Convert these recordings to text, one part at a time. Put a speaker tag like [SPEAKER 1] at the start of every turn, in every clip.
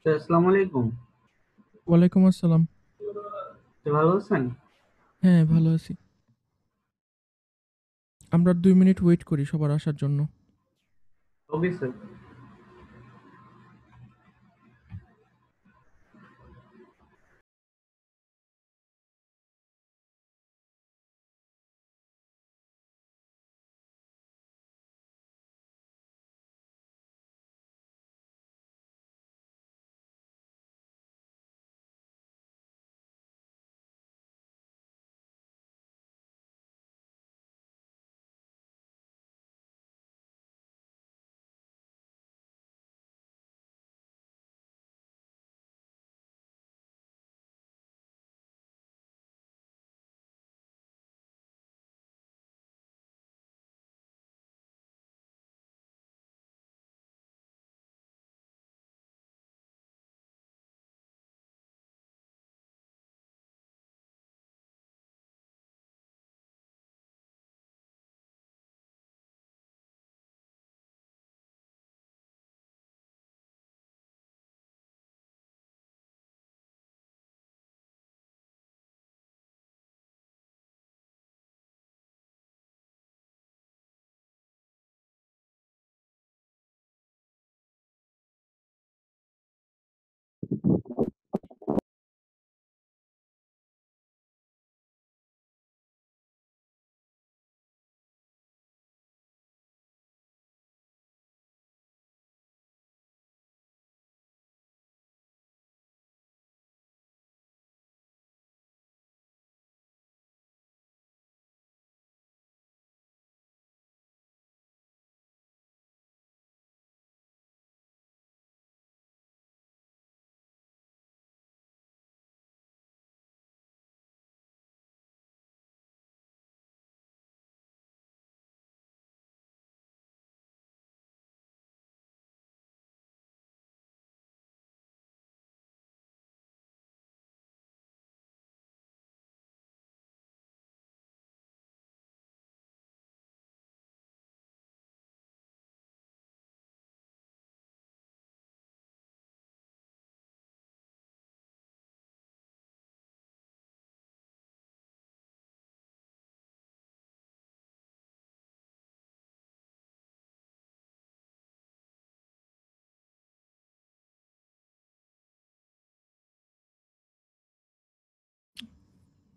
[SPEAKER 1] আসসালামু আলাইকুম।
[SPEAKER 2] ওয়ালাইকুম আসসালাম।
[SPEAKER 1] ভালো আছেন?
[SPEAKER 2] হ্যাঁ, ভালো আছি। আমরা ২ মিনিট ওয়েট করি সবার আসার জন্য।
[SPEAKER 1] Okay sir.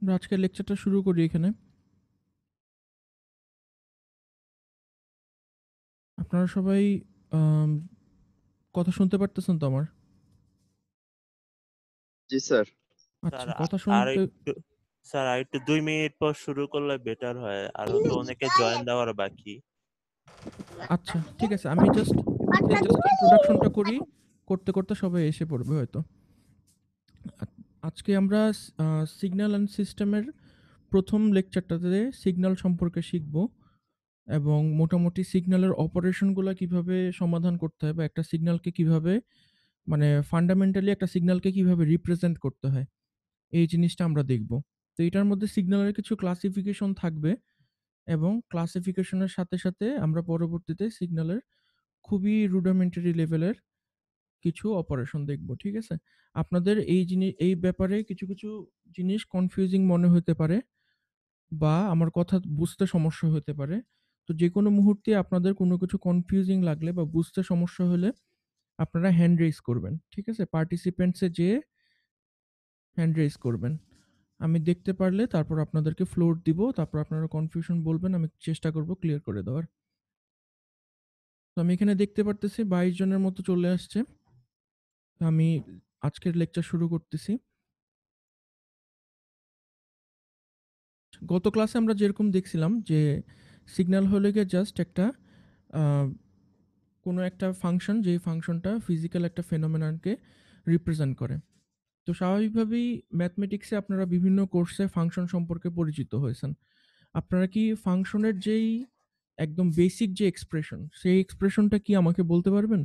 [SPEAKER 2] আমরা আজকের লেকচারটা শুরু করি এখানে। আপনারা সবাই আম কথা শুনতে পারতেছেন তো আমার?
[SPEAKER 3] জি স্যার।
[SPEAKER 2] আচ্ছা,
[SPEAKER 4] স্যার
[SPEAKER 2] কথা শুনতে
[SPEAKER 4] আরেকটু ২ মিনিট পর শুরু করলে বেটার হয়। আরো তো অনেকে জয়েন দেওয়ার বাকি।
[SPEAKER 2] আচ্ছা, ঠিক আছে। আমি এমনিতে জাস্ট ইন্ট্রোডাকশনটা করি। করতে সবাই এসে পড়বে হয়তো। আ আজকে আমরা সিগন্যাল অ্যান্ড সিস্টেমের ১ম লেকচারটাতে সিগন্যাল সম্পর্কে শিখব এবং মোটামুটি সিগন্যালের অপারেশনগুলা কিভাবে সমাধান করতে হয় বা একটা সিগন্যালকে কিভাবে মানে ফান্ডামেন্টালি একটা সিগন্যালকে কিভাবে রিপ্রেজেন্ট করতে হয়। এই জিনিসটা আমরা দেখব। তো এটার মধ্যে সিগন্যালের কিছু ক্লাসিফিকেশন থাকবে এবং ক্লাসিফিকেশনের সাথে আমরা পরবর্তীতে সিগন্যালের খুবই রুডিমেন্টারি লেভেলের কিছু অপারেশন দেখব। ঠিক আছে? আপনাদের এই ব্যাপারে কিছু জিনিস কনফিউজিং মনে হতে পারে বা আমার কথা বুঝতে সমস্যা হতে পারে। তো যেকোনো মুহূর্তে আপনাদের কোনো কিছু কনফিউজিং লাগলে বা বুঝতে সমস্যা হলে আপনারা হ্যান্ড রেইজ করবেন। ঠিক আছে? পার্টিসিপেন্টস এ যেয়ে হ্যান্ড রেইজ করবেন। আমি দেখতে পারলে তারপর আপনাদেরকে ফ্লোর দিব। তারপর আপনারা কনফিউশন বলবেন। আমি চেষ্টা করব ক্লিয়ার করে দেওয়ার। তো আমি এখানে দেখতে পারতেছি ২২ জনের মতো চলে আসছে। তো আমি আজকের লেকচার শুরু করতেছি। গত ক্লাসে আমরা যেরকম দেখছিলাম যে সিগন্যাল হলো গিয়ে জাস্ট একটা আ কোনো একটা ফাংশন যেই ফাংশনটা ফিজিক্যাল একটা ফেনোমেননকে রিপ্রেজেন্ট করে। তো স্বাভাবিকভাবেই ম্যাথমেটিক্সে আপনারা বিভিন্ন কোর্সে ফাংশন সম্পর্কে পরিচিত হয়েছেন। আপনারা কি ফাংশনের যেই একদম বেসিক যে এক্সপ্রেশন, সেই এক্সপ্রেশনটা কি আমাকে বলতে পারবেন?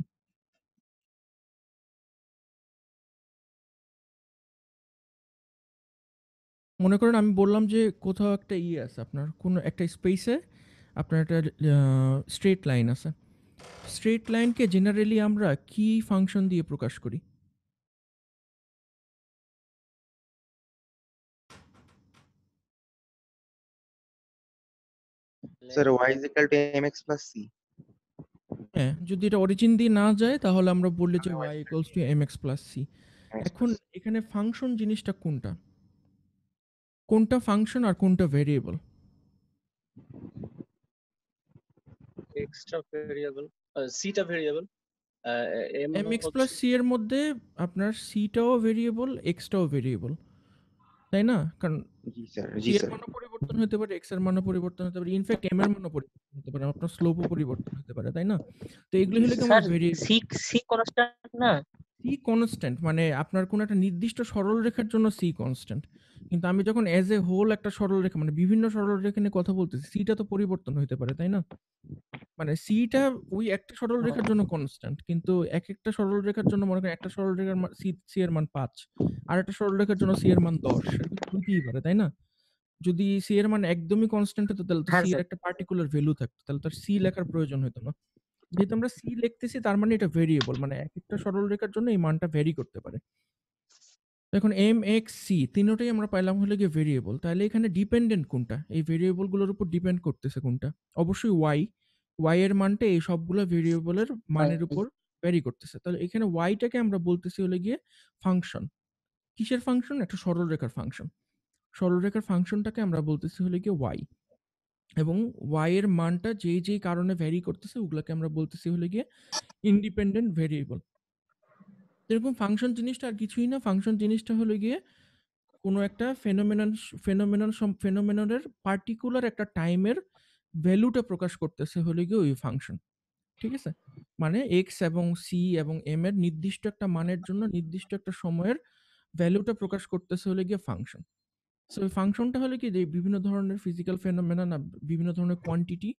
[SPEAKER 2] মনে করেন আমি বললাম যে কোথাও একটা আছে আপনার কোনো একটা স্পেসে আপনার একটা আ স্ট্রেইট লাইন আছে। স্ট্রেইট লাইনকে জেনারেলি আমরা কি ফাংশন দিয়ে প্রকাশ করি?
[SPEAKER 3] Sir, y is equal to mx plus c.
[SPEAKER 2] হ্যাঁ, যদি এটা অরিজিন দিয়ে না যায় তাহলে আমরা বললে যে y equals to mx plus c।
[SPEAKER 3] Mx
[SPEAKER 2] এখন
[SPEAKER 3] plus c.
[SPEAKER 2] এখানে ফাংশন জিনিসটা কোনটা? কোনটা ফাংশন আর কোনটা ভেরিয়েবল?
[SPEAKER 5] এক্সট্রা ভেরিয়েবল সিটা variable M
[SPEAKER 2] mx plus c এর মধ্যে আপনার c টাও ভেরিয়েবল, x টাও ভেরিয়েবল, তাই না? কারণ
[SPEAKER 3] जी sir,
[SPEAKER 2] c
[SPEAKER 3] जी
[SPEAKER 2] এর
[SPEAKER 3] sir.
[SPEAKER 2] মানও পরিবর্তন হতে পারে, x এর মানও পরিবর্তন হতে পারে, ইনফ্যাক্ট m এর মানও পরিবর্তন হতে পারে, আপনার স্লোপও পরিবর্তন হতে পারে, তাই না? তো এগুলো হলো কি আমার
[SPEAKER 6] sir
[SPEAKER 2] variable.
[SPEAKER 6] C C constant না?
[SPEAKER 2] c কনস্ট্যান্ট মানে আপনার কোন একটা নির্দিষ্ট সরলরেখার জন্য c কনস্ট্যান্ট, কিন্তু আমি যখন অ্যাজ এ হোল একটা সরলরেখা মানে বিভিন্ন সরলরেখা নিয়ে কথা বলতেছি, c টা তো পরিবর্তন হতে পারে, তাই না? মানে c টা ওই একটা সরলরেখার জন্য কনস্ট্যান্ট, কিন্তু এক একটা সরলরেখার জন্য মনে করেন একটা সরলরেখার c এর মান 5, আর একটা সরলরেখার জন্য c এর মান 10, এরকম তো হইতেই পারে, তাই না? যদি c এর মান একদমই কনস্ট্যান্ট হতো তাহলে তো c
[SPEAKER 6] হ্যাঁ
[SPEAKER 2] এর
[SPEAKER 6] স্যার।
[SPEAKER 2] একটা পার্টিকুলার ভ্যালু থাকতো, তাহলে তার c লেখার প্রয়োজন হতো না। যেহেতু আমরা c লিখতেছি তার মানে এটা ভেরিয়েবল, মানে এক একটা সরলরেখার জন্য এই মানটা ভ্যারি করতে পারে। এখন এম এক্স সি তিনটাই আমরা পাইলাম হলো গিয়ে ভেরিয়েবল, তাহলে এখানে ডিপেন্ডেন্ট কোনটা? এই ভেরিয়েবল গুলোর উপর ডিপেন্ড করতেছে কোনটা? অবশ্যই ওয়াই এর মানটা এই সবগুলো ভেরিয়েবলের মানের উপর ভ্যারি করতেছে। তাহলে এখানে ওয়াইটাকে আমরা বলতেছি হলো গিয়ে ফাংশন। কিসের ফাংশন? একটা সরলরেখার ফাংশন। সরলরেখার ফাংশনটাকে আমরা বলতেছি হলো গিয়ে ওয়াই, এবং ওয়াই এর মানটা যেই কারণে ভ্যারি করতেছে ওগুলোকে আমরা বলতেছি হলো গিয়ে ইন্ডিপেন্ডেন্ট ভেরিয়েবল। এরকম ফাংশন জিনিসটা আর কিছুই না, ফাংশন জিনিসটা হলো গিয়ে কোনো একটা ফেনোমেননের পার্টিকুলার একটা টাইমের ভ্যালুটা প্রকাশ করতেছে হলো গিয়ে ওই ফাংশন। ঠিক আছে? মানে এক্স এবং সি এবং এম এর নির্দিষ্ট একটা মানের জন্য নির্দিষ্ট একটা সময়ের ভ্যালুটা প্রকাশ করতেছে হলো গিয়ে ফাংশন। সো ওই ফাংশনটা হলো কি যে বিভিন্ন ধরনের ফিজিক্যাল ফেনোমেনন না বিভিন্ন ধরনের কোয়ান্টিটি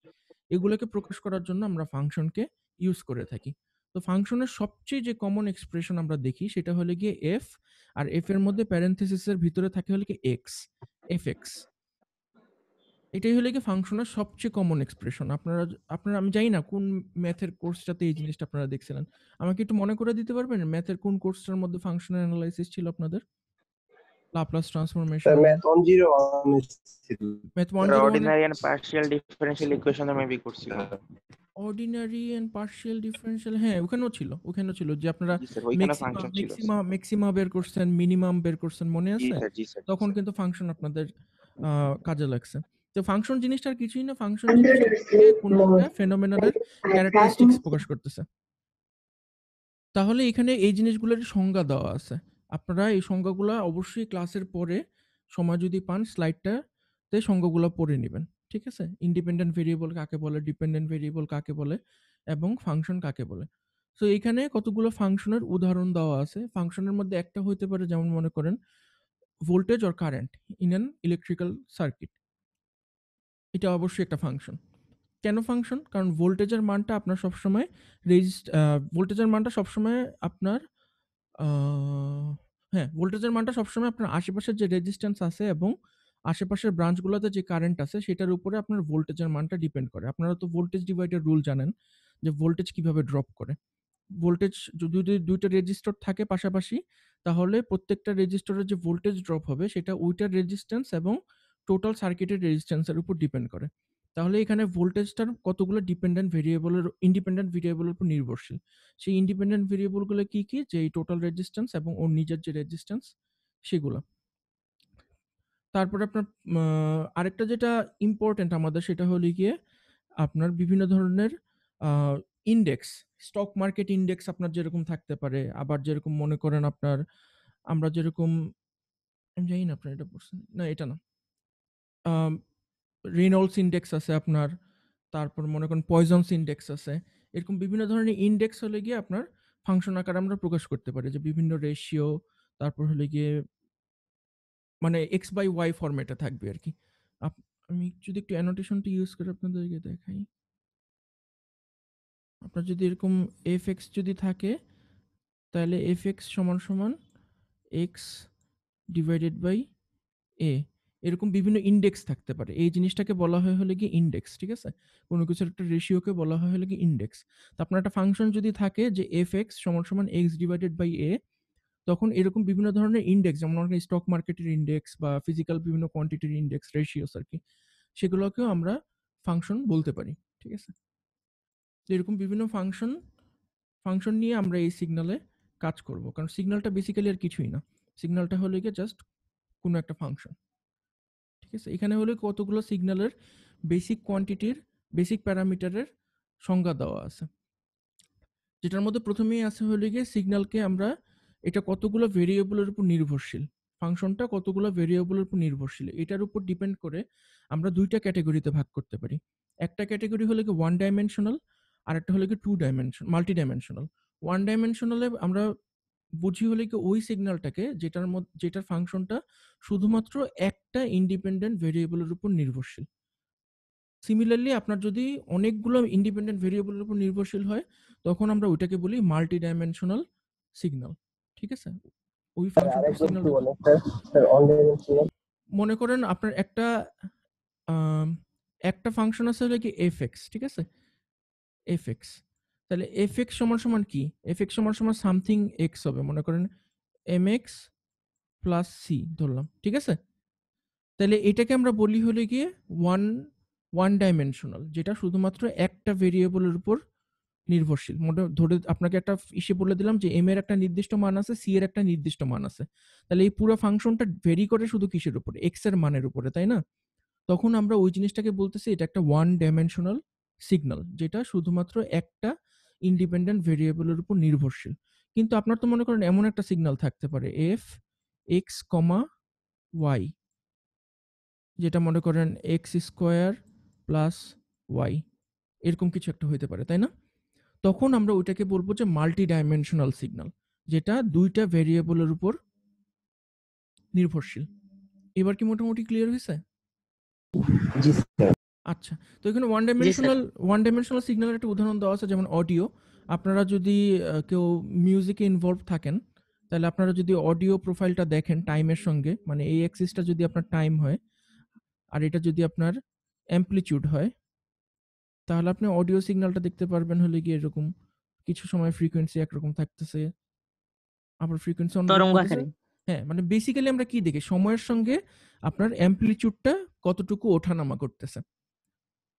[SPEAKER 2] এগুলোকে প্রকাশ করার জন্য আমরা ফাংশনকে ইউজ করে থাকি। তো ফাংশনের সবচেয়ে যে কমন এক্সপ্রেশন আমরা দেখি সেটা হলো গিয়ে এফ, আর এফ এর মধ্যে প্যারেনথেসিসের ভিতরে থাকে হলো কি এক্স, এফ এক্স। এটাই হলো গিয়ে ফাংশনের সবচেয়ে কমন এক্সপ্রেশন। আপনারা আমি জানি না কোন ম্যাথের কোর্সটাতে এই জিনিসটা আপনারা দেখছিলেন। আমাকে একটু মনে করে দিতে পারবেন ম্যাথের কোন কোর্সটার মধ্যে ফাংশনাল অ্যানালাইসিস ছিল আপনাদের? লাপ্লাস ট্রান্সফরমেশন,
[SPEAKER 7] ম্যাথ 101 ছিল।
[SPEAKER 2] Math
[SPEAKER 3] Sir,
[SPEAKER 2] 101 A
[SPEAKER 3] ordinary and partial differential equation maybe করছিল।
[SPEAKER 2] অর্ডিনারি এন্ড পার্শিয়াল ডিফারেনশিয়াল, হ্যাঁ ওখানেও ছিল যে আপনারা
[SPEAKER 3] জি স্যার, ওইখানে ফাংশন ছিল।
[SPEAKER 2] ম্যাক্সিমা বের করছেন, মিনিমাম বের করছেন, মনে
[SPEAKER 3] জি
[SPEAKER 2] আছে?
[SPEAKER 3] স্যার, জি স্যার।
[SPEAKER 2] তখন কিন্তু ফাংশন আপনাদের কাজে লাগছে। তো ফাংশন জিনিসটা আর কিছুই না, ফাংশন জিনিসটা কোনো একটা ফেনোমেননের ক্যারেক্টারিস্টিক্স প্রকাশ করতেছে। তাহলে এখানে এই জিনিসগুলোর সংজ্ঞা দেওয়া আছে। আপনারা এই সংজ্ঞাগুলা অবশ্যই ক্লাসের পরে সময় যদি পান স্লাইডটাতে সংজ্ঞাগুলো পড়ে নিবেন। ঠিক আছে? ইন্ডিপেন্ডেন্ট ভেরিয়েবল কাকে বলে, ডিপেন্ডেন্ট ভেরিয়েবল কাকে বলে এবং ফাংশন কাকে বলে। সো এখানে কতগুলো ফাংশনের উদাহরণ দেওয়া আছে। ফাংশনের মধ্যে একটা হইতে পারে যেমন মনে করেন voltage or current in an electrical circuit. এটা অবশ্যই একটা ফাংশন। কেন ফাংশন? কারণ ভোল্টেজের মানটা আপনার সবসময় ভোল্টেজের মানটা সবসময় আপনার আ হ্যাঁ, ভোল্টেজের মানটা সবসময় আপনার আশেপাশের যে রেজিস্ট্যান্স আছে এবং আশেপাশের ব্রাঞ্চগুলোতে যে কারেন্ট আছে সেটার উপরে আপনার ভোল্টেজের মানটা ডিপেন্ড করে। আপনারা তো ভোল্টেজ ডিভাইডার রুল জানেন যে ভোল্টেজ কিভাবে ড্রপ করে। ভোল্টেজ যদি ২ টা রেজিস্টর থাকে পাশাপাশি তাহলে প্রত্যেকটা রেজিস্টরের যে ভোল্টেজ ড্রপ হবে সেটা ওইটার রেজিস্ট্যান্স এবং টোটাল সার্কিটের রেজিস্ট্যান্স এর উপর ডিপেন্ড করে। তাহলে এখানে ভোল্টেজটার কতগুলো ইন্ডিপেন্ডেন্ট ভেরিয়েবলের উপর নির্ভরশীল। সেই ইন্ডিপেন্ডেন্ট ভেরিয়েবল গুলো কি? যে এই টোটাল রেজিস্ট্যান্স এবং ওর নিজের যে রেজিস্ট্যান্স সেগুলা। তারপরে আপনার আ আরেকটা যেটা ইম্পোর্টেন্ট আমাদের সেটা হলো গিয়ে আপনার বিভিন্ন ধরনের আ ইনডেক্স, স্টক মার্কেট ইনডেক্স আপনার যেরকম থাকতে পারে। আবার যেরকম মনে করেন আপনার আমরা যেরকম আমি জানি না আপনারা এটা পড়ছেন। না এটা না। আম রেনল্ডস ইনডেক্স আছে আপনার। তারপর মনে করেন পয়জনস ইনডেক্স আছে। এরকম বিভিন্ন ধরনের ইনডেক্স হলে গিয়ে আপনার ফাংশন আকারে আমরা প্রকাশ করতে পারি যে বিভিন্ন রেশিও তারপর হলে গিয়ে মানে x বাই y ফরম্যাটে থাকবে আরকি। আপ আমি যদি একটু অ্যানোটেশনটা ইউজ করে আপনাদেরকে দেখাই। আপনার যদি এরকম fx যদি থাকে তাহলে fx সমান x ডিভাইডেড বাই a এরকম বিভিন্ন ইনডেক্স থাকতে পারে। এই জিনিসটাকে বলা হয় হলো গিয়ে ইনডেক্স, ঠিক আছে? কোনো কিছুর একটা রেশিওকে বলা হয় হলো গিয়ে ইনডেক্স। তো আপনার একটা ফাংশন যদি থাকে যে fx x divided by a তখন এরকম বিভিন্ন ধরনের ইনডেক্স যেমন স্টক মার্কেটের ইনডেক্স বা ফিজিক্যাল বিভিন্ন কোয়ান্টিটির ইনডেক্স রেশিওস আরকি। সেগুলোকেও আমরা ফাংশন বলতে পারি, ঠিক আছে? এরকম বিভিন্ন ফাংশন নিয়ে আমরা এই সিগনালে কাজ করব, কারণ সিগন্যালটা বেসিক্যালি আর কিছুই না, সিগন্যালটা হলো গিয়ে জাস্ট কোনো একটা ফাংশন, ঠিক আছে? এখানে হলো কতগুলো সিগন্যালের বেসিক কোয়ান্টিটির বেসিক প্যারামিটারের সংজ্ঞা দেওয়া আছে, যেটার মধ্যে প্রথমেই আছে হলো গিয়ে সিগন্যালকে আমরা এটা কতগুলো ভেরিয়েবলের উপর নির্ভরশীল, ফাংশনটা কতগুলো ভেরিয়েবলের উপর নির্ভরশীল এটার উপর ডিপেন্ড করে আমরা দুইটা ক্যাটাগরিতে ভাগ করতে পারি। একটা ক্যাটাগরি হলো কি ওয়ান ডাইমেনশনাল, আর একটা হলো কি two dimension multi dimensional. One ডাইমেনশনালে আমরা বুঝি হলে কি ওই সিগন্যালটাকে যেটার ফাংশনটা শুধুমাত্র একটা ইন্ডিপেন্ডেন্ট ভেরিয়েবলের উপর নির্ভরশীল। সিমিলারলি আপনার যদি অনেকগুলো ইন্ডিপেন্ডেন্ট ভেরিয়েবলের উপর নির্ভরশীল হয় তখন আমরা ওইটাকে বলি মাল্টি ডাইমেনশনাল সিগন্যাল, ঠিক আছে? ওই ফাংশনটা সিগন্যাল
[SPEAKER 7] স্যার অন ডাইমেনশনাল
[SPEAKER 2] মনে করেন আপনার একটা ফাংশন আছে হলো কি এফএক্স, ঠিক আছে? এফএক্স, তাহলে এফএক্স সমান সমান কি? এফএক্স সমান সমান সামথিং এক্স হবে, মনে করেন এমএক্স প্লাস সি ধরলাম, ঠিক আছে? তাহলে এটাকে আমরা বলি হলে গিয়ে ওয়ান ডাইমেনশনাল, যেটা শুধুমাত্র একটা ভেরিয়েবলের উপর নির্ভরশীল। ধরে আপনাকে একটা ইসে বলে দিলাম যে এম এর একটা নির্দিষ্ট মান আছে, সি এর একটা নির্দিষ্ট মান আছে, তাহলে এই পুরো ফাংশনটা ভেরি করে শুধু কিসের উপরে? এক্স এর মানের উপরে, তাই না? তখন আমরা ওই জিনিসটাকে বলতেছি এটা একটা ওয়ান ডাইমেনশনাল সিগন্যাল, যেটা শুধুমাত্র একটা ইন্ডিপেন্ডেন্ট ভেরিয়েবলের উপর নির্ভরশীল। কিন্তু আপনার তো মনে করেন এমন একটা সিগন্যাল থাকতে পারে এফ এক্স কমা ওয়াই, যেটা মনে করেন এক্স স্কোয়ার প্লাস ওয়াই, এরকম কিছু একটা হইতে পারে, তাই না? তখন আমরা ওইটাকে বলবো যে মাল্টি ডাইমেনশনাল সিগন্যাল, যেটা দুইটা ভেরিয়েবলের উপর নির্ভরশীল। এবার কি মোটামুটি ক্লিয়ার হয়েছে?
[SPEAKER 7] জি স্যার
[SPEAKER 2] আচ্ছা, তো এখানে ওয়ান ডাইমেনশনাল সিগন্যালের একটা উদাহরণ দেওয়া আছে, যেমন অডিও। আপনারা যদি কেউ মিউজিকে ইনভলভ থাকেন তাহলে আপনারা যদি অডিও প্রোফাইলটা দেখেন টাইমের সঙ্গে, মানে এই অ্যাক্সিসটা যদি আপনার টাইম হয় আর এটা যদি আপনার অ্যাম্পলিটিউড হয়, তাহলে আপনি অডিও সিগন্যালটা দেখতে পারবেন হলে গিয়ে এরকম কিছু সময় ফ্রিকোয়েন্সি একরকম থাকতেছে, আবার ফ্রিকোয়েন্সি অন্যরকম
[SPEAKER 6] তরঙ্গ
[SPEAKER 2] হতেছে।
[SPEAKER 6] আকারে।
[SPEAKER 2] হ্যাঁ, মানে বেসিক্যালি আমরা কি দেখি, সময়ের সঙ্গে আপনার অ্যাম্পলিটিউডটা কতটুকু ওঠানামা করতেছে।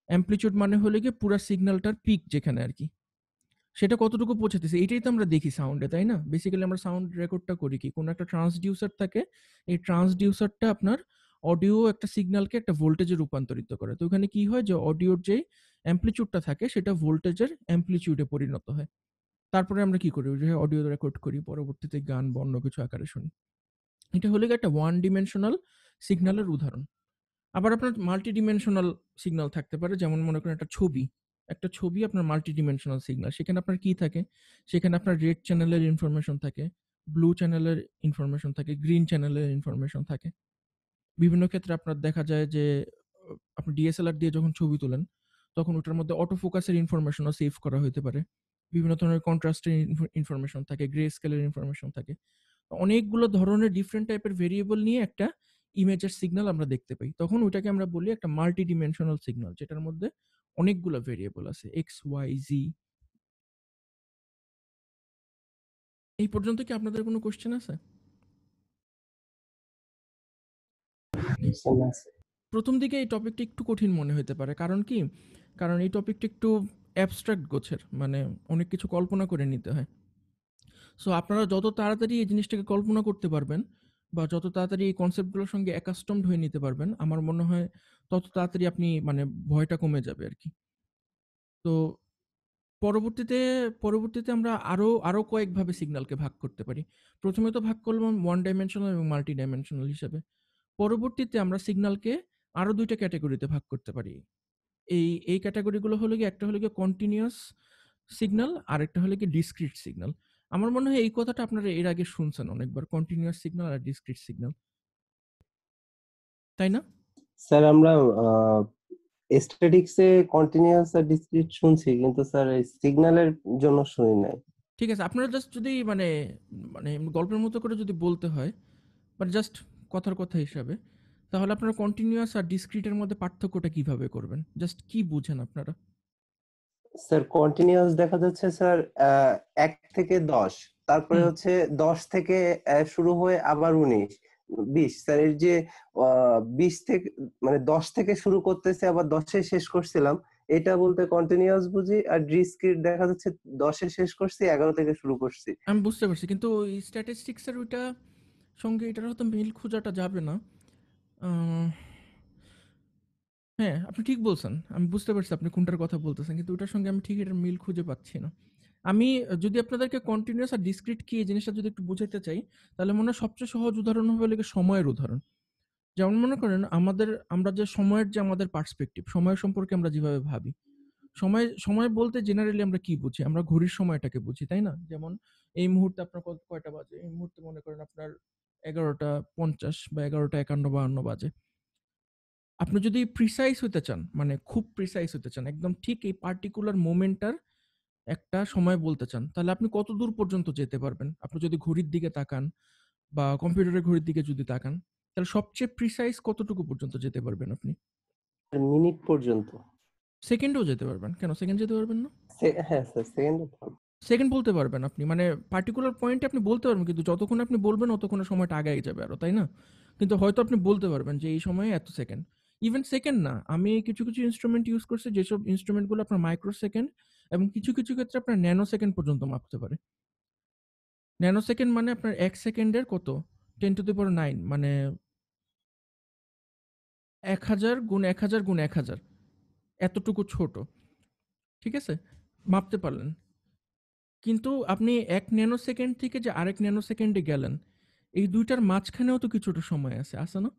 [SPEAKER 2] অ্যাম্পলিটিউড মানে হলে গিয়ে পুরো সিগন্যালটার পিক যেখানে আর কি, সেটা কতটুকু পৌঁছাতেছে, এটাই তো আমরা দেখি সাউন্ডে, তাই না? বেসিক্যালি আমরা সাউন্ড রেকর্ডটা করি কি, কোনো একটা ট্রান্সডিউসার থাকে, এই ট্রান্সডিউসারটা আপনার অডিও একটা সিগন্যালকে একটা ভোল্টেজে রূপান্তরিত করে। তো ওখানে কি হয় যে অডিওর যে অ্যাম্পলিটিউডটা থাকে সেটা ভোল্টেজের অ্যাম্পলিটিউডে পরিণত হয়। তারপরে আমরা কি করি, ওই যে অডিও রেকর্ড করি, পরবর্তীতে গান বা অন্য কিছু আকারে শুনি। এটা হলে গিয়ে একটা ওয়ান ডিমেনশনাল সিগন্যালের উদাহরণ। আবার আপনার মাল্টি ডিমেনশনাল সিগন্যাল থাকতে পারে, যেমন মনে করেন একটা ছবি আপনার মাল্টি ডিমেনশনাল সিগন্যাল। সেখানে আপনার কি থাকে? সেখানে আপনার রেড চ্যানেলের ইনফরমেশন থাকে, ব্লু চ্যানেলের ইনফরমেশন থাকে, গ্রিন চ্যানেলের ইনফরমেশন থাকে। বিভিন্ন ক্ষেত্রে আপনার দেখা যায় যে আপনি ডিএসএলআর দিয়ে যখন ছবি তোলেন তখন ওটার মধ্যে অটো ফোকাসের ইনফরমেশনও সেভ করা হতে পারে। বিভিন্ন ধরনের কন্ট্রাস্টের ইনফরমেশন থাকে, গ্রে স্কেলের ইনফরমেশন থাকে। অনেকগুলো ধরনের ডিফারেন্ট টাইপের ভেরিয়েবল নিয়ে একটা ইমেজের সিগন্যাল আমরা দেখতে পাই। তখন ওইটাকে আমরা বলি একটা মাল্টি ডিমেনশনাল সিগন্যাল, যেটার মধ্যে অনেকগুলো ভেরিয়েবল আছে, এক্স ওয়াই জি। এই পর্যন্ত কি আপনাদের কোনো কোশ্চেন আছে? প্রথম দিকে এই টপিকটা একটু কঠিন মনে হতে পারে, কারণ কি, কারণ এই টপিকটা একটু অ্যাবস্ট্রাক্ট গোছের, মানে অনেক কিছু কল্পনা করে নিতে হয়। সো আপনারা যত তাড়াতাড়ি এই জিনিসটাকে কল্পনা করতে পারবেন বা যত তাড়াতাড়ি এই কনসেপ্টগুলোর সঙ্গে অ্যাকাস্টমড হয়ে নিতে পারবেন, আমার মনে হয় তত তাড়াতাড়ি আপনি মানে ভয়টা কমে যাবে আর কি। তো পরবর্তীতে আমরা আরো কয়েকভাবে সিগন্যালকে ভাগ করতে পারি। প্রথমে তো ভাগ করলাম ওয়ান ডাইমেনশনাল এবং মাল্টি ডাইমেনশনাল হিসেবে। পরবর্তীতে আমরা সিগন্যালকে আরো দুইটা ক্যাটাগরিতে ভাগ করতে পারি। এই ক্যাটাগরিগুলো হলো গিয়ে, একটা হলো গিয়ে কন্টিনিউয়াস সিগন্যাল, আর একটা হলো গিয়ে ডিসক্রিট সিগন্যাল। আমার মনে হয় এই কথাটা আপনারা এর আগে শুনছেন অনেকবার, কন্টিনিউয়াস সিগন্যাল আর ডিসক্রিট সিগন্যাল, তাই না?
[SPEAKER 7] স্যার আমরা স্ট্যাটিক্সে কন্টিনিউয়াস আর ডিসক্রিট শুনছি, কিন্তু স্যার এই সিগন্যালের জন্য শুনি নাই।
[SPEAKER 2] ঠিক আছে, আপনারা জাস্ট যদি মানে মানে গল্পের মতো করে যদি বলতে হয়, মানে জাস্ট কথার কথা হিসাবে, তাহলে আপনারা কন্টিনিউয়াস আর ডিসক্রিটের মধ্যে পার্থক্যটা কিভাবে করবেন? জাস্ট কি বুঝেন আপনারা?
[SPEAKER 7] স্যার কন্টিনিউয়াস দেখা যাচ্ছে স্যার 1 থেকে 10, তারপরে
[SPEAKER 2] হুম।
[SPEAKER 7] হচ্ছে 10 থেকে শুরু হয়ে আবার 19, 20 স্যার, এর যে 20 থেকে মানে 10 থেকে শুরু করতেছে আবার 10 এ শেষ করছিলাম, এটা বলতে কন্টিনিউয়াস বুঝি। আর ডিসক্রিট দেখা যাচ্ছে 10 এ শেষ করছি, 11 থেকে শুরু করছি।
[SPEAKER 2] আমি বুঝতে পারছি, কিন্তু ওই স্ট্যাটিস্টিক্সের ওইটা সঙ্গে এটার হয়তো মিল খোঁজাটা যাবে না। হ্যাঁ, আপনি ঠিক বলছেন। আমি বুঝতে পারছি আপনি কোনটার কথা বলতেছেন, কিন্তু ওটার সঙ্গে আমি ঠিক এটার মিল খুঁজে পাচ্ছি না। আমি যদি আপনাদেরকে কন্টিনিউয়াস আর ডিসক্রিট কি এই জিনিসটা যদি একটু বুঝাইতে চাই, তাহলে মনে হয় সবচেয়ে সহজ উদাহরণ হবে হলো গিয়ে সময়ের উদাহরণ। যেমন মনে করেন আমরা যে সময়ের যে আমাদের পার্সপেক্টিভ, সময় সম্পর্কে আমরা যেভাবে ভাবি, সময় বলতে জেনারেলি আমরা কি বুঝি? আমরা ঘড়ির সময়টাকে বুঝি, তাই না? যেমন এই মুহূর্তে আপনার কয়টা বাজে? এই মুহূর্তে মনে করেন আপনার 11:50 বা 11:51-52 বাজে। আপনি যদি প্রিসাইজ হইতে চান, মানে খুব প্রিসাইজ হইতে চান, একদম ঠিক এই পার্টিকুলার মোমেন্টটার একটা সময় বলতে চান, তাহলে আপনি কত দূর পর্যন্ত যেতে পারবেন? আপনি যদি ঘড়ির দিকে তাকান বা কম্পিউটারের ঘড়ির দিকে যদি তাকান, তাহলে সবচেয়ে প্রিসাইজ কতটুকু পর্যন্ত যেতে পারবেন আপনি?
[SPEAKER 7] মিনিট পর্যন্ত।
[SPEAKER 2] সেকেন্ডেও যেতে পারবেন। কেন সেকেন্ড যেতে পারবেন না?
[SPEAKER 7] হ্যাঁ স্যার, সেকেন্ড।
[SPEAKER 2] সেকেন্ড বলতে পারবেন আপনি, মানে পার্টিকুলার পয়েন্টে আপনি বলতে পারবেন, কিন্তু যতক্ষণ আপনি বলবেন ততক্ষণে সময়টা আগায় যাবে আরো, তাই না? কিন্তু হয়তো আপনি বলতে পারবেন যে এই সময়ে এত সেকেন্ড। ইভেন সেকেন্ড না, আমি কিছু ইনস্ট্রুমেন্ট ইউজ করছি, যেসব ইনস্ট্রুমেন্টগুলো আপনার মাইক্রো সেকেন্ড এবং কিছু ক্ষেত্রে আপনার ন্যানো সেকেন্ড পর্যন্ত মাপতে পারে। ন্যানো সেকেন্ড মানে আপনার 1 সেকেন্ডের কত? 10⁹, মানে 1000 গুণ 1000 গুণ 1000, এতটুকু ছোট। ঠিক আছে? মাপতে পারলেন। কিন্তু আপনি 1 ন্যানো সেকেন্ড থেকে যে আরেক ন্যানো সেকেন্ডে গেলেন, এই ২ টার মাঝখানেও তো কিছুটা সময় আছে, আছে না?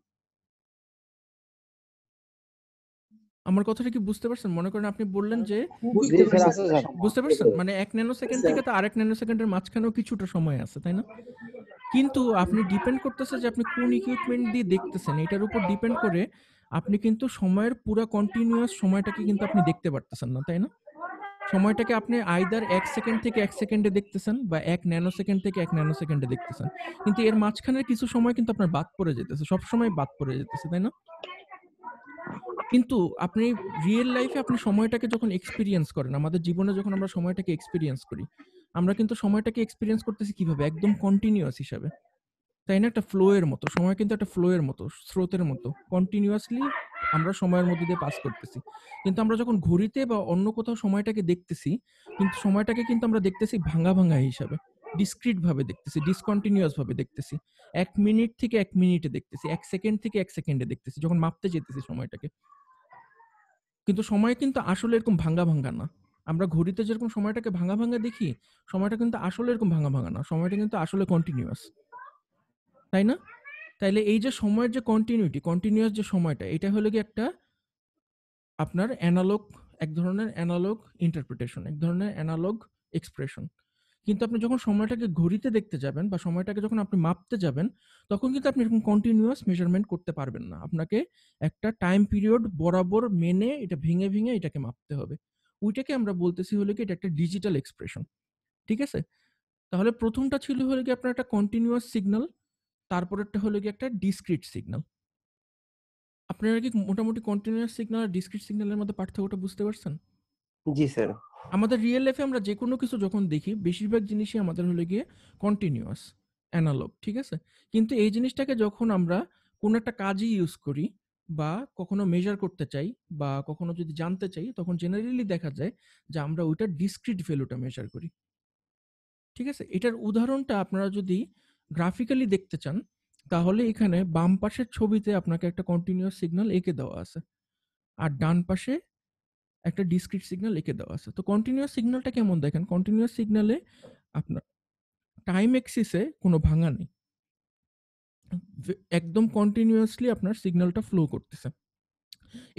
[SPEAKER 2] আমার কথাটা কি বুঝতে পারছেন? মনে করেন আপনি বললেন যে
[SPEAKER 8] বুঝতে পারছি স্যার।
[SPEAKER 2] বুঝতে পারছেন? মানে 1 ন্যানো সেকেন্ড থেকে তো আরেক ন্যানো সেকেন্ডের মাঝখানেও কিছুটা সময় আছে, তাই না? কিন্তু আপনি ডিপেন্ড করতেছে যে আপনি কোন ইকুইপমেন্ট দিয়ে দেখতেছেন, এটার উপর ডিপেন্ড করে আপনি কিন্তু সময়ের পুরা কন্টিনিউয়াস সময়টাকে কিন্তু আপনি দেখতে পারতেছেন না, তাই না? সময়টাকে আপনি আইদার 1 সেকেন্ড থেকে 1 সেকেন্ডে দেখতেছেন বা 1 ন্যানো সেকেন্ড থেকে 1 ন্যানো সেকেন্ডে দেখতেছেন। কিন্তু এর মাঝখানের কিছু সময় কিন্তু আপনার বাদ পড়ে যেতেছে। সবসময় বাদ পড়ে যেতেছে, তাই না? কিন্তু আপনি রিয়েল লাইফে আপনি সময়টাকে যখন এক্সপেরিয়েন্স করেন, আমাদের জীবনে যখন আমরা সময়টাকে এক্সপেরিয়েন্স করি, আমরা কিন্তু সময়টাকে এক্সপেরিয়েন্স করতেছি কিভাবে? একদম কন্টিনিউয়াস হিসাবে। তাই না? একটা ফ্লো এর মতো। সময় কিন্তু একটা ফ্লো এর মতো, স্রোতের মতো। কন্টিনিউয়াসলি আমরা সময়ের মধ্যে দিয়ে পাস করতেছি। কিন্তু আমরা যখন ঘড়িতে বা অন্য কোথাও সময়টাকে দেখতেছি, কিন্তু সময়টাকে কিন্তু আমরা দেখতেছি ভাঙা হিসাবে। ডিসক্রিট ভাবে দেখতেছি, ডিসকন্টিনিউয়াস ভাবে দেখতেছি। ১ মিনিট থেকে ১ মিনিটে দেখতেছি, ১ সেকেন্ড থেকে ১ সেকেন্ডে দেখতেছি, যখন মাপতে যেতেছি সময়টাকে। কিন্তু সময় কিন্তু আসলে এরকম ভাঙ্গা না। আমরা ঘড়িতে যেরকম সময়টাকে ভাঙ্গা দেখি, সময়টা কিন্তু আসলে এরকম ভাঙ্গা না। সময়টা কিন্তু আসলে কন্টিনিউয়াস। তাই না? তাইলে এই যে সময়ের যে কন্টিনিউয়াস যে সময়টা, এটা হলো গিয়ে একটা আপনার এক ধরনের অ্যানালগ ইন্টারপ্রিটেশন, এক ধরনের অ্যানালগ এক্সপ্রেশন। কিন্তু আপনি যখন সময়টাকে ঘড়িতে দেখতে যাবেন বা সময়টাকে যখন আপনি মাপতে যাবেন, তখন কিন্তু আপনি এরকম কন্টিনিউয়াস মেজারমেন্ট করতে পারবেন না। আপনাকে একটা টাইম পিরিয়ড বরাবর মেনে এটা ভেঙে এটাকে মাপতে হবে। ওইটাকে আমরা বলতেছি হলো গিয়ে এটা একটা ডিজিটাল এক্সপ্রেশন। ঠিক আছে? তাহলে ১ম টা ছিল হলো গিয়ে আপনার একটা কন্টিনিউয়াস সিগন্যাল, তারপরেরটা হলো গিয়ে একটা ডিসক্রিট সিগন্যাল। আপনারা কি মোটামুটি কন্টিনিউয়াস সিগন্যাল আর ডিসক্রিট সিগন্যালের মধ্যে পার্থক্যটা বুঝতে পারছেন?
[SPEAKER 7] জি স্যার।
[SPEAKER 2] আমাদের রিয়েল লাইফে আমরা যেকোনো কিছু যখন দেখি, বেশিরভাগ জিনিসই আমাদের হলো গিয়ে কন্টিনিউয়াস, অ্যানালগ। ঠিক আছে? কিন্তু এই জিনিসটাকে যখন আমরা কোনো একটা কাজে ইউজ করি বা কখনো মেজার করতে চাই বা কখনো যদি জানতে চাই, তখন জেনারেলি দেখা যায় যে আমরা ওইটার ডিসক্রিট ভ্যালুটা মেজার করি। ঠিক আছে? এটার উদাহরণটা আপনারা যদি গ্রাফিক্যালি দেখতে চান, তাহলে এখানে বাম পাশের ছবিতে আপনাকে একটা কন্টিনিউয়াস সিগন্যাল এঁকে দেওয়া আছে। আর ডান পাশে একটা ডিসক্রিট সিগন্যাল এঁকে দেওয়া আছে। তো কন্টিনিউয়াস সিগন্যালটা কেমন দেখেন? কন্টিনিউয়াস সিগন্যালে আপনার টাইম এক্সিস এ কোনো ভাঙা নেই। একদম কন্টিনিউয়াসলি আপনার সিগন্যালটা ফ্লো করতেছে।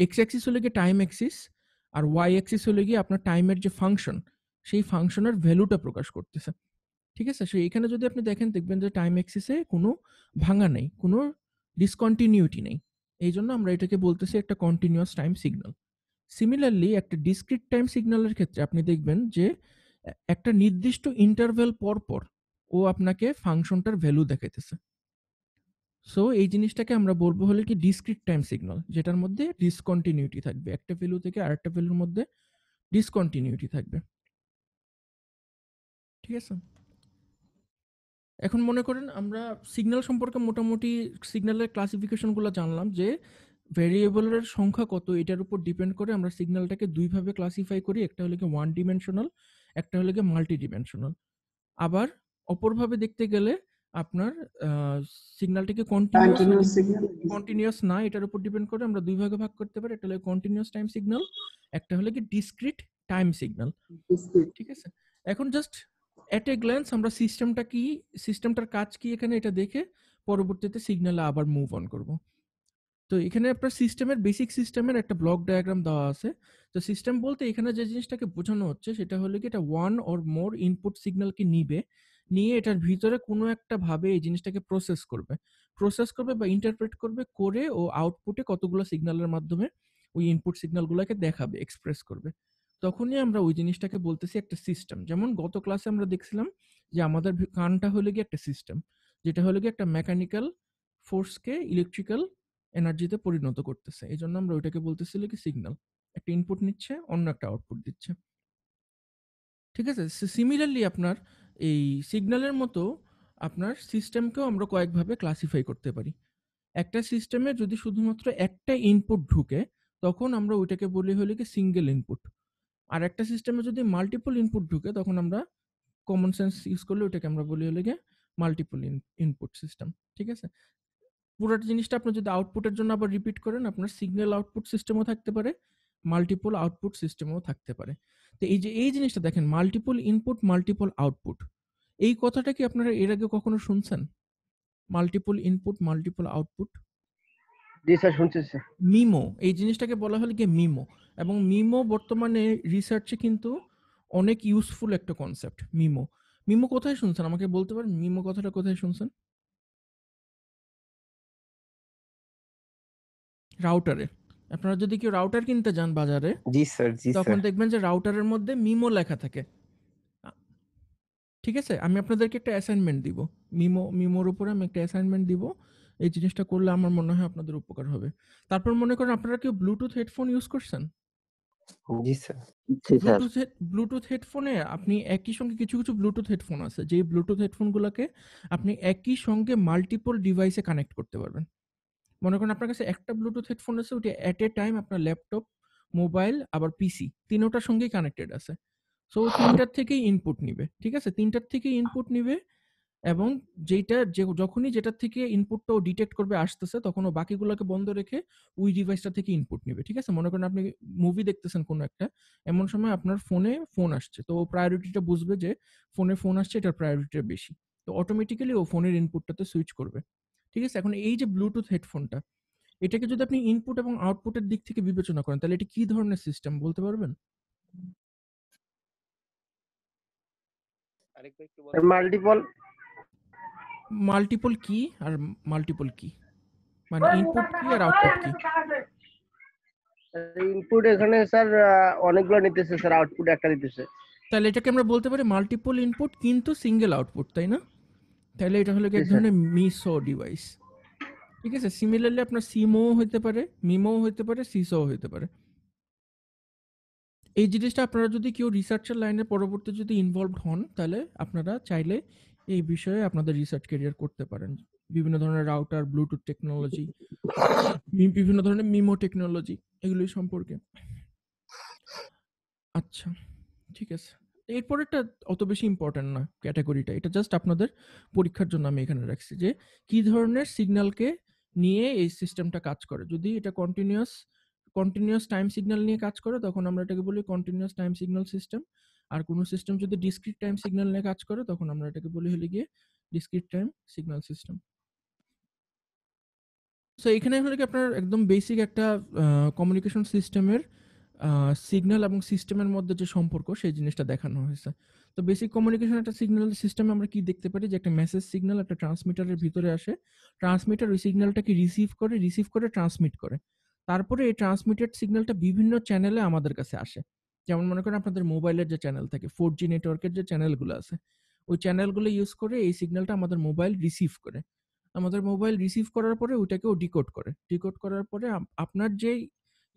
[SPEAKER 2] এক্স অ্যাক্সিস হলো গিয়ে টাইম অ্যাক্সিস, আর ওয়াই অ্যাক্সিস হলো গিয়ে আপনার টাইমের যে ফাংশন, সেই ফাংশনের ভ্যালুটা প্রকাশ করতেছে। ঠিক আছে? সো এখানে যদি আপনি দেখেন, দেখবেন যে টাইম এক্সিসে কোনো ভাঙা নেই, কোনো ডিসকন্টিনিউটি নেই। এইজন্য আমরা এটাকে বলতেছি একটা কন্টিনিউয়াস টাইম সিগন্যাল। সিমিলারলি একটা ডিসক্রিট টাইম সিগন্যালের ক্ষেত্রে আপনি দেখবেন যে একটা নির্দিষ্ট ইন্টারভ্যাল পর ও আপনাকে ফাংশনটার ভ্যালু দেখাইতেছে। সো এই জিনিসটাকে আমরা বলবো হলো কি ডিসক্রিট টাইম সিগন্যাল, যেটার মধ্যে ডিসকন্টিনিউটি থাকবে। একটা ভ্যালু থেকে আরেকটা ভ্যালুর মধ্যে ডিসকন্টিনিউটি থাকবে। ঠিক আছে? এখন মনে করেন আমরা সিগন্যাল সম্পর্কে মোটামুটি সিগন্যালের ক্লাসিফিকেশনগুলো জানলাম যে ভেরিয়েবলের সংখ্যা কত এটার উপর ডিপেন্ড করে আমরা সিগন্যালটাকে দুইভাবে ক্লাসিফাই করি, একটা হলো গিয়ে ওয়ান ডিমেনশনাল, একটা হলো গিয়ে মাল্টি ডিমেনশনাল। আবার অপরভাবে দেখতে গেলে আপনার সিগন্যালটাকে কন্টিনিউয়াস
[SPEAKER 1] কন্টিনিউয়াস সিগন্যাল
[SPEAKER 2] কন্টিনিউয়াস না এটার উপর ডিপেন্ড করে আমরা দুই ভাগে ভাগ করতে পারি, একটা হলো কন্টিনিউয়াস টাইম সিগন্যাল, একটা হলো কি ডিসক্রিট টাইম সিগন্যাল। ঠিক আছে, এখন জাস্ট এট এ গ্ল্যান্স আমরা সিস্টেমটা কি, সিস্টেমটার কাজ কি এখানে এটা দেখে পরবর্তীতে সিগন্যালে আবার মুভ অন করব। তো এখানে আপনার সিস্টেমের বেসিক সিস্টেমের একটা ব্লক ডায়াগ্রাম দেওয়া আছে। তো সিস্টেম বলতে এখানে যে জিনিসটাকে বোঝানো হচ্ছে সেটা হলো কি এটা ওয়ান অর মোর ইনপুট সিগন্যালকে নিয়ে এটার ভিতরে কোনো একটা ভাবে এই জিনিসটাকে প্রসেস করবে বা ইন্টারপ্রেট করবে করে ও আউটপুটে কতগুলো সিগন্যালের মাধ্যমে ওই ইনপুট সিগন্যালগুলোকে দেখাবে, এক্সপ্রেস করবে। তখনই আমরা ওই জিনিসটাকে বলতেছি একটা সিস্টেম। যেমন গত ক্লাসে আমরা দেখছিলাম যে আমাদের কানটা হলো গিয়ে একটা সিস্টেম, যেটা হলো গিয়ে একটা মেকানিক্যাল ফোর্সকে ইলেকট্রিক্যাল এনার্জিতে পরিণত করতেছে। এই জন্য আমরা ওইটাকে বলতেছিল কি সিগন্যাল। একটা ইনপুট নিচ্ছে, অন্য একটা আউটপুট দিচ্ছে। ঠিক আছে, সিমিলারলি আপনার এই সিগন্যালের মতো আপনার সিস্টেমকেও আমরা কয়েকভাবে ক্লাসিফাই করতে পারি। একটা সিস্টেমে যদি শুধুমাত্র একটা ইনপুট ঢুকে তখন আমরা ওইটাকে বলি হলো কি সিঙ্গেল ইনপুট। আর একটা সিস্টেমে যদি মাল্টিপল ইনপুট ঢুকে তখন আমরা কমন সেন্স ইউজ করলে ওটাকে আমরা বলি হলো গিয়ে মাল্টিপল ইনপুট সিস্টেম। ঠিক আছে, পুরো জিনিসটা আপনি যদি আউটপুটের জন্য আবার রিপিট করেন, আপনার সিগন্যাল আউটপুট সিস্টেমও থাকতে পারে, মাল্টিপল আউটপুট সিস্টেমও থাকতে পারে। তো এই যে এই জিনিসটা দেখেন, মাল্টিপল ইনপুট মাল্টিপল আউটপুট, এই কথাটা কি আপনারা এর আগে কখনো শুনছেন? মাল্টিপল ইনপুট মাল্টিপল আউটপুট,
[SPEAKER 8] জি স্যার, শুনছি স্যার।
[SPEAKER 2] মিমো, এই জিনিসটাকে বলা হলো গিয়ে মিমো। এবং মিমো বর্তমানে রিসার্চে কিন্তু অনেক ইউজফুল একটা কনসেপ্ট। মিমো মিমো কোথায় শুনছেন আমাকে বলতে পারেন? মিমো কথাটা কোথায় শুনছেন? রাউটারে। আপনারা যদি কেউ রাউটার কিনতে যান বাজারে,
[SPEAKER 7] জি স্যার, জি
[SPEAKER 2] তখন
[SPEAKER 7] স্যার।
[SPEAKER 2] দেখবেন যে রাউটারের মধ্যে মিমো লেখা থাকে। ঠিক আছে, আমি আপনাদেরকে একটা অ্যাসাইনমেন্ট দিব, মিমোর উপরে আমি একটা অ্যাসাইনমেন্ট দিব। এই জিনিসটা করলে আমার মনে হয় আপনাদের উপকার হবে। তারপর মনে করেন আপনারা কেউ ব্লুটুথ হেডফোন ইউজ করছেন?
[SPEAKER 7] জি স্যার।
[SPEAKER 8] জি স্যার।
[SPEAKER 2] ব্লুটুথ হেডফোনে আপনি একই সঙ্গে কিছু কিছু ব্লুটুথ হেডফোন আছে, যে ব্লুটুথ হেডফোনগুলোকে আপনি একই সঙ্গে মাল্টিপল ডিভাইসে কানেক্ট করতে পারবেন। মনে করেন আপনার কাছে একটা ব্লুটুথ হেডফোন আছে, ওটা এট এ টাইম আপনার ল্যাপটপ, মোবাইল আবার পিসি তিনোটার সঙ্গেই কানেক্টেড আছে। সো তিনটার থেকেই ইনপুট নিবে। ঠিক আছে, তিনটার থেকেই ইনপুট নিবে এবং যখনই যেটার থেকে ইনপুটটা ও ডিটেক্ট করবে আসতেছে, তখন ও বাকিগুলোকে বন্ধ রেখে ওই ডিভাইসটা থেকে ইনপুট নিবে। ঠিক আছে, মনে করেন আপনি মুভি দেখতেছেন কোনো একটা, এমন সময় আপনার ফোনে ফোন আসছে, তো ও প্রায়োরিটিটা বুঝবে যে ফোনে ফোন আসছে, এটার প্রায়োরিটিটা বেশি, তো অটোমেটিক্যালি ও ফোনের ইনপুটটাতে সুইচ করবে। ঠিক আছে, এখন এই যে ব্লুটুথ হেডফোনটা, এটাকে যদি আপনি ইনপুট এবং আউটপুটের দিক থেকে বিবেচনা করেন তাহলে এটা কি ধরনের সিস্টেম বলতে পারবেন?
[SPEAKER 3] আরেকবার একটু বলেন।
[SPEAKER 8] মাল্টিপল
[SPEAKER 2] মাল্টিপল কি আর মাল্টিপল কি, মানে ইনপুট কি আর আউটপুট কি?
[SPEAKER 8] ইনপুট এখানে স্যার অনেকগুলো নিতেছে স্যার, আউটপুট একটা দিতেছে।
[SPEAKER 2] তাহলে এটাকে আমরা বলতে পারি মাল্টিপল ইনপুট কিন্তু সিঙ্গেল আউটপুট, তাই না? তাহলে এটা হলো এক
[SPEAKER 8] জি স্যার।
[SPEAKER 2] ধরনের মিসো ডিভাইস। ঠিক আছে, সিমিলারলি আপনার সিমো হইতে পারে, মিমো হইতে পারে, সিসো হইতে পারে। এই জিনিসটা আপনারা যদি কেউ রিসার্চের লাইনে পরবর্তী যদি ইনভলভড হন, তাহলে আপনারা চাইলে এই বিষয়ে আপনাদের রিসার্চ ক্যারিয়ার করতে পারেন। বিভিন্ন ধরনের রাউটার, ব্লুটুথ টেকনোলজি, বিভিন্ন ধরনের মিমো টেকনোলজি, এগুলো সম্পর্কে। আচ্ছা, ঠিক আছে। এরপরেরটা অত বেশি ইম্পর্টেন্ট না ক্যাটাগরিটা, এটা জাস্ট আপনাদের পরীক্ষার জন্য আমি এখানে রাখছি যে কি ধরনের সিগন্যালকে নিয়ে এই সিস্টেমটা কাজ করে। যদি এটা কন্টিনিউয়াস টাইম সিগন্যাল নিয়ে কাজ করে তখন আমরা এটাকে বলি কন্টিনিউয়াস টাইম সিগন্যাল সিস্টেম। আর কোনো সিস্টেম যদি ডিসক্রিট টাইম সিগন্যাল নিয়ে কাজ করে তখন আমরা এটাকে বলি হলে গিয়ে discrete time signal system. So এখানে হলো কি আপনার একদম বেসিক একটা কমিউনিকেশন সিস্টেমের সিগন্যাল এবং সিস্টেমের মধ্যে যে সম্পর্ক সেই জিনিসটা দেখানো হয়েছে। তো বেসিক কমিউনিকেশন একটা সিগন্যাল সিস্টেমে আমরা কি দেখতে পারি যে একটা মেসেজ সিগন্যাল একটা ট্রান্সমিটারের ভিতরে আসে, ট্রান্সমিটার ওই সিগন্যালটাকে রিসিভ করে ট্রান্সমিট করে। তারপরে এই ট্রান্সমিটেড সিগন্যালটা বিভিন্ন চ্যানেলে আমাদের কাছে আসে। যেমন মনে করেন আপনাদের মোবাইলের যে চ্যানেল থাকে, 4G নেটওয়ার্কের যে চ্যানেলগুলো আছে, ওই চ্যানেলগুলো ইউজ করে এই সিগন্যালটা আমাদের মোবাইল রিসিভ করে। আমাদের মোবাইল রিসিভ করার পরে ওইটাকেও ডিকোড করার পরে আপনার যেই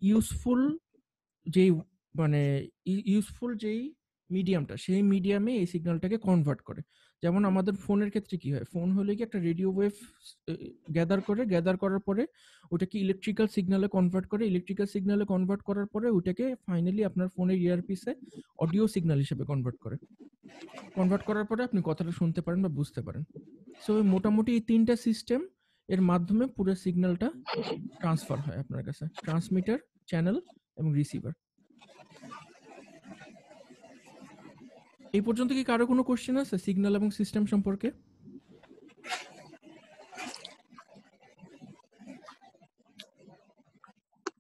[SPEAKER 2] ইউজফুল যেই মানে ইউজফুল যেই মিডিয়ামটা, সেই মিডিয়ামে এই সিগন্যালটাকে কনভার্ট করে। যেমন আমাদের ফোনের ক্ষেত্রে কি হয়, ফোন হলে কি একটা রেডিও ওয়েভ গ্যাদার করে, গ্যাদার করার পরে ওটাকে ইলেকট্রিক্যাল সিগন্যালে কনভার্ট করে, ইলেকট্রিক্যাল সিগন্যালে কনভার্ট করার পরে ওটাকে ফাইনালি আপনার ফোনের ইয়ারপিসে অডিও সিগন্যাল হিসেবে কনভার্ট করে। কনভার্ট করার পরে আপনি কথাটা শুনতে পারেন বা বুঝতে পারেন। সো মোটামুটি এই 3টা সিস্টেম এর মাধ্যমে পুরো সিগন্যালটা ট্রান্সফার হয় আপনার কাছে, ট্রান্সমিটার, চ্যানেল এবং রিসিভার। এই পর্যন্ত কি কারো কোনো কোশ্চেন আছে সিগন্যাল এবং সিস্টেম সম্পর্কে?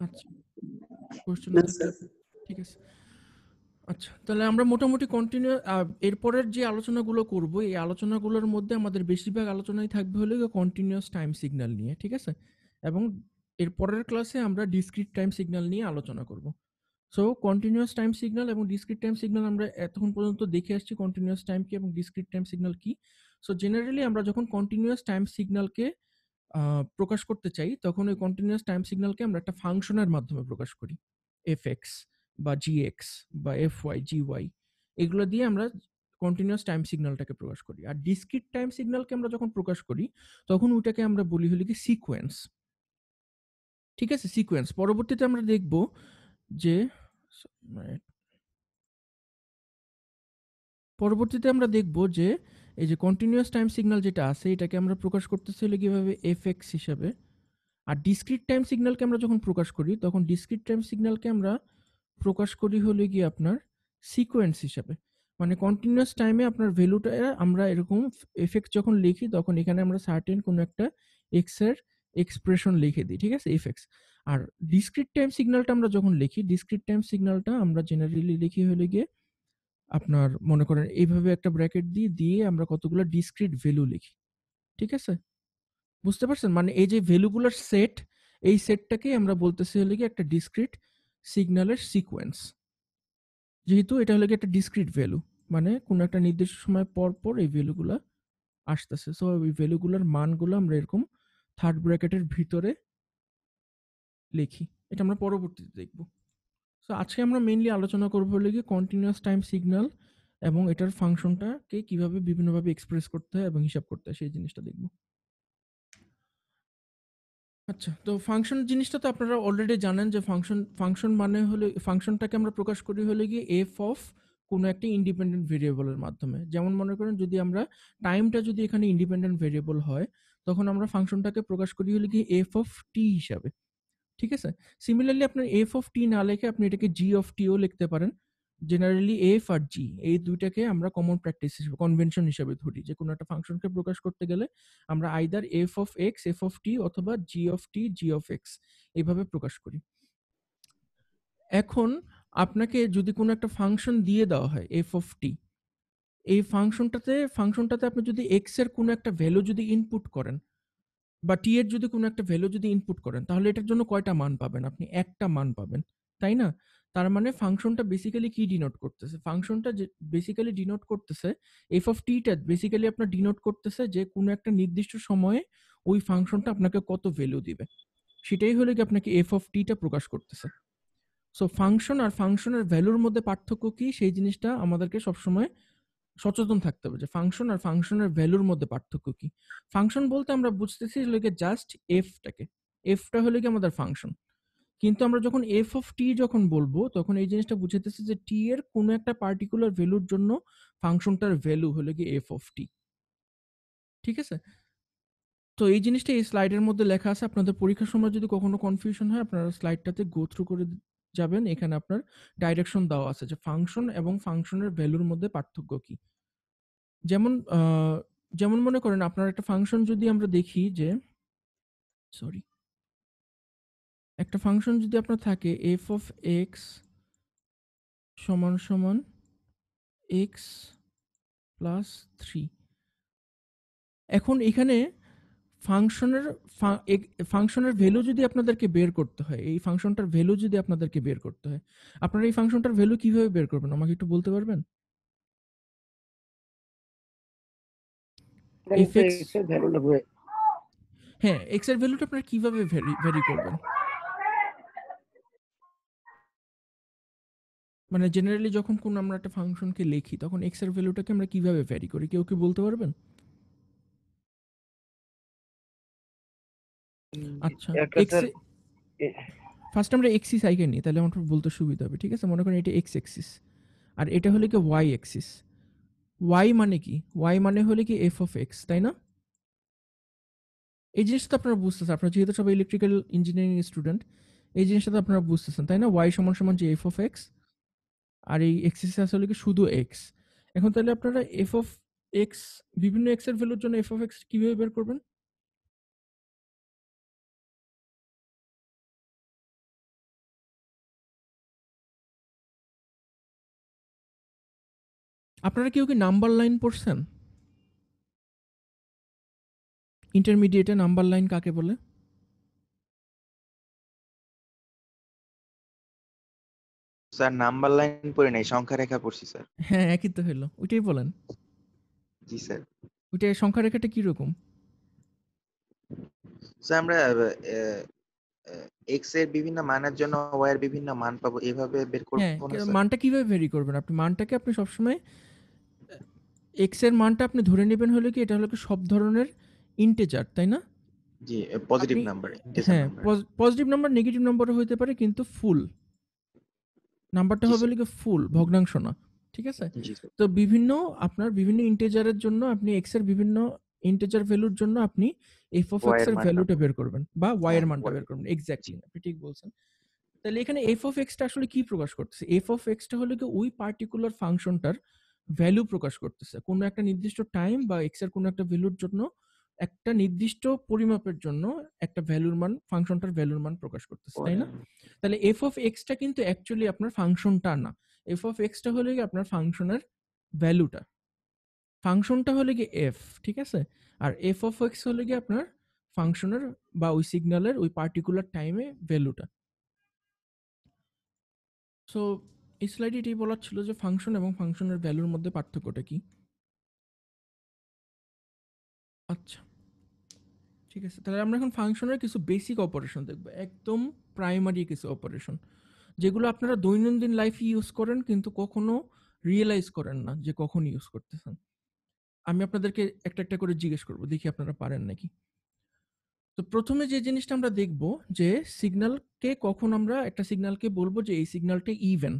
[SPEAKER 2] আচ্ছা, কোশ্চেন না থাকলে ঠিক আছে। আচ্ছা, তাহলে আমরা মোটামুটি কন্টিনিউ এরপরের যে আলোচনাগুলো করব, এই আলোচনাগুলোর মধ্যে আমাদের বেশিরভাগ আলোচনাই থাকবে হলো কন্টিনিউয়াস টাইম সিগন্যাল নিয়ে, ঠিক আছে? এবং এরপরের ক্লাসে আমরা ডিসক্রিট টাইম সিগন্যাল নিয়ে আলোচনা করব। সো কন্টিনিউয়াস টাইম সিগন্যাল এবং ডিসক্রিট টাইম সিগন্যাল আমরা এতক্ষণ পর্যন্ত দেখে আসছি কন্টিনিউয়াস টাইম কি এবং ডিসক্রিট টাইম সিগন্যাল কি। সো জেনারেলি আমরা যখন কন্টিনিউয়াস টাইম সিগন্যালকে প্রকাশ করতে চাই, তখন ওই কন্টিনিউয়াস টাইম সিগন্যালকে আমরা একটা ফাংশনের মাধ্যমে প্রকাশ করি, এফএক্স বা জিএক্স বা এফওয়াই, জিওয়াই, এগুলো দিয়ে আমরা কন্টিনিউয়াস টাইম সিগন্যালটাকে প্রকাশ করি। আর ডিসক্রিট টাইম সিগন্যালকে আমরা যখন প্রকাশ করি, তখন ওইটাকে আমরা বলি হলো কি সিকোয়েন্স, ঠিক আছে? সিকোয়েন্স। পরবর্তীতে আমরা দেখব যে এই যে কন্টিনিউয়াস টাইম সিগন্যাল যেটা আছে, এটাকে আমরা প্রকাশ করতেছি হলো কিভাবে, এফএক্স হিসাবে। আর ডিসক্রিট টাইম সিগন্যালকে আমরা যখন প্রকাশ করি, তখন ডিসক্রিট টাইম সিগন্যালকে আমরা প্রকাশ করি হলো কি আপনার সিকোয়েন্স হিসাবে। মানে কন্টিনিউয়াস টাইমে আপনার ভ্যালুটা আমরা এরকম এফএক্স যখন লিখি, তখন এখানে আমরা সার্টেন কোনো একটা এক্স এর এক্সপ্রেশন লিখে দিই, ঠিক আছে, এফএক্স। আর ডিসক্রিট টাইম সিগন্যালটা আমরা যখন লিখি, ডিসক্রিট টাইম সিগন্যালটা আমরা জেনারেলি লিখি হলো গিয়ে আপনার মনে করেন এইভাবে একটা ব্র্যাকেট দিয়ে আমরা কতগুলো ডিসক্রিট ভ্যালু লিখি, ঠিক আছে? বুঝতে পারছেন? মানে এই যে ভ্যালুগুলোর সেট, এই সেটটাকেই আমরা বলতেছি হলো কি একটা ডিসক্রিট সিগন্যালের সিকোয়েন্স। যেহেতু এটা হলো কি একটা ডিসক্রিট ভ্যালু, মানে কোনো একটা নির্দিষ্ট সময় পর পর এই ভ্যালুগুলো আসতেছে। সো এই ভ্যালুগুলোর মানগুলো আমরা এরকম থার্ড ব্র্যাকেটের ভিতরে লিখি। এটা আমরা পরবর্তীতে দেখব। সো আজকে আমরা মেইনলি আলোচনা করবো হলো কি কন্টিনিউয়াস টাইম সিগন্যাল এবং এটার ফাংশনটাকে কিভাবে বিভিন্নভাবে এক্সপ্রেস করতে হয় এবং হিসাব করতে হয়, সেই জিনিসটা দেখব। আচ্ছা, তো ফাংশন জিনিসটা তো আপনারা অলরেডি জানেন যে ফাংশন মানে হলো, ফাংশনটাকে আমরা প্রকাশ করি হলো গিয়ে এফ অফ কোনো একটা ইন্ডিপেন্ডেন্ট ভেরিয়েবলের মাধ্যমে। যেমন মনে করেন যদি আমরা টাইমটা যদি এখানে ইন্ডিপেন্ডেন্ট ভেরিয়েবল হয়, তখন আমরা ফাংশনটাকে প্রকাশ করি হলো গিয়ে এফ অফ টি হিসাবে, ঠিক আছে? সিমিলারলি আপনার এফ অফ টি না লিখে আপনি এটাকে জি অফ টিও লিখতে পারেন। জেনারেলি এফ আর জি এই দুইটাকে আমরা কমন প্র্যাকটিস হিসেবে, কনভেনশন হিসেবে ধরি যে কোনো একটা ফাংশনকে প্রকাশ করতে গেলে আমরা either f of x, f of t অথবা g of t, g of x এইভাবে প্রকাশ করি। এখন আপনাকে যদি কোনো একটা ফাংশন দিয়ে দেওয়া হয় এফ অফ টি, এই ফাংশনটাতে আপনি যদি এক্স এর কোনো একটা ভ্যালু যদি ইনপুট করেন বা টি এর যদি কোনো একটা ভ্যালু যদি ইনপুট করেন, তাহলে এটার জন্য কয়টা মান পাবেন? আপনি একটা মান পাবেন, তাই না? তার মানে ফাংশনটা বেসিক্যালি কি ডিনোট করতেছে? ফাংশনটা যে বেসিক্যালি ডিনোট করতেছে, এফ অফ টিটা বেসিক্যালি আপনার ডিনোট করতেছে যে কোনো একটা নির্দিষ্ট সময়ে ওই ফাংশনটা আপনাকে কত ভ্যালু দিবে, সেটাই হলো কি আপনাকে এফ অফ টিটা প্রকাশ করতেছে। সো ফাংশন আর ফাংশনের ভ্যালুর মধ্যে পার্থক্য কি, সেই জিনিসটা আমাদেরকে সবসময় সচেতন থাকতে হবে যে ফাংশন আর ফাংশনের ভ্যালুর মধ্যে পার্থক্য কি। ফাংশন বলতে আমরা বুঝতেছি যে জাস্ট এফটাকে, এফটা হলো কি আমাদের ফাংশন। কিন্তু আমরা যখন এফ অফ টি যখন বলবো, তখন এই জিনিসটা বুঝাইতেছি যে টি এর কোনো একটা পার্টিকুলার ভ্যালুর জন্য ফাংশনটার ভ্যালু হলো কি এফ অফ টি, ঠিক আছে? তো এই জিনিসটা এই স্লাইডের মধ্যে লেখা আছে। আপনাদের পরীক্ষার সময় যদি কখনো কনফিউশন হয়, আপনারা স্লাইডটাতে গো থ্রু করে যাবেন। এখানে আপনার ডাইরেকশন দেওয়া আছে যে ফাংশন এবং ফাংশনের ভ্যালুর মধ্যে পার্থক্য কি। যেমন মনে করেন আপনার একটা ফাংশন যদি আমরা দেখি যে একটা ফাংশন যদি আপনার থাকে এফ অফ এক্স সমান সমান এক্স প্লাস 3। এখন এখানে ফাংশনের ভ্যালু যদি আপনাদেরকে বের করতে হয়, এই ফাংশনটার ভ্যালু যদি আপনাদেরকে বের করতে হয়, আপনারা এই ফাংশনটার ভ্যালু কিভাবে বের করবেন আমাকে একটু বলতে পারবেন? fx, হ্যাঁ, এক্স এর ভ্যালুটা আপনারা কিভাবে ভ্যারি করবেন? মানে জেনারেলি যখন কোনো আমরা একটা ফাংশনকে লিখি তখন এক্স এর ভ্যালুটাকে আমরা কিভাবে ভ্যারি করি, কেউ কি বলতে পারবেন? আচ্ছা,
[SPEAKER 8] একটা
[SPEAKER 2] এক্স
[SPEAKER 8] স্যার
[SPEAKER 2] ফার্স্ট আমরা এক্সিস আইকে নিই, তাহলে আমার বলতে সুবিধা হবে। ঠিক আছে, মনে করেন এটা এক্স এক্সিস আর এটা হলে কি ওয়াই এক্সিস। ওয়াই মানে কি? ওয়াই মানে হলে কি এফ অফ এক্স, তাই না? এই জিনিসটা তো আপনারা বুঝতেছেন, আপনারা যেহেতু সবাই ইলেকট্রিক্যাল ইঞ্জিনিয়ারিং স্টুডেন্ট, এই জিনিসটা তো আপনারা বুঝতেছেন, তাই না? ওয়াই সমান সমান যে এফ অফ এক্স, আর এই এক্সিস আসলে কি শুধু এক্স। এখন তাহলে আপনারা এফ অফ এক্স, বিভিন্ন এক্স এর ভ্যালুর জন্য এফ অফ এক্স কিভাবে বের করবেন? আপনারা কেউ কি নাম্বার লাইন পড়ছেন? ইন্টারমিডিয়েটে নাম্বার লাইন কাকে বলে?
[SPEAKER 3] স্যার নাম্বার লাইন পড়ে নাই, সংখ্যা রেখা পড়ছি স্যার।
[SPEAKER 2] হ্যাঁ, একই তো হলো, ওইটাই বলেন।
[SPEAKER 3] জি স্যার।
[SPEAKER 2] ওইটা সংখ্যা রেখাটা কিরকম?
[SPEAKER 3] স্যার আমরা এক্স এর বিভিন্ন মানের জন্য ওয়াই এর বিভিন্ন মান পাবো, এভাবে বের
[SPEAKER 2] হ্যাঁ,
[SPEAKER 3] করবো না স্যার?
[SPEAKER 2] মানটা কিভাবে ভেরি করবেন? আপনি মানটাকে আপনি সবসময় এক্স এর মানটা আপনি ধরে নেবেন হলো কি এটা হলো কি সব ধরনের ইন্টিজার, তাই না?
[SPEAKER 3] জি, পজিটিভ
[SPEAKER 2] আপনি
[SPEAKER 3] নাম্বার, ইন্টিজার
[SPEAKER 2] হ্যাঁ,
[SPEAKER 3] নাম্বার।
[SPEAKER 2] পজিটিভ নাম্বার নেগেটিভ নাম্বারও হইতে পারে, কিন্তু ফুল নাম্বারটা
[SPEAKER 3] জি
[SPEAKER 2] হবে
[SPEAKER 3] স্যার।
[SPEAKER 2] হলো কি ফুল, ভগ্নাংশ না। ঠিক আছে?
[SPEAKER 3] জি স্যার।
[SPEAKER 2] তো আপনার বিভিন্ন ইন্টিজারের জন্য আপনি এক্স এর বিভিন্ন ইন্টিজার ভ্যালুর জন্য আপনি এফ অফ
[SPEAKER 3] ওয়াই
[SPEAKER 2] এক্স
[SPEAKER 3] এর
[SPEAKER 2] এর
[SPEAKER 3] মানটা
[SPEAKER 2] ভ্যালুটা বের করবেন বা ওয়াই
[SPEAKER 3] হ্যাঁ
[SPEAKER 2] এর মানটা
[SPEAKER 3] ওয়াই।
[SPEAKER 2] বের করবেন।
[SPEAKER 3] জি।
[SPEAKER 2] এক্স্যাক্টলি আপনি ঠিক বলছেন। তাহলে এখানে এফ অফ এক্সটা আসলে কি প্রকাশ করতেছে? এফ অফ এক্সটা হলো কি ওই পার্টিকুলার ফাংশনটার ভ্যালু প্রকাশ করতেছে কোনো একটা নির্দিষ্ট টাইম বা এক্স এর কোনো একটা ভ্যালুর জন্য, একটা নির্দিষ্ট পরিমাপের জন্য একটা ভ্যালুর মান, ফাংশনটার ভ্যালুর মান প্রকাশ করতেছে, তাই না? তাহলে এফ অফ এক্সটা কিন্তু অ্যাকচুয়ালি আপনার ফাংশনটা না। এফ অফ এক্সটা হলো কি আপনার ফাংশনের ভ্যালুটা, ফাংশনটা হলো কি এফ। ঠিক আছে? আর এফ অফ এক্স হলো কি আপনার ফাংশনের বা ওই সিগন্যালের ওই পার্টিকুলার টাইমে ভ্যালুটা। সো এই স্লাইডে এটাই বলার ছিল যে ফাংশন এবং ফাংশনের ভ্যালুর মধ্যে পার্থক্যটা কি। আচ্ছা, ঠিক আছে, তাহলে আমরা এখন ফাংশনের কিছু বেসিক অপারেশন দেখব, একদম প্রাইমারি কিছু অপারেশন যেগুলো আপনারা দৈনন্দিন লাইফে ইউজ করেন কিন্তু কখনো রিয়েলাইজ করেন না যে কখন ইউজ করতেছেন। আমি আপনাদেরকে একটা একটা করে জিজ্ঞেস করব, দেখি আপনারা পারেন নাকি। তো প্রথমে যে জিনিসটা আমরা দেখব যে সিগন্যালকে কখন আমরা একটা সিগন্যালকে বলবো যে এই সিগন্যালটা ইভেন।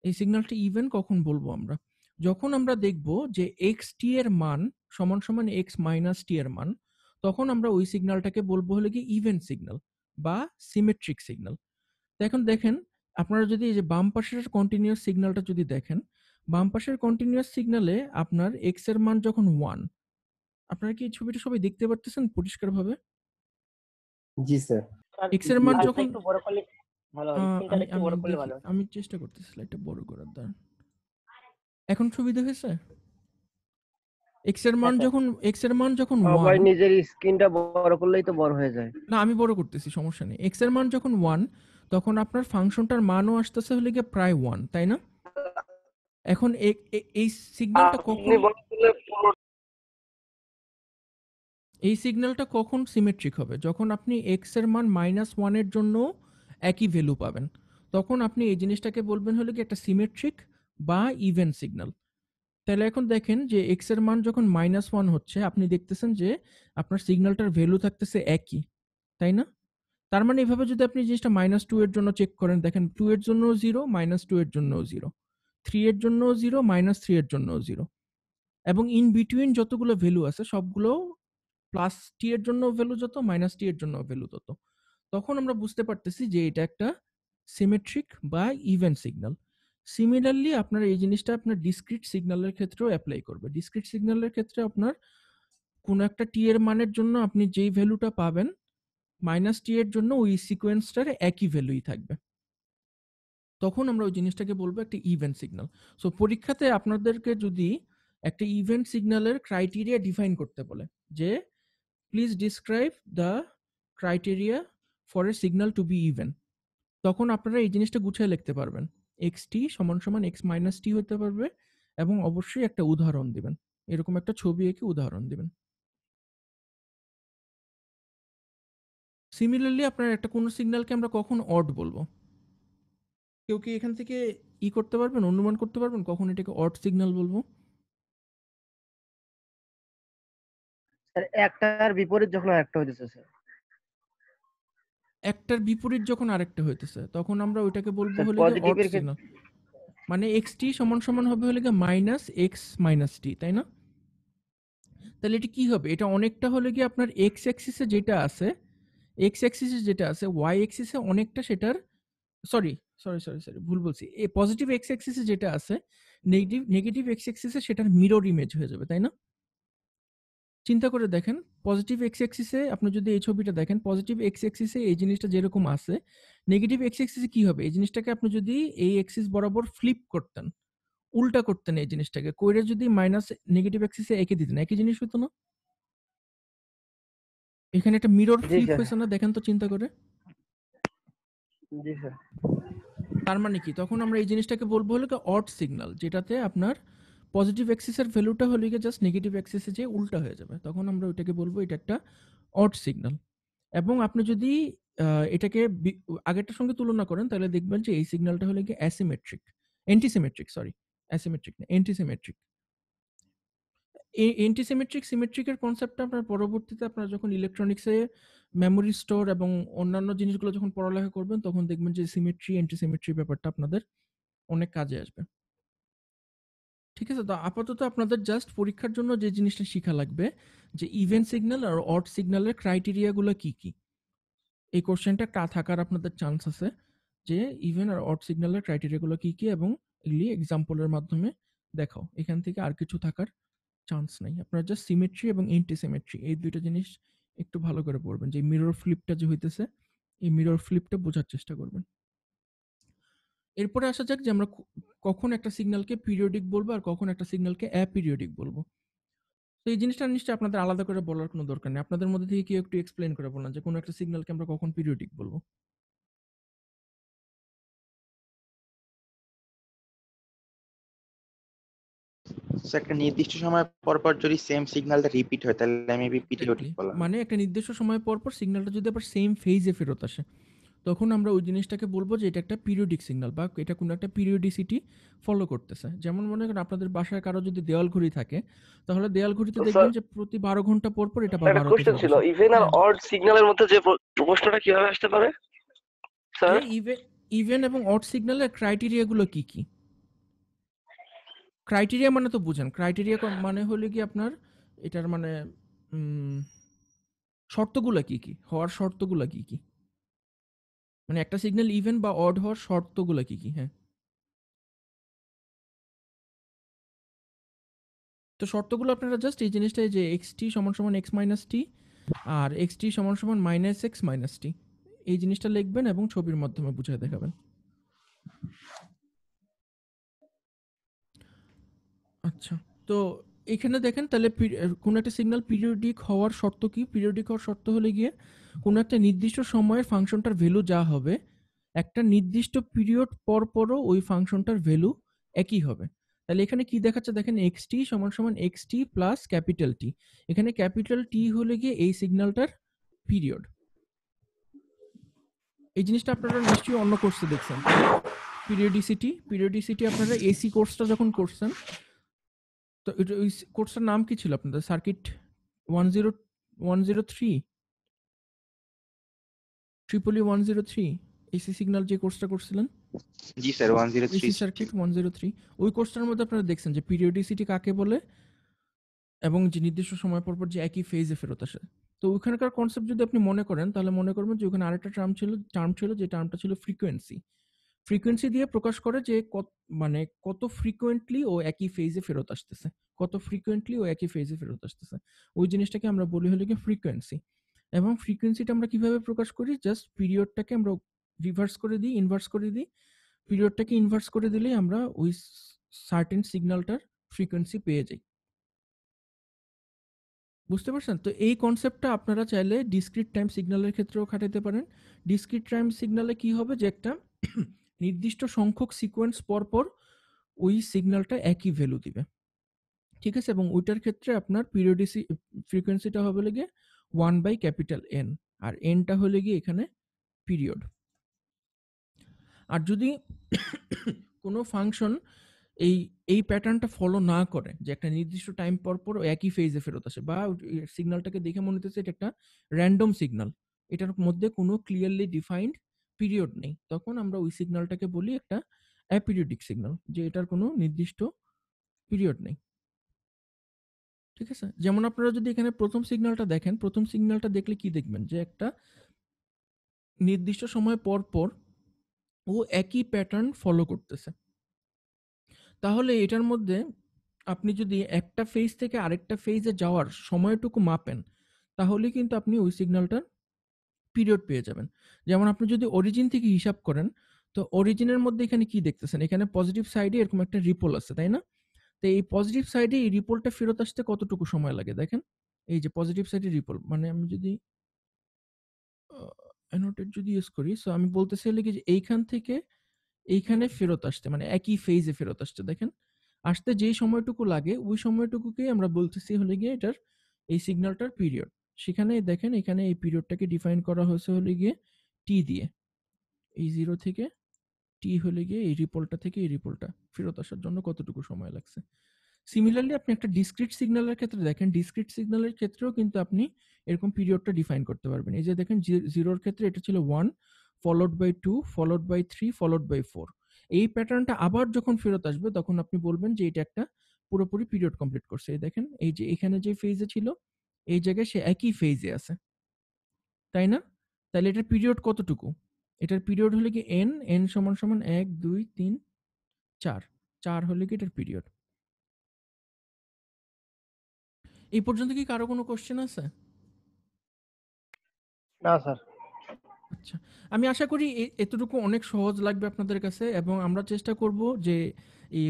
[SPEAKER 2] এই সিগন্যালটা ইভেন কখন বলবো আমরা? যখন আমরা দেখব যে এক্স টি এর মান সমান সমান এক্স মাইনাস টি এর মান, তখন আমরা ওই সিগন্যালটাকে বলবো হলো কি ইভেন সিগন্যাল বা সিমেট্রিক সিগন্যাল। তো এখন দেখেন, আপনারা যদি এই যে বাম পাশের কন্টিনিউয়াস সিগন্যালটা যদি দেখেন, বাম পাশের কন্টিনিউয়াস সিগন্যালে আপনার এক্স এর মান যখন 1, আপনারা কি এই ছবিটা সবাই দেখতে পারতেছেন পরিষ্কারভাবে?
[SPEAKER 7] জি স্যার।
[SPEAKER 6] স্যার
[SPEAKER 2] এক্স এর মান
[SPEAKER 8] জি।
[SPEAKER 6] লাইটটা
[SPEAKER 2] যখন
[SPEAKER 6] একটু বড় করলে ভালো হয়, স্ক্রিনটা
[SPEAKER 2] আমি
[SPEAKER 6] একটু
[SPEAKER 2] আমি
[SPEAKER 6] বড় করলে
[SPEAKER 2] দেখি,
[SPEAKER 6] ভালো হয়।
[SPEAKER 2] আমি চেষ্টা করতেছি স্লাইডটা বড় করার দ্বারা। এখন সুবিধা হয়েছে?
[SPEAKER 6] হ্যাঁ স্যার।
[SPEAKER 2] এক্স এর মান যখন
[SPEAKER 8] সবাই
[SPEAKER 2] 1,
[SPEAKER 8] নিজের স্ক্রিনটা বড় করলেই তো বড় হয়ে যায়।
[SPEAKER 2] না আমি বড় করতেছি, সমস্যা নেই। এক্স এর মান যখন 1, তখন আপনার ফাংশনটার মানও আসতেছে হলে গিয়ে প্রায় 1, তাই না? এখন এই সিগন্যালটা
[SPEAKER 8] আপনি
[SPEAKER 2] কখন,
[SPEAKER 8] বড় করলে পুরো
[SPEAKER 2] এই সিগন্যালটা কখন সিমেট্রিক হবে? যখন আপনি এক্স এর মান -1 এর জন্য একই ভ্যালু পাবেন, তখন আপনি এই জিনিসটাকে বলবেন হলো কি একটা সিমেট্রিক বা ইভেন সিগন্যাল। তাহলে এখন দেখেন যে এক্স এর মান যখন -1 হচ্ছে, আপনি দেখতেছেন যে আপনার সিগন্যালটার ভ্যালু থাকতেছে একই, তাই না? তার মানে এভাবে যদি আপনি জিনিসটা -2 এর জন্য চেক করেন, দেখেন 2 এর জন্য 0, -2 এর জন্য 0, 3 এর জন্য 0, -3 এর জন্য 0, এবং ইন বিটুইন যতগুলো ভ্যালু আছে সবগুলো প্লাস টি এর জন্য ভ্যালু যত, মাইনাস টি এর জন্য ভ্যালু তত। তখন আমরা বুঝতে পারতেছি যে এটা একটা সিমেট্রিক বা ইভেন সিগন্যাল। সিমিলারলি আপনার এই জিনিসটা আপনার ডিসক্রিট সিগন্যালের ক্ষেত্রেও অ্যাপ্লাই করবে। ডিসক্রিট সিগন্যালের ক্ষেত্রে আপনার কোনো একটা টি এর মানের জন্য আপনি যেই ভ্যালুটা পাবেন, মাইনাস টি এর জন্য ওই সিকোয়েন্সটার একই ভ্যালুই থাকবে। তখন আমরা ওই জিনিসটাকে বলবো একটা ইভেন্ট সিগন্যাল। সো পরীক্ষাতে আপনাদেরকে যদি একটা ইভেন্ট সিগন্যালের ক্রাইটেরিয়া ডিফাইন করতে বলে যে please describe the criteria for a signal two B even, তখন আপনারা এই জিনিসটা গুছিয়ে লিখতে পারবেন। এক্স টি সমান সমান এক্স মাইনাস টি হতে পারবে, এবং অবশ্যই একটা উদাহরণ দিবেন, এরকম একটা ছবি এঁকে উদাহরণ দিবেন। সিমিলারলি আপনার একটা কোনো সিগন্যালকে আমরা কখন অড বলবো? কেউ কি এখান থেকে করতে পারবেন, অনুমান করতে পারবেন কখন এটাকে অড সিগন্যাল বলবো?
[SPEAKER 8] স্যার একটার বিপরীত যখন আরেকটা হইতেছে স্যার।
[SPEAKER 2] একটার বিপরীত যখন আরেকটা হইতেছে তখন আমরা ওইটাকে বলবো
[SPEAKER 8] স্যার
[SPEAKER 2] হলে গিয়ে অড
[SPEAKER 8] পজিটিভের ক্ষেত্রে
[SPEAKER 2] সিগন্যাল। মানে xt সমান সমান হবে হলে গিয়ে মাইনাস এক্স মাইনাস টি, তাই না? তাহলে এটা কি হবে? এটা অনেকটা হলে গিয়ে আপনার এক্স অ্যাক্সিসে যেটা আছে, এক্স অ্যাক্সিসে যেটা আছে ওয়াই অ্যাক্সিসে অনেকটা সেটার, সরি সরি সরি সরি ভুল বলছি, এই পজিটিভ এক্স অ্যাক্সিসে যেটা আছে নেগেটিভ নেগেটিভ এক্স অ্যাক্সিসে সেটার মিরর ইমেজ হয়ে যাবে, তাই না? চিন্তা করে দেখেন, পজিটিভ এক্স অ্যাক্সিসে আপনি যদি এই ছবিটা দেখেন, পজিটিভ এক্স অ্যাক্সিসে এই জিনিসটা যেরকম আছে, নেগেটিভ এক্স অ্যাক্সিসে কি হবে? এই জিনিসটাকে আপনি যদি এই অ্যাক্সিস বরাবর ফ্লিপ করতেন, উল্টা করতেন এই জিনিসটাকে, কইরে যদি মাইনাস নেগেটিভ অ্যাক্সিসে এঁকে দিতেন, একই জিনিস হতো না? এখানে একটা মিরর
[SPEAKER 8] জি
[SPEAKER 2] ফ্লিপ
[SPEAKER 8] স্যার।
[SPEAKER 2] হয়েছে না? দেখেন তো চিন্তা করে।
[SPEAKER 8] জি স্যার।
[SPEAKER 2] তার মানে কি? তখন আমরা এই জিনিসটাকে বলবো হলো অড সিগন্যাল, যেটাতে আপনার পজিটিভ অ্যাক্সিসের ভ্যালুটা হলো গিয়ে জাস্ট নেগেটিভ অ্যাক্সিসে যে উল্টা হয়ে যাবে, তখন আমরা ওইটাকে বলবো এটা একটা অড সিগন্যাল। এবং আপনি যদি এটাকে আগেরটার সঙ্গে তুলনা করেন তাহলে দেখবেন যে এই সিগন্যালটা হলো গিয়ে অ্যাসিমেট্রিক, অ্যান্টিসিমেট্রিক, সরি অ্যাসিমেট্রিক না, অ্যান্টিসিমেট্রিক। এই অ্যান্টিসিমেট্রিক সিমেট্রিকের কনসেপ্টটা আপনার পরবর্তীতে আপনারা যখন ইলেকট্রনিক্সে মেমোরি স্টোর এবং অন্যান্য জিনিসগুলো যখন পড়ালেখা করবেন তখন দেখবেন যে সিমেট্রি অ্যান্টিসিমেট্রি ব্যাপারটা আপনাদের অনেক কাজে আসবে। ঠিক আছে? তো আপাতত আপনাদের জাস্ট পরীক্ষার জন্য যে জিনিসটা শিখা লাগবে যে ইভেন সিগন্যাল আর অড সিগন্যালের ক্রাইটেরিয়াগুলো কি কি। এই কোশ্চেনটা থাকার আপনাদের চান্স আছে যে ইভেন আর অড সিগন্যালের ক্রাইটেরিয়াগুলো কি কি, এবং এগুলি এক্সাম্পলের মাধ্যমে দেখাও। এখান থেকে আর কিছু থাকার চান্স নাই। আপনারা জাস্ট সিমেট্রি এবং অ্যান্টিসিমেট্রি এই দুইটা জিনিস একটু ভালো করে পড়বেন। যে মিরর ফ্লিপটা যে হইতেছে, এই মিরর ফ্লিপটা বোঝার চেষ্টা করবেন। এরপরে আসা যাক যে আমরা কখন একটা সিগন্যালকে পিরিয়ডিক বলবো আর কখন একটা সিগন্যালকে অ্যাপিরিয়ডিক বলবো। তো এই জিনিসটা নিশ্চয়ই আপনাদের আলাদা করে বলার কোনো দরকার নেই। আপনাদের মধ্যে থেকে কেউ একটু এক্সপ্লেইন করে বলেন যে কোনো একটা সিগন্যালকে আমরা কখন পিরিয়ডিক বলবো?
[SPEAKER 3] স্যার একটা নির্দিষ্ট সময় পর পর যদি সেম সিগন্যালটা রিপিট হয় তাহলে মেবি পিরিয়ডিক
[SPEAKER 2] এক্স্যাক্টলি।
[SPEAKER 3] বলা হয়।
[SPEAKER 2] মানে একটা নির্দিষ্ট সময় পর পর সিগন্যালটা যদি আবার সেম ফেজে ফেরত আসে তখন আমরা ওই জিনিসটাকে বলবো যে এটা একটা পিরিয়ডিক সিগন্যাল বা এটা কোনো একটা পিরিয়ডিসিটি ফলো করতেছে। যেমন মনে করেন আপনাদের বাসায় কারো যদি দেওয়াল ঘড়ি থাকে তাহলে দেওয়াল ঘড়িতে দেখবেন যে প্রতি 12 ঘন্টা পর পর এটা আবার
[SPEAKER 8] একটা
[SPEAKER 2] 12তে
[SPEAKER 8] কোশ্চেন
[SPEAKER 2] ফেরত
[SPEAKER 8] ছিল,
[SPEAKER 2] আসে।
[SPEAKER 8] ইভেন আর
[SPEAKER 2] হ্যাঁ,
[SPEAKER 8] অড সিগন্যালের মধ্যে যে প্রশ্নটা কিভাবে আসতে পারে স্যার?
[SPEAKER 2] যে ইভেন এবং অড সিগন্যালের ক্রাইটেরিয়াগুলো কি কি? ক্রাইটেরিয়া মানে তো বুঝেন, ক্রাইটেরিয়া মানে হলো কি আপনার এটার মানে শর্তগুলো কি কি, হওয়ার শর্তগুলো কি কি, মানে একটা সিগন্যাল ইভেন বা অড হওয়ার শর্তগুলো কি কি? হ্যাঁ, তো শর্তগুলো আপনারা জাস্ট এই জিনিসটাই যে এক্স টি সমান সমান এক্স মাইনাস টি আর এক্স টি সমান সমান মাইনাস এক্স মাইনাস টি, এই জিনিসটা লিখবেন এবং ছবির মাধ্যমে বুঝিয়ে দেখাবেন। আচ্ছা, তো এখানে দেখেন তাহলে কোনো একটা সিগন্যাল পিরিয়ডিক হওয়ার শর্ত কি? পিরিয়ডিক হওয়ার শর্ত হলে গিয়ে কোনো একটা নির্দিষ্ট সময়ের ফাংশনটার ভ্যালু যা হবে একটা নির্দিষ্ট পিরিয়ড পর পরও ওই ফাংশনটার ভ্যালু একই হবে। তাহলে এখানে কি দেখাচ্ছে দেখেন, এক্স টি সমান সমান এক্স টি প্লাস ক্যাপিটাল টি। এখানে ক্যাপিটাল টি হলে গিয়ে এই সিগন্যালটার পিরিয়ড। এই জিনিসটা আপনারা নিশ্চয়ই অন্য কোর্সে দেখছেন। পিরিয়ডিসিটি আপনারা এসি কোর্সটা যখন করছেন তো ওই কোর্সটার নাম কি ছিল আপনাদের? সার্কিট 10103 ট্রিপলি 103 এসি সিগন্যাল যে কোর্সটা করছিলেন,
[SPEAKER 3] জি স্যার 103
[SPEAKER 2] এসি সার্কিট 103, ওই কোর্সটার মধ্যে আপনারা দেখছেন যে পিরিয়ডিসিটি কাকে বলে এবং যে নির্দিষ্ট সময় পর পর যে একই ফেজে ফেরত আসে। তো ওখানকার কনসেপ্ট যদি আপনি মনে করেন তাহলে মনে করবেন যে ওখানে আরেকটা টার্ম ছিল যে টার্মটা ছিল ফ্রিকোয়েন্সি। ফ্রিকোয়েন্সি দিয়ে প্রকাশ করে যে মানে কত ফ্রিকোয়েন্টলি ও একই ফেজে ফেরত আসতেছে, কত ফ্রিকোয়েন্টলি ও একই ফেজে ফেরত আসতেছে, ওই জিনিসটাকে আমরা বলি হলো গিয়ে ফ্রিকোয়েন্সি। এবং ফ্রিকোয়েন্সিটা আমরা কিভাবে প্রকাশ করি? জাস্ট পিরিয়ডটাকে আমরা রিভার্স করে দিই, ইনভার্স করে দিই। পিরিয়ডটাকে ইনভার্স করে দিলেই আমরা ওই সার্টেন সিগন্যালটার ফ্রিকোয়েন্সি পেয়ে যাই। বুঝতে পারছেন? তো এই কনসেপ্টটা আপনারা চাইলে ডিসক্রিট টাইম সিগন্যালের ক্ষেত্রেও খাটাতে পারেন। ডিসক্রিট টাইম সিগন্যালে কি হবে যে একটা নির্দিষ্ট সংখ্যক সিকোয়েন্স পর পর ওই সিগন্যালটা একই ভ্যালু দিবে। ঠিক আছে? এবং ওইটার ক্ষেত্রে আপনার ফ্রিকোয়েন্সিটা হবে লেগে 1/N আর এনটা হলে গিয়ে এখানে পিরিয়ড। আর যদি কোনো ফাংশন এই এই প্যাটার্নটা ফলো না করে, যে একটা নির্দিষ্ট টাইম পর পর একই ফেজে ফেরত আসে, বা সিগন্যালটাকে দেখে মনে হতেছে এটা একটা র্যান্ডম সিগন্যাল, এটার মধ্যে কোনো ক্লিয়ারলি ডিফাইন্ড পিরিয়ড নেই, তখন আমরা ওই সিগন্যালটাকে বলি একটা অ্যাপিরিয়ডিক সিগন্যাল, যে এটার কোনো নির্দিষ্ট পিরিয়ড নেই। ঠিক আছে, যেমন আপনারা যদি এখানে প্রথম সিগন্যালটা দেখেন, প্রথম সিগন্যালটা দেখলে কি দেখবেন, যে একটা নির্দিষ্ট সময় পর পর ও একই প্যাটার্ন ফলো করতেছে। তাহলে এটার মধ্যে আপনি যদি একটা ফেজ থেকে আরেকটা ফেজে যাওয়ার সময়টুকু মাপেন, তাহলে কিন্তু আপনি ওই সিগন্যালটার পিরিয়ড পেয়ে যাবেন। যেমন আপনি যদি অরিজিন থেকে হিসাব করেন, তো অরিজিনের মধ্যে এখানে কি দেখতেছেন, এখানে পজিটিভ সাইডে এরকম একটা রিপল আছে, তাই না? তো এই পজিটিভ সাইডে এই রিপলটা ফেরত আসতে কতটুকু সময় লাগে দেখেন। এই যে পজিটিভ সাইডে রিপল, মানে আমি যদি অ্যানোটেট যদি ইউজ করি, সো আমি বলতেছি হলে কি, যে এইখান থেকে এইখানে ফেরত আসতে, মানে একই ফেজে ফেরত আসতে, দেখেন আসতে যেই সময়টুকু লাগে ওই সময়টুকুকে আমরা বলতেছি হলে গিয়ে এটার এই সিগন্যালটার পিরিয়ড। সেখানে দেখেন এখানে এই পিরিয়ডটাকে ডিফাইন করা হয়েছে হলে গিয়ে টি দিয়ে, এই 0 থেকে টি হলে গিয়ে এই রিপলটা থেকে এই রিপলটা ফেরত আসার জন্য কতটুকু সময় লাগছে। সিমিলারলি আপনি একটা ডিসক্রিট সিগন্যালের ক্ষেত্রে দেখেন, ডিসক্রিট সিগন্যালের ক্ষেত্রেও কিন্তু আপনি এরকম পিরিয়ডটা ডিফাইন করতে পারবেন। এই যে দেখেন 0-র ক্ষেত্রে এটা ছিল 1 followed by 2 followed by 3 followed by 4। এই প্যাটার্নটা আবার যখন ফেরত আসবে তখন আপনি বলবেন যে এটা একটা পুরোপুরি পিরিয়ড কমপ্লিট করছে। এই দেখেন এই যে এখানে যে ফেজে ছিল এই জায়গায় সে একই ফেজে আছে, তাই না? তাহলে এটার পিরিয়ড কতটুকু? এটার পিরিয়ড হলে কি n, n সমান সমান 1 2 3 4, 4 হলে কি এটার পিরিয়ড। এই পর্যন্ত কি কারো কোনো কোশ্চেন আছে?
[SPEAKER 8] না স্যার।
[SPEAKER 2] আচ্ছা, আমি আশা করি এতটুকু অনেক সহজ লাগবে আপনাদের কাছে, এবং আমরা চেষ্টা করব যে এই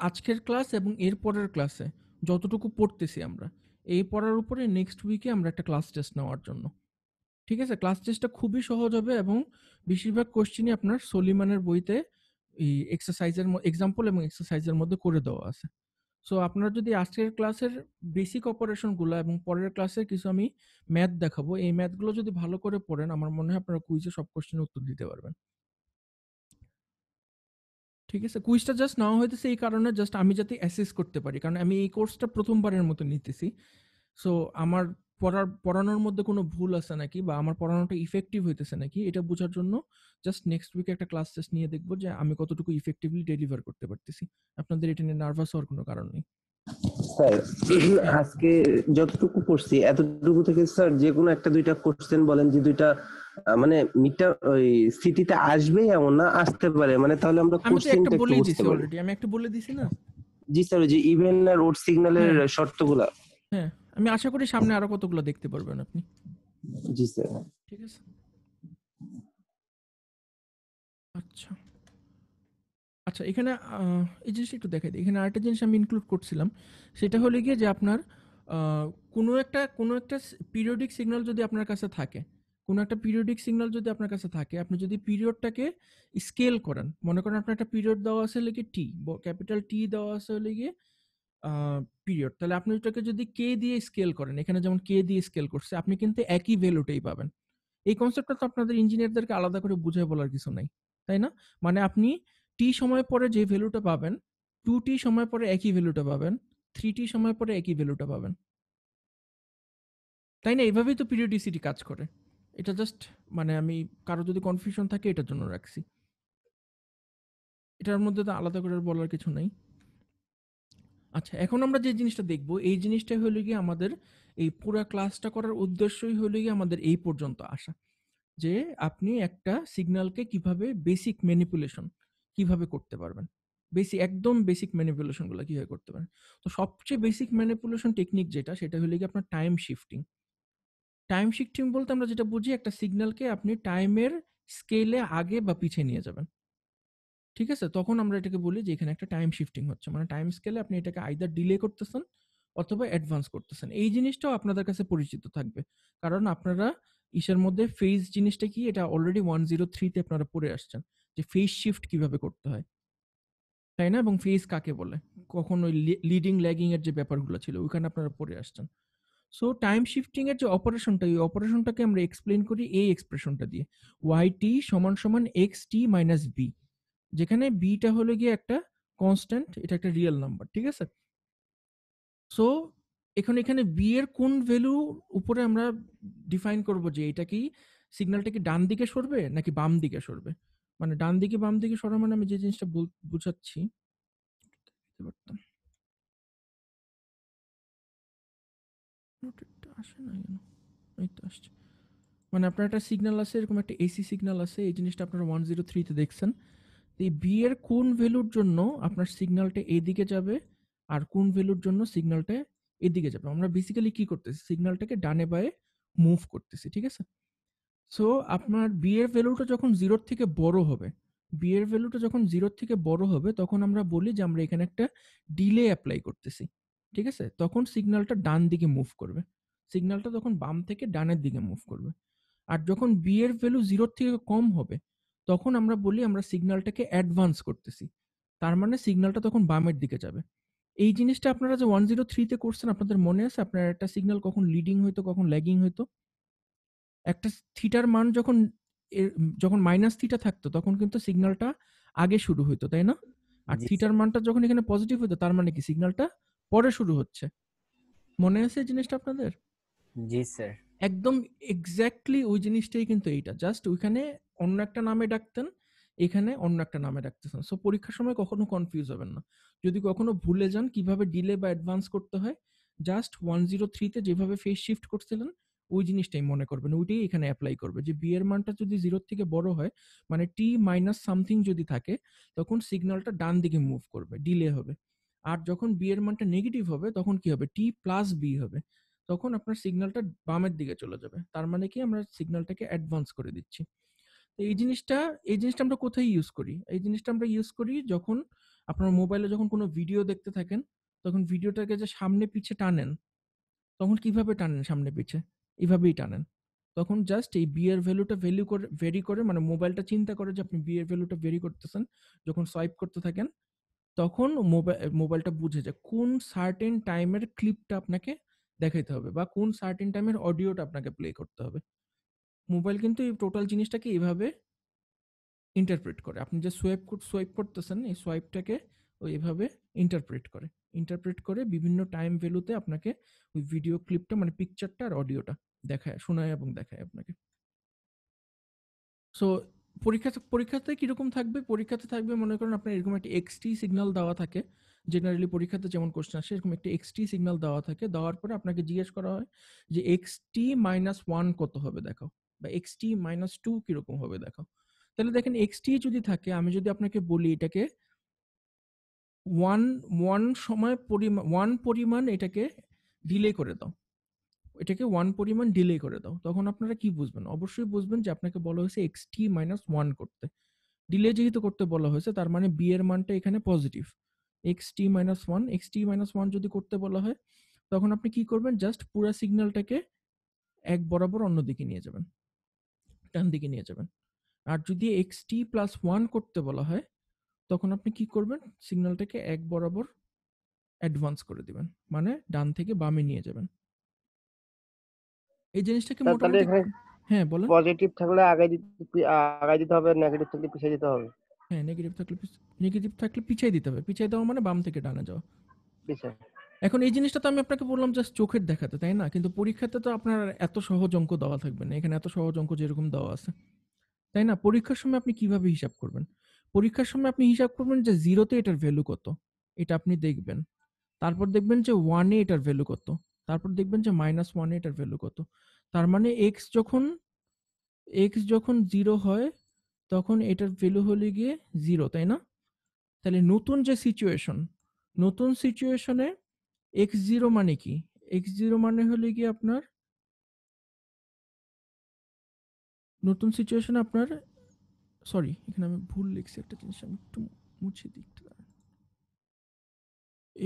[SPEAKER 2] আজকের ক্লাস এবং এর পরের ক্লাসে যতটুকু পড়তেছি আমরা এই পড়ার উপরে নেক্সট উইকে আমরা একটা ক্লাস টেস্ট নেওয়ার জন্য। ঠিক আছে, ক্লাস টেস্টটা খুবই সহজ হবে এবং বেশিরভাগ কোশ্চেনই আপনার সলিমানের বইতে এই এক্সারসাইজের এক্সাম্পল এবং এক্সারসাইজের মধ্যে করে দেওয়া আছে। সো আপনারা যদি আজকের ক্লাসের বেসিক অপারেশনগুলো এবং পরের ক্লাসে কিছু আমি ম্যাথ দেখাবো, এই ম্যাথগুলো যদি ভালো করে পড়েন আমার মনে হয় আপনারা কুইজে সব কোশ্চেনের উত্তর দিতে পারবেন। ঠিক আছে, কুইজটা জাস্ট নেওয়া হইতেছে এই কারণে, জাস্ট আমি যাতে অ্যাসেস করতে পারি, কারণ আমি এই কোর্সটা প্রথমবারের মতো নিতেছি। সো আমার পড়ানোর মধ্যে কোনো ভুল আছে নাকি, বা আমার পড়ানোটা ইফেক্টিভ হইতেছে নাকি, এটা বোঝার জন্য জাস্ট নেক্সট উইকে একটা ক্লাস টেস্ট নিয়ে দেখবো যে আমি কতটুকু ইফেক্টিভলি ডেলিভার করতে পারতেছি। আপনাদের এটা নিয়ে নার্ভাস হওয়ার কোনো কারণ নেই।
[SPEAKER 7] স্যার আজকে যতটুকু পড়ছি এতটুকু থেকে স্যার যে কোনো একটা দুইটা কোশ্চেন বলেন, যে দুইটা মানে মিডটা ওই সিটিতে আসবে এমন না, আসতে পারে, মানে তাহলে আমরা
[SPEAKER 2] আমি তো একটা
[SPEAKER 7] কোশ্চেনটা একটু
[SPEAKER 2] বলেই
[SPEAKER 7] বুঝতে
[SPEAKER 2] দিছি
[SPEAKER 7] পারি।
[SPEAKER 2] অলরেডি, আমি একটা বলে দিছি না?
[SPEAKER 7] জি স্যার, ওই যে ইভেন আর ওড সিগন্যালের
[SPEAKER 2] হ্যাঁ
[SPEAKER 7] শর্তগুলা।
[SPEAKER 2] হ্যাঁ, আমি আশা করি সামনে আরো কতগুলো দেখতে পারবেন আপনি।
[SPEAKER 7] জি স্যার।
[SPEAKER 2] ঠিক আছে, আচ্ছা আচ্ছা, এখানে এই জিনিসটা একটু দেখাই দিই। এখানে আরেকটা জিনিস আমি ইনক্লুড করছিলাম, সেটা হলো গিয়ে যে আপনার কোনো একটা পিরিয়ডিক সিগন্যাল যদি আপনার কাছে থাকে, কোনো একটা পিরিয়ডিক সিগন্যাল যদি আপনার কাছে থাকে, আপনি যদি পিরিয়ডটাকে স্কেল করেন, মনে করেন আপনার একটা পিরিয়ড দেওয়া আছে হলে কি টি, ক্যাপিটাল টি দেওয়া আছে হলে গিয়ে পিরিয়ড, তাহলে আপনি এটাকে যদি কে দিয়ে স্কেল করেন, এখানে যেমন কে দিয়ে স্কেল করছে, আপনি কিন্তু একই ভ্যালুটাই পাবেন। এই কনসেপ্টটা তো আপনাদের ইঞ্জিনিয়ারদেরকে আলাদা করে বুঝিয়ে বলার কিছু নাই, তাই না? মানে আপনি টি সময় পরে যে ভ্যালুটা পাবেন, 2t সময় পরে একই ভ্যালুটা পাবেন, 3t সময় পরে একই ভ্যালুটা পাবেন, তাই না? এইভাবেই তো পিরিয়ডিসিটি কাজ করে। এটা জাস্ট মানে আমি কারো যদি কনফিউশন থাকে এটার জন্য রাখছি, এটার মধ্যে তো আলাদা করে বলার কিছু নাই। আচ্ছা, এখন আমরা যে জিনিসটা দেখব, এই জিনিসটাই হলো গিয়ে আমাদের এই পুরো ক্লাসটা করার উদ্দেশ্যই হলো গিয়ে আমাদের এই পর্যন্ত আসা, যে আপনি একটা সিগন্যালকে কিভাবে বেসিক ম্যানিপুলেশন কিভাবে করতে পারবেন, একদম বেসিক ম্যানিপুলেশন গুলো কিভাবে করতে পারেন। তো সবচেয়ে বেসিক ম্যানিপুলেশন টেকনিক যেটা, সেটা হলো কি আপনার টাইম শিফটিং। টাইম শিফটিং বলতে আমরা যেটা বুঝি, একটা সিগন্যালকে আপনি টাইমের স্কেলে আগে বা পিছিয়ে নিয়ে যাবেন। ঠিক আছে, তখন আমরা এটাকে বলি যে এখানে একটা টাইম শিফটিং হচ্ছে, মানে টাইম স্কেলে আপনি এটাকে আইদার ডিলে করতেছেন অথবা অ্যাডভান্স করতেছেন। এই জিনিসটাও আপনাদের কাছে পরিচিত থাকবে, কারণ আপনারা ইসের মধ্যে ফেজ জিনিসটা কি এটা অলরেডি 103-তে আপনারা পড়ে আসছেন, যে ফেজ শিফট কিভাবে করতে হয়, তাই না? এবং ফেজ কাকে বলে, কখন ওই লিডিং ল্যাগিং এর যে ব্যাপারগুলো ছিল ওইখানে আপনারা পড়ে আসছেন। সো টাইম শিফটিং এর যে অপারেশনটা, এই অপারেশনটাকে আমরা এক্সপ্লেন করি এই এক্সপ্রেশনটা দিয়ে, yt সমান সমান xt মাইনাস b, যেখানে বিটা হলো গিয়ে একটা কনস্ট্যান্ট, এটা একটা রিয়েল নাম্বার, ঠিক আছে? সো এখন এখানে বি এর কোন ভ্যালু উপরে আমরা ডিফাইন করব যে এটা কি সিগন্যালটা কি ডান দিকে সরবে নাকি বাম দিকে সরবে। মানে ডান দিকে বাম দিকে সরা মানে আমি যে জিনিসটা বুঝাচ্ছি, দেখতে পারতাম। নোটেটটা আসে না কেন? এই তো আসছে। মানে আপনার একটা সিগন্যাল আছে, এরকম একটা এসি সিগন্যাল আছে, এই জিনিসটা আপনারা 103 তে দেখছেন। এই বি এর কোন ভ্যালুর জন্য আপনার সিগন্যালটা এদিকে যাবে আর কোন ভ্যালুর জন্য সিগন্যালটা এদিকে যাবে, আমরা বেসিক্যালি কি করতেছি, সিগন্যালটাকে ডানে বায়ে মুভ করতেছি, ঠিক আছে? সো আপনার বি এর ভ্যালুটা যখন জিরোর থেকে বড় হবে, বি এর ভ্যালুটা যখন জিরোর থেকে বড় হবে, তখন আমরা বলি যে আমরা এখানে একটা ডিলে অ্যাপ্লাই করতেছি, ঠিক আছে? তখন সিগন্যালটা ডান দিকে মুভ করবে, সিগন্যালটা তখন বাম থেকে ডানের দিকে মুভ করবে। আর যখন বি এর ভ্যালু জিরোর থেকে কম হবে, তখন আমরা বলি আমরা সিগন্যালটাকে অ্যাডভান্স করতেছি, তার মানে সিগন্যালটা তখন বামের দিকে যাবে। এই জিনিসটা আপনারা যে 103 তে করছেন, আপনাদের মনে আছে আপনার একটা সিগন্যাল কখন লিডিং হইতো কখন ল্যাগিং হইতো? একটা থিটার মান যখন মাইনাস থিটা থাকতো তখন কিন্তু সিগন্যালটা আগে শুরু হইতো, তাই না? আর
[SPEAKER 6] জি
[SPEAKER 2] থিটার মানটা যখন এখানে পজিটিভ হইতো, তার মানে কি সিগন্যালটা পরে শুরু হচ্ছে। মনে আছে এই জিনিসটা আপনাদের?
[SPEAKER 6] জি স্যার।
[SPEAKER 2] একদম এক্স্যাক্টলি ওই জিনিসটাই কিন্তু এইটা, জাস্ট ওইখানে অন্য একটা নামে ডাকতেন, এখানে অন্য একটা নামে ডাকতেছেন। সো পরীক্ষার সময় কখনো কনফিউজ হবেন না। যদি কখনো ভুলে যান কিভাবে ডিলে বা অ্যাডভান্স করতে হয়, জাস্ট 103 তে যেভাবে ফেজ শিফট করছিলেন ওই জিনিসটাই মনে করবেন, ওইটাই এখানে অ্যাপ্লাই করবে। যে বি এর মানটা যদি জিরোর থেকে বড় হয়, মানে টি মাইনাস সামথিং যদি থাকে, তখন সিগন্যালটা ডান দিকে মুভ করবে, ডিলে হবে। আর যখন বি এর মানটা নেগেটিভ হবে তখন কি হবে, টি প্লাস বি হবে, তখন আপনার সিগন্যালটা বামের দিকে চলে যাবে। তার মানে কি আমরা সিগন্যালটাকে অ্যাডভান্স করে দিচ্ছি। তো এই জিনিসটা আমরা কোথায় ইউজ করি? এই জিনিসটা আমরা ইউজ করি যখন আপনার মোবাইলে যখন কোনো ভিডিও দেখতে থাকেন, তখন ভিডিওটাকে যে সামনে পিছে টানেন, তখন কিভাবে টানেন সামনে পিছে? এভাবেই টানেন। তখন জাস্ট এই বি এর ভ্যালুটা ভেরি করে, মানে মোবাইলটা চিন্তা করে যে আপনি বি এর ভ্যালুটা ভেরি করতেছেন, যখন সোয়াইপ করতে থাকেন, তখন মোবাইলটা বুঝে যায় কোন সার্টেন টাইমের ক্লিপটা আপনাকে দেখাইতে হবে বা কোন সার্টেন টাইমের অডিওটা আপনাকে প্লে করতে হবে। মোবাইল কিন্তু এই টোটাল জিনিসটাকে এভাবে ইন্টারপ্রেট করে। আপনি যে সোয়াইপ করতেছেন, এই সোয়াইপটাকে ও এভাবে ইন্টারপ্রেট করে বিভিন্ন টাইম ভ্যালুতে আপনাকে ওই ভিডিও ক্লিপটা, মানে পিকচারটা আর অডিওটা শোনায় এবং দেখায় আপনাকে। সো পরীক্ষাতে কিরকম থাকবে? পরীক্ষাতে থাকবে মনে করেন আপনার এরকম একটা এক্সটি সিগন্যাল দেওয়া থাকে। জেনারেলি পরীক্ষাতে যেমন কোশ্চেন আসে, এরকম একটা এক্সটি সিগন্যাল দেওয়া থাকে। দেওয়ার পরে আপনাকে জিজ্ঞেস করা হয় যে এক্সটি মাইনাস ওয়ান কত হবে দেখাও, বা এক্সটি মাইনাস টু কিরকম হবে দেখাও। তাহলে দেখেন এক্সটি যদি থাকে, আমি যদি আপনাকে বলি এটাকে ওয়ান ওয়ান পরিমাণ এটাকে ডিলে করে দাও, এটাকে ওয়ান পরিমাণ ডিলে করে দাও, তখন আপনারা কি বুঝবেন? অবশ্যই বুঝবেন যে আপনাকে বলা হয়েছে এক্সটি মাইনাস ওয়ান করতে। ডিলে যেহেতু করতে বলা হয়েছে, তার মানে বি এর মানটা এখানে পজিটিভ। এক্সটি মাইনাস ওয়ান যদি করতে বলা হয়, তখন আপনি কি করবেন? জাস্ট পুরো সিগন্যালটাকে এক বরাবর অন্যদিকে নিয়ে যাবেন, ডান দিকে নিয়ে যাবেন। আর যদি এক্সটি প্লাস ওয়ান করতে বলা হয়, তখন আপনি কি করবেন? সিগন্যালটাকে এক বরাবর অ্যাডভান্স করে দিবেন, মানে ডান থেকে বামে নিয়ে যাবেন। এই জিনিসটাকে
[SPEAKER 8] তাহলে
[SPEAKER 2] মোটামুটি,
[SPEAKER 8] এখানে
[SPEAKER 2] হ্যাঁ বলেন।
[SPEAKER 8] পজিটিভ থাকলে আগাই দিতে হবে, নেগেটিভ থাকলে পিছিয়ে দিতে হবে।
[SPEAKER 2] হ্যাঁ, নেগেটিভ থাকলে পিছিয়ে দিতে হবে। পিছিয়ে দেওয়া মানে বাম থেকে ডানে যাওয়া।
[SPEAKER 8] পিছিয়ে।
[SPEAKER 2] এখন এই জিনিসটা তো আমি আপনাকে বললাম জাস্ট চোখের দেখাতে, তাই না? কিন্তু পরীক্ষাতে তো আপনার এত সহজ অঙ্ক দেওয়া থাকবে না। এখানে এত সহজ অঙ্ক যেরকম দেওয়া আছে, তাই না? পরীক্ষার সময় আপনি কিভাবে হিসাব করবেন? পরীক্ষার সময় আপনি হিসাব করবেন যে 0 তে এটার ভ্যালু কত, এটা আপনি দেখবেন। তারপর দেখবেন যে 1 এ এটার ভ্যালু কত। তারপর দেখবেন যে -1 এ এটার ভ্যালু কত। তার মানে x যখন 0 হয়, তখন এটার ভ্যালু হলো গিয়ে 0, তাই না? তাহলে নতুন সিচুয়েশনে x0 মানে কি? x0 মানে হলো গিয়ে আপনার নতুন সিচুয়েশনে আপনার, সরি এখানে আমি ভুল লিখছি একটা জিনিস, আমি একটু মুছে দিই একটু দাঁড়ান।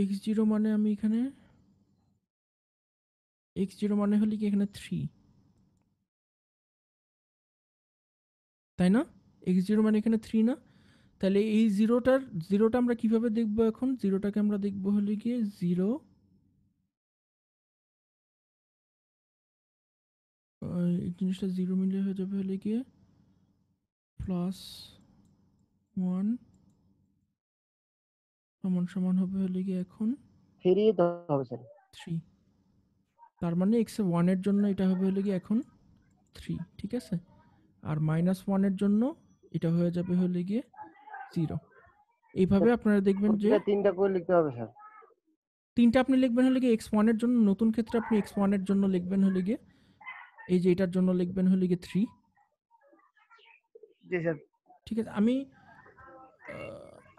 [SPEAKER 2] x0 মানে আমি এখানে x0 মানে হলো কি এখানে 3, তাই না? x0 মানে এখানে 3 না? তাহলে এই জিরোটা আমরা কিভাবে দেখবো এখন? জিরোটাকে আমরা দেখবো হলো গিয়ে 0 এই জিনিসটা 0 মিলে হয়ে যাবে হলে গিয়ে +1 সমান সমান হবে হলে গিয়ে এখন
[SPEAKER 8] 3 তো হবে স্যার
[SPEAKER 2] 3। তার মানে x এ 1 এর জন্য এটা হবে হলে গিয়ে এখন 3, ঠিক আছে? আর -1 এর জন্য এটা হয়ে যাবে হলে গিয়ে 0। এইভাবে আপনারা দেখবেন যে
[SPEAKER 8] তিনটা করে লিখতে হবে স্যার।
[SPEAKER 2] 3টা আপনি লিখবেন হলে গিয়ে x1 এর জন্য, নতুন ক্ষেত্রে আপনি x1 এর জন্য লিখবেন হলে গিয়ে এই যে এটার জন্য লিখবেন হলে গিয়ে 3,
[SPEAKER 8] জি স্যার।
[SPEAKER 2] ঠিক আছে?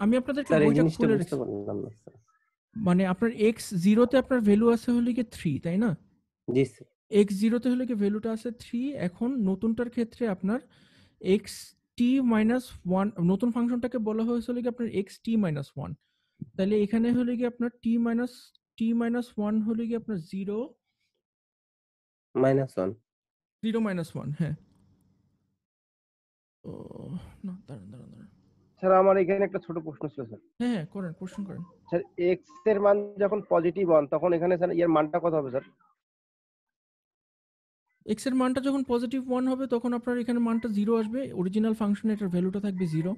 [SPEAKER 2] আমি আপনাদেরকে
[SPEAKER 7] স্যার এই
[SPEAKER 2] বইটা
[SPEAKER 7] জিনিসটা
[SPEAKER 2] খুলে
[SPEAKER 7] বুঝতে
[SPEAKER 2] রেখেছি।
[SPEAKER 7] পারলাম না স্যার।
[SPEAKER 2] মানে আপনার x0 তে আপনার ভ্যালু আছে হলে গিয়ে 3, তাই না?
[SPEAKER 7] জি স্যার।
[SPEAKER 2] x0 তে হলে গিয়ে ভ্যালুটা আছে 3। এখন নতুনটার ক্ষেত্রে আপনার xt-1, নতুন ফাংশনটাকে বলা হয়েছে হলে গিয়ে আপনার xt-1। তাহলে এখানে হলে গিয়ে আপনার t-1 হলে গিয়ে আপনার 0
[SPEAKER 7] -1
[SPEAKER 2] 0 - 1, হ্যাঁ। ও না, দাঁড়ান।
[SPEAKER 8] স্যার আমার এখানে একটা ছোট প্রশ্ন ছিল স্যার।
[SPEAKER 2] হ্যাঁ, করেন, প্রশ্ন করেন।
[SPEAKER 8] স্যার x এর মান যখন পজিটিভ 1 তখন এখানে স্যার এর মানটা কত হবে স্যার?
[SPEAKER 2] x এর মানটা যখন পজিটিভ 1 হবে তখন আপনার এখানে মানটা 0 আসবে। অরিজিনাল ফাংশনে এটার ভ্যালুটা থাকবে 0।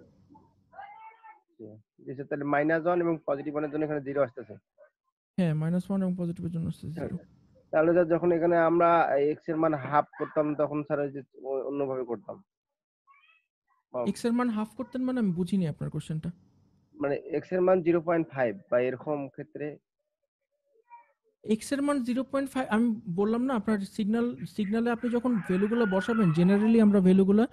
[SPEAKER 8] জি স্যার, তাহলে -1 এবং পজিটিভ 1 এর জন্য এখানে 0 আসতেছে।
[SPEAKER 2] হ্যাঁ, -1 এবং পজিটিভের জন্য আসছে 0।
[SPEAKER 8] তাহলে স্যার যখন এখানে আমরা x এর মান হাফ করতাম তখন স্যার ওই যে অন্যভাবে করতাম।
[SPEAKER 2] x এর মান হাফ করতেন মানে আমি বুঝিনি আপনার কোশ্চেনটা।
[SPEAKER 8] মানে x এর মান 0.5 বা এরকম ক্ষেত্রে
[SPEAKER 2] x এর মান 0.5, আমি বললাম না আপনার সিগন্যালে আপনি যখন ভ্যালুগুলো বসাবেন, জেনারেলি আমরা ভ্যালুগুলো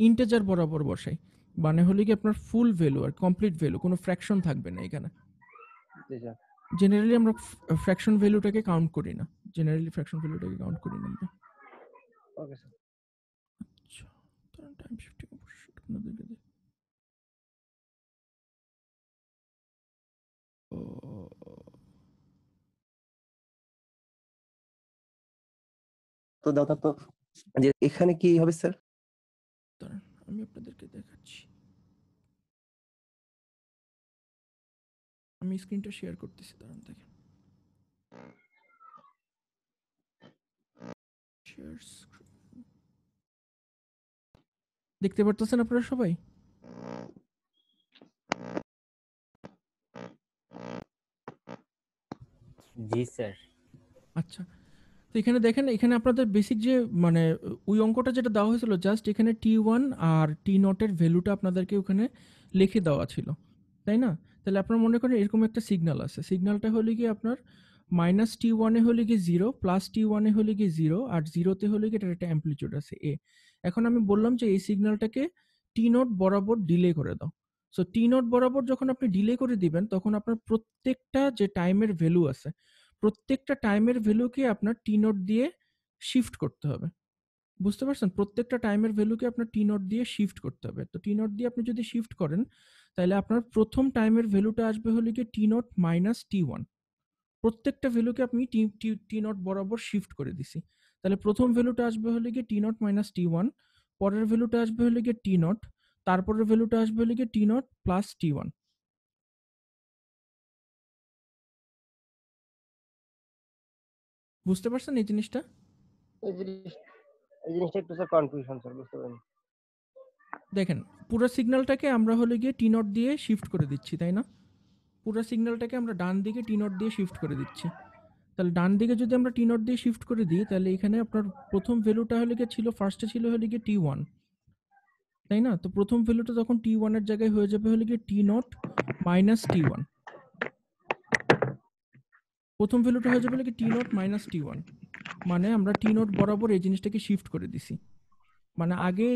[SPEAKER 2] ইন্টিজার বরাবর বসাই। মানে হলে কি আপনার ফুল ভ্যালু আর কমপ্লিট ভ্যালু, কোনো ফ্র্যাকশন থাকবে না এখানে।
[SPEAKER 8] জি স্যার।
[SPEAKER 2] জেনারেলি আমরা ফ্র্যাকশন ভ্যালুটাকে কাউন্ট করি না। আমরা।
[SPEAKER 8] Okay sir.
[SPEAKER 2] আচ্ছা, টাইম শিফটিং অবশ্যই আপনাদেরকে দিই।
[SPEAKER 7] তো দাদা তো যে এখানে কি হবে স্যার?
[SPEAKER 2] দাঁড়ান, আমি আপনাদেরকে দেখাচ্ছি। আমি স্ক্রিনটা শেয়ার করতেছি, দাঁড়ান দেখেন। শেয়ার স্ক্রিন দেখতে পারতেছেন আপনারা সবাই?
[SPEAKER 6] জি স্যার।
[SPEAKER 2] আচ্ছা, তো এখানে দেখেন, এখানে আপনাদের বেসিক যে মানে ওই অঙ্কটা যেটা দেওয়া হয়েছিল, জাস্ট এখানে t1 আর t0 এর ভ্যালুটা আপনাদেরকে ওখানে লিখে দেওয়া ছিল, তাই না? তাহলে আপনারা মনে করেন এরকম একটা সিগন্যাল আছে। সিগন্যালটা হলে কি আপনার -t1 এ হলে কি 0, +t1 এ হলে কি 0, আর 0 তে হলে কি এটার একটা অ্যামপ্লিটিউড আছে a। এখন আমি বললাম যে এই সিগন্যালটাকে t0 বরাবর ডিলে করে দাও। সো t0 বরাবর যখন আপনি ডিলে করে দিবেন তখন আপনার প্রত্যেকটা যে টাইমের ভ্যালু আছে, প্রত্যেকটা টাইমের ভ্যালুকে আপনার t0 দিয়ে শিফট করতে হবে। বুঝতে পারছেন? প্রত্যেকটা টাইমের ভ্যালুকে আপনার t0 দিয়ে শিফট করতে হবে। তো t0 দিয়ে আপনি যদি শিফট করেন তাহলে আপনার প্রথম টাইমের ভ্যালুটা আসবে হলে গিয়ে t0 - t1। প্রত্যেকটা ভ্যালুকে আপনি t0 বরাবর শিফট করে দিছি। তাহলে প্রথম ভ্যালুটা আসবে হলে গিয়ে t0 - t1, পরের ভ্যালুটা আসবে হলে গিয়ে t0, তারপরের ভ্যালুটা আসবে হলে গিয়ে t0 + t1। বুঝতে পারছেন এই জিনিসটা?
[SPEAKER 8] এই জিনিসটা একটু স্যার কনফিউশন স্যার, বুঝতে পারেন?
[SPEAKER 2] দেখেন, পুরো সিগন্যালটাকে আমরা হলে গিয়ে t0 দিয়ে শিফট করে দিচ্ছি, তাই না? পুরো সিগন্যালটাকে আমরা ডান দিকে t0 দিয়ে শিফট করে দিচ্ছি। তাহলে ডান দিকে যদি আমরা t0 দিয়ে শিফট করে দিই তাহলে এখানে আপনার প্রথম ভ্যালুটা হলে গিয়ে ছিল, ফার্স্টে ছিল হলে গিয়ে t1, তাই না? তো প্রথম ভ্যালুটা তখন t1 এর জায়গায় হয়ে যাবে হলে গিয়ে t0 - t1। প্রথম ভ্যালুটা হয়ে যাবে হলে কি t0 - t1, মানে আমরা t0 বরাবর এই জিনিসটাকে শিফট করে দিছি। মানে আগে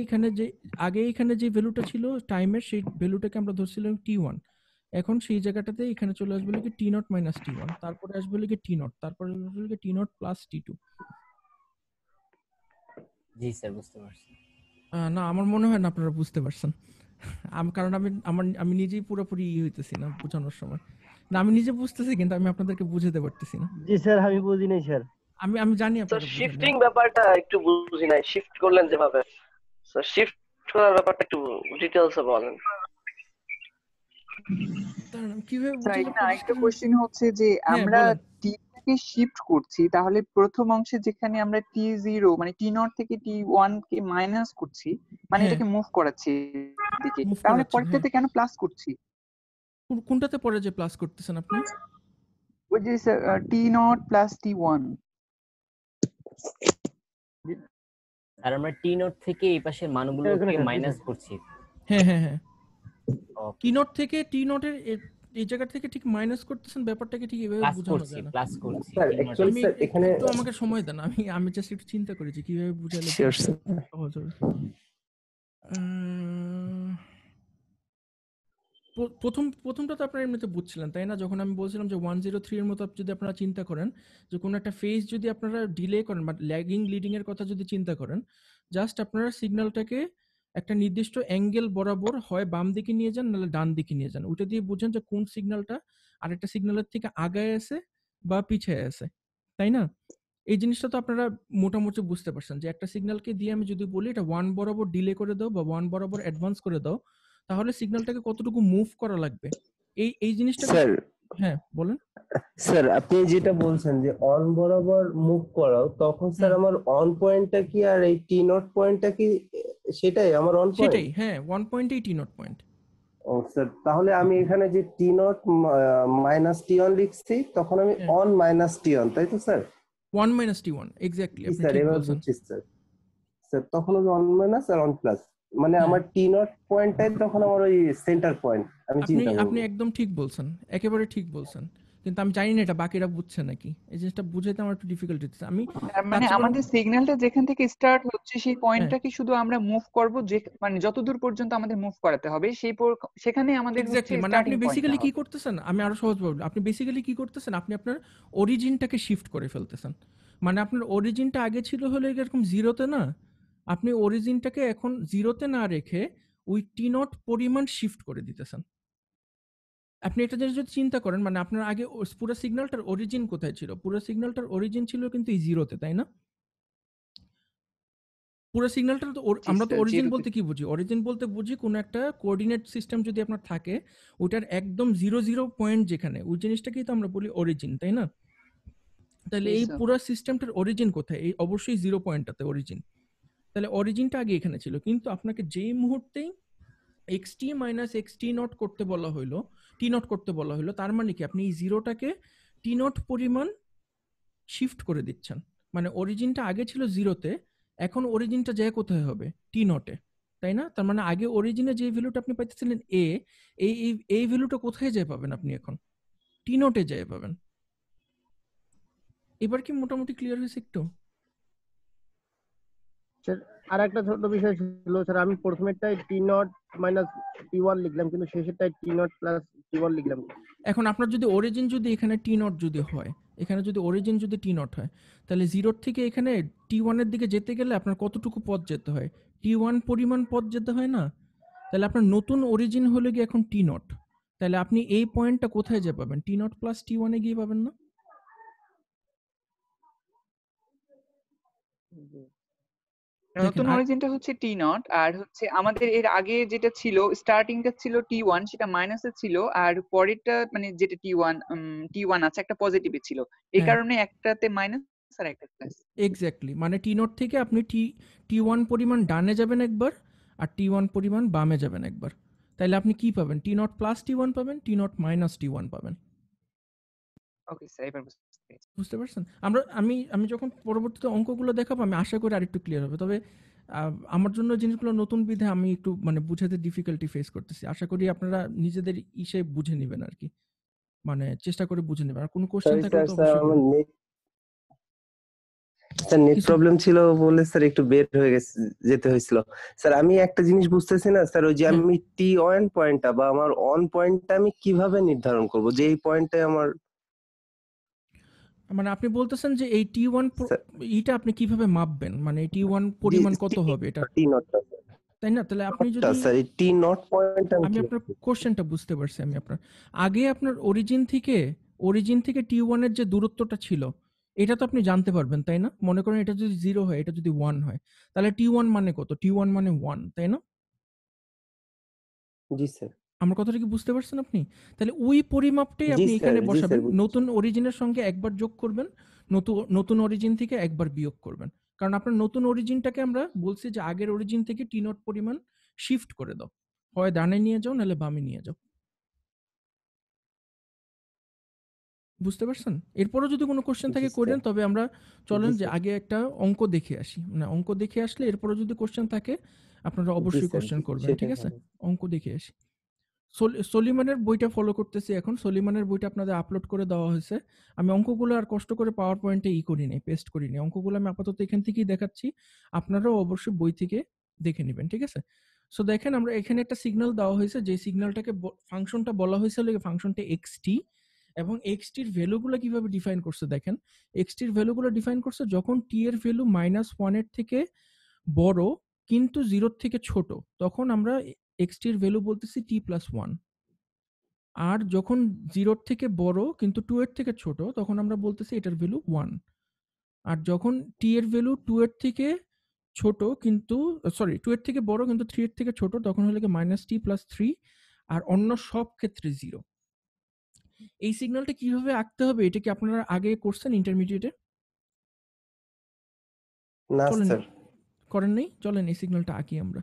[SPEAKER 2] এখানে যে ভ্যালুটা ছিল টাইমের, সেই ভ্যালুটাকে আমরা ধরছিলাম t1। এখন সেই জায়গাটাতে এখানে চলে আসবে হলো কি t0 - t1, তারপরে আসবে হলো কি t0, তারপরে আসবে হলো কি t0 + t2।
[SPEAKER 6] জি স্যার, বুঝতে পারছি।
[SPEAKER 2] না, আমার মনে হয় না আপনারা বুঝতে পারছেন। কারণ আমি নিজেই পুরোপুরি হইতেছি না বোঝানোর সময়। না, আমি নিজে বুঝতেছি কিন্তু আমি আপনাদেরকে বুঝাতে পারতেছি না।
[SPEAKER 8] জি স্যার, আমি বুঝি নাই স্যার।
[SPEAKER 2] আমি জানি
[SPEAKER 8] স্যার
[SPEAKER 2] আপনারা বুঝেন না।
[SPEAKER 8] শিফটিং ব্যাপারটা একটু বুঝি নাই, শিফট করলেন যেভাবে স্যার, শিফট করার ব্যাপারটা একটু ডিটেইলসে বলেন।
[SPEAKER 2] দাঁড়ান, কিভাবে
[SPEAKER 9] স্যার
[SPEAKER 2] বুঝালে
[SPEAKER 9] এখানে আরেকটা
[SPEAKER 2] পরিষ্কার হবে?
[SPEAKER 9] কোশ্চেন হচ্ছে যে
[SPEAKER 2] হ্যাঁ,
[SPEAKER 9] আমরা
[SPEAKER 2] বলেন।
[SPEAKER 9] টি থেকে শিফট করছি তাহলে প্রথম অংশে যেখানে আমরা T0 মানে T0 থেকে T1 কে মাইনাস করছি মানে
[SPEAKER 2] হ্যাঁ
[SPEAKER 9] এটাকে মুভ করাচ্ছি দিকে,
[SPEAKER 2] মুভ
[SPEAKER 9] তাহলে
[SPEAKER 2] করাচ্ছেন, হ্যাঁ।
[SPEAKER 9] পরেরটাতে কেন প্লাস করছি?
[SPEAKER 2] কোনটাতে পরে যে প্লাস করতেছেন আপনি?
[SPEAKER 9] ওই যে T0 প্লাস T1।
[SPEAKER 6] আর আমরা টি নোট থেকে এই পাশের মানগুলোকে মাইনাস করছি।
[SPEAKER 2] হ্যাঁ হ্যাঁ হ্যাঁ
[SPEAKER 6] ওকে,
[SPEAKER 2] টি নট থেকে টি নটের এই জায়গা থেকে ঠিক মাইনাস করতেছেন, ব্যাপারটাকে ঠিক এভাবে
[SPEAKER 6] প্লাস
[SPEAKER 2] বোঝানো
[SPEAKER 6] করছি,
[SPEAKER 2] যায় না।
[SPEAKER 6] প্লাস করছি
[SPEAKER 7] স্যার
[SPEAKER 6] টি নোট।
[SPEAKER 7] অ্যাকচুয়ালি
[SPEAKER 2] আমি
[SPEAKER 7] স্যার এখানে
[SPEAKER 2] একটু আমাকে সময় দেন, আমি জাস্ট একটু চিন্তা করেছি কিভাবে বুঝালে
[SPEAKER 7] শিওর
[SPEAKER 2] জিনিসটা
[SPEAKER 7] স্যার।
[SPEAKER 2] সহজ হবে। প্রথমটা তো আপনারা এমনিতে বুঝছিলেন তাই না, যখন আমি বলছিলাম যে 103 এর মতো যদি আপনারা চিন্তা করেন যে কোনো একটা ফেজ যদি আপনারা ডিলে করেন বা ল্যাগিং লিডিং এর কথা যদি চিন্তা করেন, জাস্ট আপনারা সিগন্যালটাকে একটা নির্দিষ্ট অ্যাঙ্গেল বরাবর হয় বাম দিকে নিয়ে যান নাহলে ডান দিকে নিয়ে যান, ওইটা দিয়ে বুঝেন যে কোন সিগন্যালটা আরেকটা সিগন্যালের থেকে আগায় আছে বা পিছিয়ে আছে, তাই না? এই জিনিসটা তো আপনারা মোটামুটি বুঝতে পারছেন যে একটা সিগন্যালকে দিয়ে আমি যদি বলি এটা 1 বরাবর ডিলে করে দাও বা 1 বরাবর অ্যাডভান্স করে দাও, তাহলে সিগন্যালটাকে কতটুকু মুভ করা লাগবে এই জিনিসটাকে
[SPEAKER 7] স্যার
[SPEAKER 2] হ্যাঁ বলেন।
[SPEAKER 7] স্যার আপনি যেটা বলছেন যে অন বরাবর মুভ করাও, তখন স্যার আমার অন পয়েন্টটা কি আর এই টি নট পয়েন্টটা কি সেটাই আমার অন পয়েন্ট?
[SPEAKER 2] সেটাই, হ্যাঁ 1 পয়েন্টেই টি নট পয়েন্ট।
[SPEAKER 7] ও স্যার, তাহলে আমি এখানে যে টি নট মাইনাস টি অন লিখছি তখন আমি
[SPEAKER 2] হ্যাঁ
[SPEAKER 7] অন মাইনাস টি অন, তাই তো স্যার?
[SPEAKER 2] 1 মাইনাস টি 1 এক্স্যাক্টলি, আপনি
[SPEAKER 7] স্যার
[SPEAKER 2] ঠিক
[SPEAKER 7] এবার
[SPEAKER 2] বলছেন।
[SPEAKER 7] বুঝছি স্যার। স্যার তখন আমি অন মাইনাস আর অন প্লাস, মানে
[SPEAKER 2] হ্যাঁ
[SPEAKER 7] আমার টি নট পয়েন্টটাই তখন আমার ওই সেন্টার পয়েন্ট আমি
[SPEAKER 2] আপনি
[SPEAKER 7] চিন্তা
[SPEAKER 2] আপনি
[SPEAKER 7] করবো।
[SPEAKER 2] একদম ঠিক বলছেন, একেবারে ঠিক বলছেন, কিন্তু আমি জানি না এটা বাকিরা বুঝছে নাকি, এই জিনিসটা বুঝাইতে আমার একটু ডিফিকাল্টি হচ্ছে। আমি
[SPEAKER 9] তার মানে
[SPEAKER 2] তার চেয়ে বরং
[SPEAKER 9] আমাদের সিগন্যালটা যেখান থেকে স্টার্ট হচ্ছে সেই
[SPEAKER 2] হ্যাঁ
[SPEAKER 9] পয়েন্টটাকে শুধু আমরা মুভ করব, যে মানে যতদূর পর্যন্ত আমাদের মুভ করাতে হবে সেখানে আমাদের হচ্ছে
[SPEAKER 2] এক্স্যাক্টলি, মানে আপনি
[SPEAKER 9] স্টার্টিং পয়েন্টটা
[SPEAKER 2] বেসিক্যালি কি
[SPEAKER 9] হবে।
[SPEAKER 2] করতেছেন, আমি আরো সহজ বলবো, আপনি বেসিক্যালি কি করতেছেন, আপনি আপনার অরিজিনটাকে শিফট করে ফেলতেছেন। মানে আপনার অরিজিনটা আগে ছিল হলে এরকম জিরোতে না, আপনি অরিজিনটাকে এখন জিরোতে না রেখে ওই টি নট পরিমাণ শিফট করে দিতেছেন। আপনি এটা যদি চিন্তা করেন, মানে আপনার আগে পুরো সিগন্যালটার অরিজিন কোথায় ছিল, পুরো সিগন্যালটার অরিজিন ছিল কিন্তু এই জিরোতে, তাই না? পুরো সিগন্যালটা তো
[SPEAKER 9] জি
[SPEAKER 2] আমরা তো
[SPEAKER 9] স্যার,
[SPEAKER 2] অরিজিন
[SPEAKER 9] জিরোতে।
[SPEAKER 2] বলতে কি বুঝি, অরিজিন বলতে বুঝি কোনো একটা কোঅর্ডিনেট সিস্টেম যদি আপনার থাকে ওটার একদম 0 পয়েন্ট যেখানে, ওই জিনিসটাকেই তো আমরা বলি অরিজিন, তাই না? তাহলে
[SPEAKER 9] জি
[SPEAKER 2] এই
[SPEAKER 9] স্যার।
[SPEAKER 2] পুরো সিস্টেমটার অরিজিন কোথায়? এই অবশ্যই 0 পয়েন্টটাতে অরিজিন। তাহলে অরিজিনটা আগে এখানে ছিল, কিন্তু আপনাকে যেই মুহূর্তেই xt মাইনাস xt নট করতে বলা হইলো, টি নট করতে বলা হইলো, তার মানে কি আপনি এই জিরোটাকে টি নট পরিমাণ শিফট করে দিচ্ছেন। মানে অরিজিনটা আগে ছিল জিরোতে, এখন অরিজিনটা যায় কোথায় হবে, টি নটে, তাই না? তার মানে আগে অরিজিনে যে ভ্যালুটা আপনি পাইতেছিলেন এ, এই ভ্যালুটা কোথায় যায় পাবেন আপনি এখন, টি নটে যায় পাবেন। এবার কি মোটামুটি ক্লিয়ার হয়েছে একটু?
[SPEAKER 10] স্যার আর একটা ছোট বিষয় ছিল স্যার, আমি প্রথমেরটাই টি নট মাইনাস টি ওয়ান লিখলাম কিন্তু শেষেরটাই টি নট প্লাস টি ওয়ান লিখলাম।
[SPEAKER 2] এখন আপনার যদি অরিজিন যদি এখানে টি নট যদি হয়, এখানে যদি অরিজিন যদি টি নট হয়, তাহলে জিরোর থেকে এখানে টি ওয়ানের দিকে যেতে গেলে আপনার কতটুকু পথ যেতে হয়, টি ওয়ান পরিমাণ পথ যেতে হয় না? তাহলে আপনার নতুন অরিজিন হলে গিয়ে এখন টি নট, তাহলে আপনি এই পয়েন্টটা কোথায় যে পাবেন, টি নট প্লাস টি ওয়ানে গিয়ে পাবেন না? দেখেন
[SPEAKER 9] নতুন অরিজিনটা হচ্ছে T0, আর হচ্ছে আমাদের এর আগে যেটা ছিল স্টার্টিংটা ছিল T1, সেটা মাইনাসে ছিল, আর পরেরটা মানে যেটা T1 আছে একটা পজিটিভে ছিল, এই
[SPEAKER 2] হ্যাঁ
[SPEAKER 9] কারণে একটাতে মাইনাস আর একটা প্লাস।
[SPEAKER 2] এক্স্যাক্টলি, মানে টি নট থেকে আপনি টি ওয়ান পরিমাণ ডানে যাবেন একবার আর টি ওয়ান পরিমাণ বামে যাবেন একবার, তাহলে আপনি কি পাবেন, টি নট প্লাস টি ওয়ান পাবেন, টি নট মাইনাস টি ওয়ান পাবেন।
[SPEAKER 9] ওকে স্যার, এবার বুঝতে পেরেছি।
[SPEAKER 2] বুঝতে পারছেন? আমি যখন পরবর্তীতে অঙ্কগুলো দেখাবো আমি আশা করি আরেকটু ক্লিয়ার হবে, তবে আমার জন্য জিনিসগুলো নতুন বিধে আমি একটু মানে বুঝাতে ডিফিকাল্টি ফেস করতেছি, আশা করি আপনারা নিজেদের ইসে বুঝে নেবেন আর কি, মানে চেষ্টা করে বুঝে নেবেন। আর কোনো কোশ্চেন
[SPEAKER 7] সরি
[SPEAKER 2] থাকলে
[SPEAKER 7] স্যার,
[SPEAKER 2] তো
[SPEAKER 7] স্যার
[SPEAKER 2] অবশ্যই
[SPEAKER 7] আমার
[SPEAKER 2] করবেন।
[SPEAKER 7] নেট
[SPEAKER 2] কিছু
[SPEAKER 7] প্রবলেম ছিল বলে স্যার একটু বের হয়ে যেতে হয়েছিল। স্যার আমি একটা জিনিস বুঝতেছি না স্যার, ওই যে
[SPEAKER 2] হ্যাঁ
[SPEAKER 7] আমি টি অন পয়েন্টটা বা আমার অন পয়েন্টটা আমি কিভাবে নির্ধারণ করব যে এই পয়েন্টে আমার
[SPEAKER 2] মানে আপনি বলতেছেন যে এই টি ওয়ান
[SPEAKER 7] স্যার,
[SPEAKER 2] ইটা আপনি কিভাবে মাপবেন, মানে টি ওয়ান
[SPEAKER 7] জি
[SPEAKER 2] পরিমাণ কত হবে এটা,
[SPEAKER 7] টি নটটা
[SPEAKER 2] তাই না? তাহলে আপনি
[SPEAKER 7] নটটা
[SPEAKER 2] যদি
[SPEAKER 7] স্যার, এই টি নট পয়েন্ট আমি
[SPEAKER 2] আমি
[SPEAKER 7] কিভাবে
[SPEAKER 2] আপনার
[SPEAKER 7] করব?
[SPEAKER 2] কোশ্চেনটা বুঝতে পারছি, আমি আপনার আগে আপনার অরিজিন থেকে টি ওয়ানের যে দূরত্বটা ছিল এটা তো আপনি জানতে পারবেন, তাই না? মনে করেন এটা যদি 0 হয়, এটা যদি 1 হয়, তাহলে টি ওয়ান মানে কত, টি ওয়ান মানে 1, তাই না?
[SPEAKER 7] জি স্যার।
[SPEAKER 2] আমার কথাটা কি বুঝতে পারছেন আপনি? তাহলে ওই পরিমাপটাই
[SPEAKER 7] জি
[SPEAKER 2] আপনি
[SPEAKER 7] স্যার,
[SPEAKER 2] এখানে
[SPEAKER 7] জি স্যার,
[SPEAKER 2] বসাবেন।
[SPEAKER 7] বুঝছি।
[SPEAKER 2] নতুন অরিজিনের সঙ্গে একবার যোগ করবেন, নতুন অরিজিন থেকে একবার বিয়োগ করবেন। কারণ আপনার নতুন অরিজিনটাকে আমরা বলছি যে আগের অরিজিন থেকে টি নট পরিমাণ শিফট করে দাও। হয় ডানে নিয়ে যাও নাহলে বামে নিয়ে যাও। বুঝতে পারছেন? এরপরও যদি কোনো কোশ্চেন
[SPEAKER 7] জি
[SPEAKER 2] থাকে
[SPEAKER 7] স্যার,
[SPEAKER 2] করেন, তবে আমরা চলেন
[SPEAKER 7] জি
[SPEAKER 2] যে
[SPEAKER 7] স্যার,
[SPEAKER 2] আগে একটা অঙ্ক দেখে আসি। মানে অঙ্ক দেখে আসলে এরপরও যদি কোশ্চেন থাকে আপনারা
[SPEAKER 7] জি
[SPEAKER 2] অবশ্যই
[SPEAKER 7] স্যার,
[SPEAKER 2] কোশ্চেন করবেন, ঠিক
[SPEAKER 7] সেটাই
[SPEAKER 2] আছে?
[SPEAKER 7] ভালো।
[SPEAKER 2] অঙ্ক দেখে আসি। সলিমানের বইটা ফলো করতেছি এখন। সলিমানের বইটা আপনাদের আপলোড করে দেওয়া হয়েছে। আমি অঙ্কগুলো আর কষ্ট করে পাওয়ার পয়েন্টে করি নাই, পেস্ট করি নাই। অঙ্কগুলো আমি আপাতত এখান থেকেই দেখাচ্ছি। আপনারাও অবশ্যই বই থেকে দেখে নেবেন, ঠিক আছে? সো দেখেন আমরা এখানে একটা সিগন্যাল দেওয়া হয়েছে, যে সিগন্যালটাকে ফাংশনটা বলা হয়েছিল ফাংশনটা এক্সটি, এবং এক্সটির ভ্যালুগুলো কিভাবে ডিফাইন করছে দেখেন। এক্সটির ভ্যালুগুলো ডিফাইন করছে যখন টি এর ভ্যালু -1 এর থেকে বড় কিন্তু 0 এর থেকে ছোট, তখন আমরা এক্সটির ভ্যালু বলতেছি t+1। আর যখন 0 এর থেকে বড় কিন্তু 2 এর থেকে ছোট, তখন আমরা বলতেছি এটার ভ্যালু 1। আর যখন t এর ভ্যালু 2 এর থেকে ছোট কিন্তু 2 এর থেকে বড় কিন্তু 3 এর থেকে ছোট, তখন হলো গিয়ে -t+3। আর অন্য সব ক্ষেত্রে 0। এই সিগন্যালটা কিভাবে আঁকতে হবে এটা কি আপনারা আগে করছেন ইন্টারমিডিয়েটে?
[SPEAKER 7] না
[SPEAKER 2] চলেন,
[SPEAKER 7] স্যার,
[SPEAKER 2] করেন নাই? চলেন এই সিগন্যালটা আঁকি আমরা।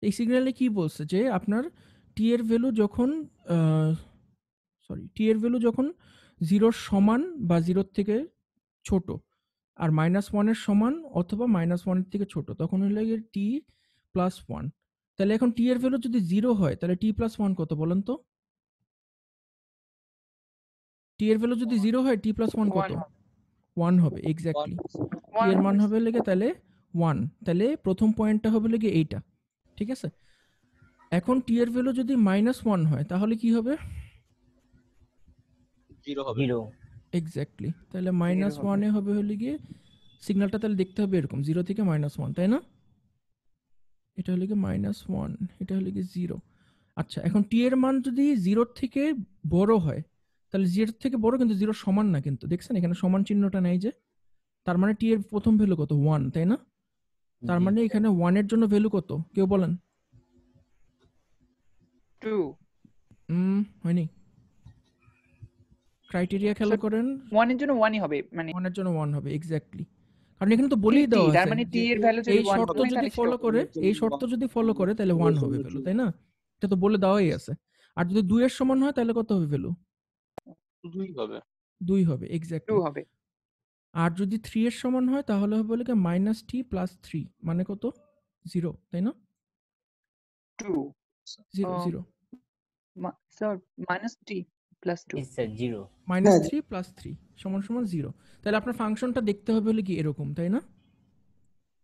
[SPEAKER 2] এই সিগন্যালে কি বলছে যে আপনার টি এর ভ্যালু যখন টি এর ভ্যালু যখন 0 সমান বা 0 থেকে ছোট, আর -1 এর সমান অথবা -1 এর থেকে ছোট, তখন হলো গিয়ে t+1। তাহলে এখন টি এর ভ্যালু যদি 0 হয় তাহলে t+1 কত বলেন তো? টি এর ভ্যালু যদি 0 হয় t+1 কত? 1 হবে, এক্স্যাক্টলি। টি এর মান হবে লেগে তাহলে 1। তাহলে প্রথম পয়েন্টটা হবে লেগে এইটা, ঠিক আছে? এখন টি এর ভ্যালু যদি -1 হয় তাহলে কি হবে?
[SPEAKER 5] 0 হবে।
[SPEAKER 6] 0
[SPEAKER 2] এক্স্যাক্টলি। তাহলে
[SPEAKER 6] 0 হবে।
[SPEAKER 2] -1 এ হবে হলে গিয়ে সিগন্যালটা তাহলে দেখতে হবে এরকম 0 থেকে -1, তাই না? এটা হলো গিয়ে -1, এটা হলো গিয়ে 0। আচ্ছা, এখন টি এর মান যদি 0 থেকে বড় হয়, তাহলে 0 থেকে বড় কিন্তু 0 সমান না, কিন্তু দেখছেন এখানে সমান চিহ্নটা নাই যে। তার মানে টি এর প্রথম ভ্যালু কত? 1, তাই না? তার
[SPEAKER 6] জি
[SPEAKER 2] মানে এখানে 1 এর জন্য ভ্যালু কত কেউ বলেন?
[SPEAKER 9] 2
[SPEAKER 2] হয়নি। ক্রাইটেরিয়া খেয়াল
[SPEAKER 9] স্যার
[SPEAKER 2] করেন।
[SPEAKER 9] 1 এর জন্য 1ই হবে, মানে
[SPEAKER 2] 1 এর জন্য 1 হবে, এক্স্যাক্টলি। কারণ এখানে তো
[SPEAKER 9] t
[SPEAKER 2] বলেই
[SPEAKER 9] t
[SPEAKER 2] দেওয়া
[SPEAKER 9] তার
[SPEAKER 2] আছে
[SPEAKER 9] মানে t
[SPEAKER 2] যে
[SPEAKER 9] এর ভ্যালু যদি
[SPEAKER 2] এই
[SPEAKER 9] 1
[SPEAKER 2] শর্ত
[SPEAKER 9] হয়
[SPEAKER 2] যদি
[SPEAKER 9] তাহলে সেটা
[SPEAKER 2] ফলো করে, এই শর্ত যদি ফলো করে তাহলে 1 হবে ভ্যালু, তাই না? এটা তো বলে দেওয়াই আছে। আর যদি 2 এর সমান হয় তাহলে কত হবে ভ্যালু?
[SPEAKER 5] 2 হবে।
[SPEAKER 2] 2 হবে,
[SPEAKER 9] 2
[SPEAKER 2] এক্স্যাক্টলি।
[SPEAKER 9] হবে।
[SPEAKER 2] আর যদি 3 এর সমান হয় তাহলে হবে হলো গিয়ে -t+3, মানে কত? 0, তাই না?
[SPEAKER 9] 2
[SPEAKER 2] 0 0
[SPEAKER 9] স্যার -t+2
[SPEAKER 6] জি স্যার 0।
[SPEAKER 2] -3+3 সমান সমান 0। তাহলে আপনার ফাংশনটা দেখতে হবে হলো কি এরকম, তাই না?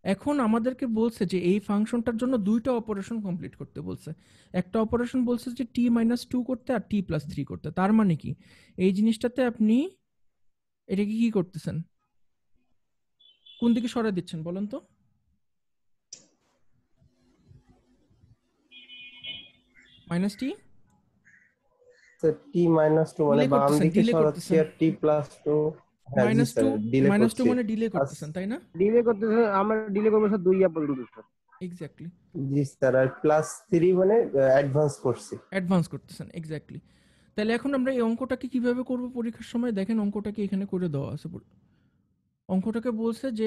[SPEAKER 2] এখন আমাদেরকে বলছে যে এই ফাংশনটার জন্য দুইটা অপারেশন কমপ্লিট করতে বলছে। একটা অপারেশন বলছে যে t-2 করতে আর t+3 করতে। তার মানে কি এই জিনিসটাতে আপনি এটাকে কি করতেছেন, কোন দিকে সরাই দিচ্ছেন বলেন তো? -t
[SPEAKER 7] স্যার t-2 মানে
[SPEAKER 2] ডিলে
[SPEAKER 7] বাম
[SPEAKER 2] করতেছেন,
[SPEAKER 7] দিকে
[SPEAKER 2] ডিলে
[SPEAKER 7] সরাচ্ছি
[SPEAKER 2] করতেছেন।
[SPEAKER 7] আর t+2। হ্যাঁ জি
[SPEAKER 2] -2
[SPEAKER 7] স্যার, ডিলে
[SPEAKER 2] -2
[SPEAKER 7] করছি।
[SPEAKER 2] মানে ডিলে করতেছেন, তাই না?
[SPEAKER 10] ডিলে করতেছে, আমরা ডিলে করবো স্যার 2 পর্যন্ত স্যার।
[SPEAKER 2] এক্স্যাক্টলি।
[SPEAKER 7] জি স্যার, আর +3 মানে অ্যাডভান্স করছি।
[SPEAKER 2] অ্যাডভান্স করতেছেন, এক্স্যাক্টলি। তাহলে এখন আমরা এই অঙ্কটাকে কিভাবে করব পরীক্ষার সময়? দেখেন অঙ্কটাকে এখানে করে দেওয়া আছে। অঙ্কটাকে বলছে যে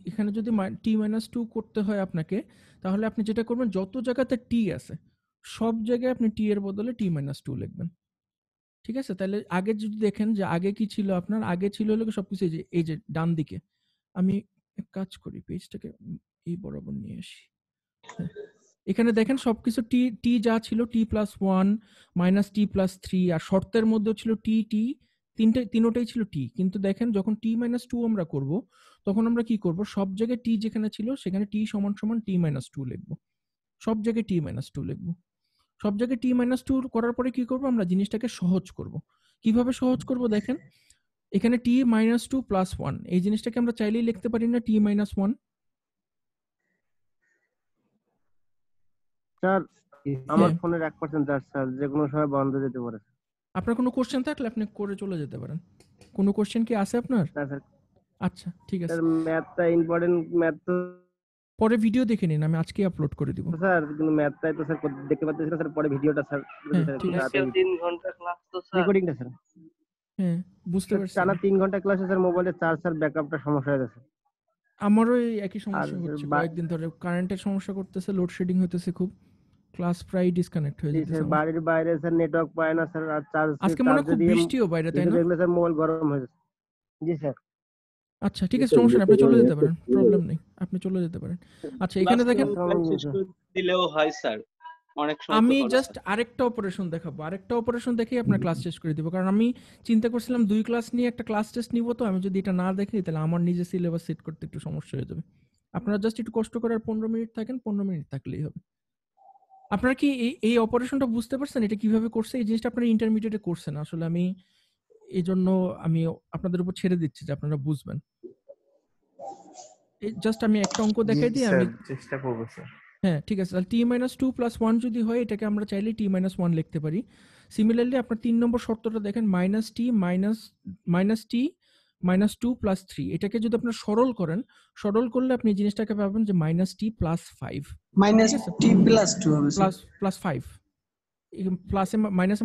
[SPEAKER 2] এখানে যদি t-2 করতে হয় আপনাকে, তাহলে আপনি যেটা করবেন যত জায়গাতে t আছে সব জায়গায় আপনি t এর বদলে t-2 লিখবেন, ঠিক আছে? তাহলে আগে যদি দেখেন যে আগে কি ছিল, আপনার আগে ছিল হলো সবকিছু এই যে ডান দিকে। আমি এক কাজ করি, পেজটাকে এই বরাবর নিয়ে আসি। হ্যাঁ, এখানে দেখেন সবকিছু টি টি যা ছিল t+1 -t+3, আর শর্তের মধ্যে ছিল টি তিনোটাই ছিল টি। কিন্তু দেখেন যখন t-2 আমরা করব, তখন আমরা কি করব, সব জায়গায় টি যেখানে ছিল সেখানে t সমান সমান t-2 লিখবো। সব জায়গায় t-2 লিখবো। সব জায়গায় t-2 করার পরে কি করব, আমরা জিনিসটাকে সহজ করব। কিভাবে সহজ করব দেখেন, এখানে t-2 + 1 এই জিনিসটাকে আমরা চাইলেই লিখতে পারি না t-1।
[SPEAKER 10] স্যার আমার
[SPEAKER 2] হ্যাঁ,
[SPEAKER 10] ফোনের 1% চার্জ স্যার, যে কোনো সময় বন্ধ হয়ে যেতে পারে।
[SPEAKER 2] আপনার কোনো কোশ্চেন থাকলে আপনি করে চলে যেতে পারেন। কোনো কোশ্চেন কি আছে আপনার?
[SPEAKER 10] স্যার স্যার
[SPEAKER 2] আচ্ছা, ঠিক আছে।
[SPEAKER 10] স্যার ম্যাথটা ইম্পর্টেন্ট, ম্যাথ তো
[SPEAKER 2] পরে ভিডিও দেখে নিন, আমি আজকেই আপলোড করে দিব।
[SPEAKER 10] স্যার কিন্তু ম্যাথটাই তো স্যার দেখতে পাচ্ছেন স্যার, পরে ভিডিওটা স্যার
[SPEAKER 2] হ্যাঁ ঠিক আছে,
[SPEAKER 8] 3 ঘন্টা ক্লাস তো স্যার।
[SPEAKER 10] রেকর্ডিংটা স্যার
[SPEAKER 2] হ্যাঁ বুঝতে পারছি।
[SPEAKER 10] টানা 3 ঘন্টা ক্লাসে স্যার মোবাইলের চার্জ স্যার ব্যাকআপটা সমস্যা হয়ে গেছে।
[SPEAKER 2] আমারও এই একই
[SPEAKER 10] আর
[SPEAKER 2] সমস্যা হচ্ছে
[SPEAKER 10] বা-
[SPEAKER 2] কয়েকদিন ধরে, কারেন্টের সমস্যা করতেছে, লোডশেডিং হইতেছে খুব, ক্লাস প্রায় ডিসকানেক্ট হয়ে
[SPEAKER 10] জি
[SPEAKER 2] যেতেছে
[SPEAKER 10] স্যার,
[SPEAKER 2] আমার।
[SPEAKER 10] বাড়ির বাইরে স্যার নেটওয়ার্ক পায় না স্যার, আর চার্জ
[SPEAKER 2] আজকে মনে হয় খুব
[SPEAKER 10] দিয়ে
[SPEAKER 2] বৃষ্টিও বাইরে, তাই
[SPEAKER 10] ভিডিও
[SPEAKER 2] না?
[SPEAKER 10] দেখলে স্যার মোবাইল গরম হয়ে যাচ্ছে। জি স্যার।
[SPEAKER 2] আচ্ছা ঠিক আছে, সমস্যা নেই, আপনি চলে যেতে পারেন, প্রবলেম নেই, আপনি চলে যেতে পারেন। আচ্ছা এখানে দেখেন,
[SPEAKER 5] শেষ করে দিলেও হয় স্যার, অনেক সময় তো
[SPEAKER 2] আমি
[SPEAKER 5] করে
[SPEAKER 2] জাস্ট
[SPEAKER 5] স্যার।
[SPEAKER 2] আরেকটা অপারেশন দেখাবো, আরেকটা অপারেশন দেখেই আপনার ক্লাস শেষ করে দিব, কারণ আমি চিন্তা করছিলাম 2 ক্লাস নিয়ে একটা ক্লাস টেস্ট নিব, তো আমি যদি এটা না দেখি তাহলে আমার নিজে সিলেবাস সেট করতে একটু সমস্যা হয়ে যাবে। আপনারা জাস্ট একটু কষ্ট করে আর 15 মিনিট থাকেন, 15 মিনিট থাকলেই হবে। আপনারা কি এই অপারেশনটা বুঝতে পারছেন এটা কিভাবে করছে? এই জিনিসটা আপনারা ইন্টারমিডিয়েটে করছেন, আসলে আমি এই জন্য আমি আপনাদের উপর ছেড়ে দিচ্ছি যে আপনারা বুঝবেন। এই জাস্ট আমি একটা অঙ্ক দেখাই দিই, আমি
[SPEAKER 7] চেষ্টা করবো স্যার।
[SPEAKER 2] হ্যাঁ ঠিক আছে, তাহলে t-2 + 1 যদি হয়, এটাকে আমরা চাইলে t-1 লিখতে পারি। সিমিলারলি আপনার 3 নম্বর শর্তটা দেখেন, -t + 3, এটাকে যদি আপনারা সরল করলে আপনি এই জিনিসটাকে পাবেন যে -t + 5
[SPEAKER 11] -t + 2 হবে স্যার।
[SPEAKER 2] প্লাস 5, প্লাসে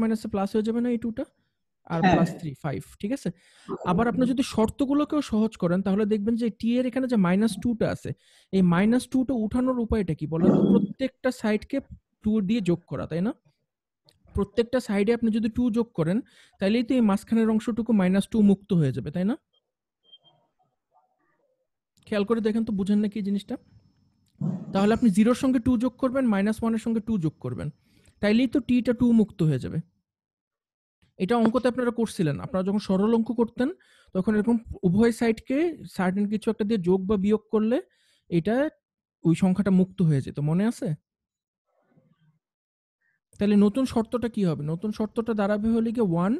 [SPEAKER 2] মাইনাসে প্লাস হয়ে যাবে না এই 2টা, আর
[SPEAKER 11] হ্যাঁ।
[SPEAKER 2] +3 5, ঠিক আছে। আবার আপনি যদি শর্তগুলোকেও সহজ করেন তাহলে দেখবেন যে টি এর এখানে যে -2টা আছে, এই -2টা উঠানোর উপায়টা কি বলেন তো? প্রত্যেকটা সাইডকে 2 দিয়ে যোগ করা, তাই না? প্রত্যেকটা সাইডে আপনি যদি 2 যোগ করেন তাহলেই তো এই মাঝখানের অংশটুকু -2 মুক্ত হয়ে যাবে, তাই না? খেয়াল করে দেখেন তো, বুঝেন নাকি এই জিনিসটা? তাহলে আপনি 0-র সঙ্গে 2 যোগ করবেন, -1-এর সঙ্গে 2 যোগ করবেন, তাইলেই তো টিটা 2 মুক্ত হয়ে যাবে। এটা অঙ্কতে আপনারা করছিলেন, আপনারা যখন সরল অঙ্ক করতেন তখন এরকম উভয় সাইডকে সার্টেন কিছু একটা দিয়ে যোগ বা বিয়োগ করলে এটা ওই সংখ্যাটা মুক্ত হয়ে যেত, মনে আছে? তাহলে নতুন শর্তটা কি হবে? নতুন শর্তটা দাঁড়াবে হলে গিয়ে 1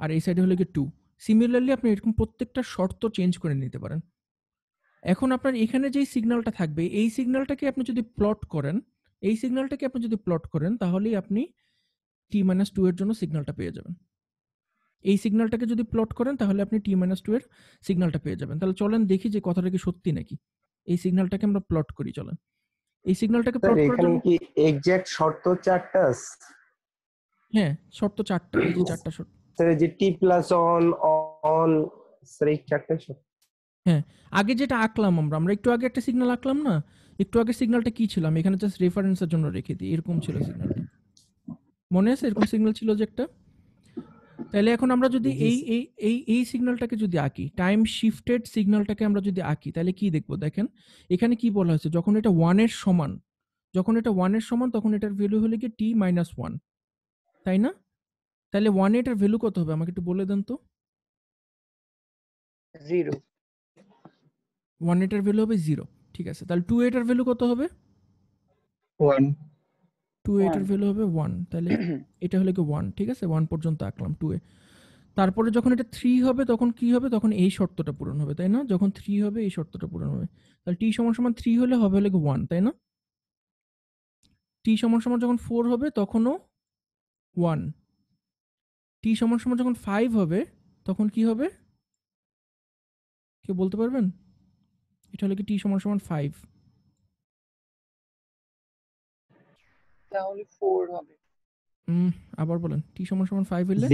[SPEAKER 2] আর এই সাইডে হলে গিয়ে 2। সিমিলারলি আপনি এরকম প্রত্যেকটা শর্ত চেঞ্জ করে নিতে পারেন। এখন আপনার এখানে যেই সিগন্যালটা থাকবে, এই সিগন্যালটাকে আপনি যদি প্লট করেন, তাহলেই আপনি t-2 এর জন্য সিগন্যালটা পেয়ে যাবেন। এই সিগন্যালটাকে যদি প্লট করেন তাহলে আপনি t-2 এর সিগন্যালটা পেয়ে যাবেন। তাহলে চলেন দেখি যে কথাটা কি সত্যি নাকি। এই সিগন্যালটাকে আমরা প্লট করি, চলেন। এই সিগন্যালটাকে
[SPEAKER 7] স্যার
[SPEAKER 2] প্লট করার
[SPEAKER 7] এখানে
[SPEAKER 2] জন্য
[SPEAKER 7] কি এক্সাক্ট শর্ত 4টা আছে?
[SPEAKER 2] হ্যাঁ শর্ত 4টা, এই যে 4টা শর্ত।
[SPEAKER 7] স্যার এই যে t+1 স্যার এই 4টা শর্ত।
[SPEAKER 2] হ্যাঁ, আগে যেটা আঁকলাম আমরা একটু আগে একটা সিগন্যাল আঁকলাম না? একটু আগে সিগন্যালটা কি ছিল? আমি এখানে জাস্ট রেফারেন্সের জন্য রেখে দিই। এরকম ছিল সিগন্যালটা, মনে আছে? এরকম সিগন্যাল ছিল যে একটা। তাহলে এখন আমরা যদি এই সিগন্যালটাকে যদি আঁকি, টাইম শিফটেড সিগন্যালটাকে আমরা যদি আঁকি, তাহলে কি দেখবো দেখেন। এখানে কি বলা হয়েছে, যখন এটা 1 এর সমান, তখন এটার ভ্যালু হলো কি t-1, তাই না? তাহলে 1 এটার ভ্যালু কত হবে আমাকে একটু বলে দেন তো।
[SPEAKER 9] 0।
[SPEAKER 2] 1 এটার ভ্যালু হবে 0, ঠিক আছে। তাহলে 2 এটার ভ্যালু কত হবে?
[SPEAKER 11] 1
[SPEAKER 2] 2 এটার ভ্যালু হবে 1, তাহলে এটা হলো কি 1, ঠিক আছে। 1 পর্যন্ত আঁকলাম 2 এ। তারপরে যখন এটা 3 হবে তখন কি হবে? তখন এই শর্তটা পূরণ হবে, তাই না? যখন 3 হবে এই শর্তটা পূরণ হবে। তাহলে t = 3 হলে হবে হলো 1, তাই না? t = যখন 4 হবে তখনও 1। t = যখন 5 হবে তখন কি হবে? কেউ বলতে পারবেন? এটা হলো কি t = 5।
[SPEAKER 9] তাহলে 4 হবে।
[SPEAKER 2] আবার বলেন, t = 5 হলে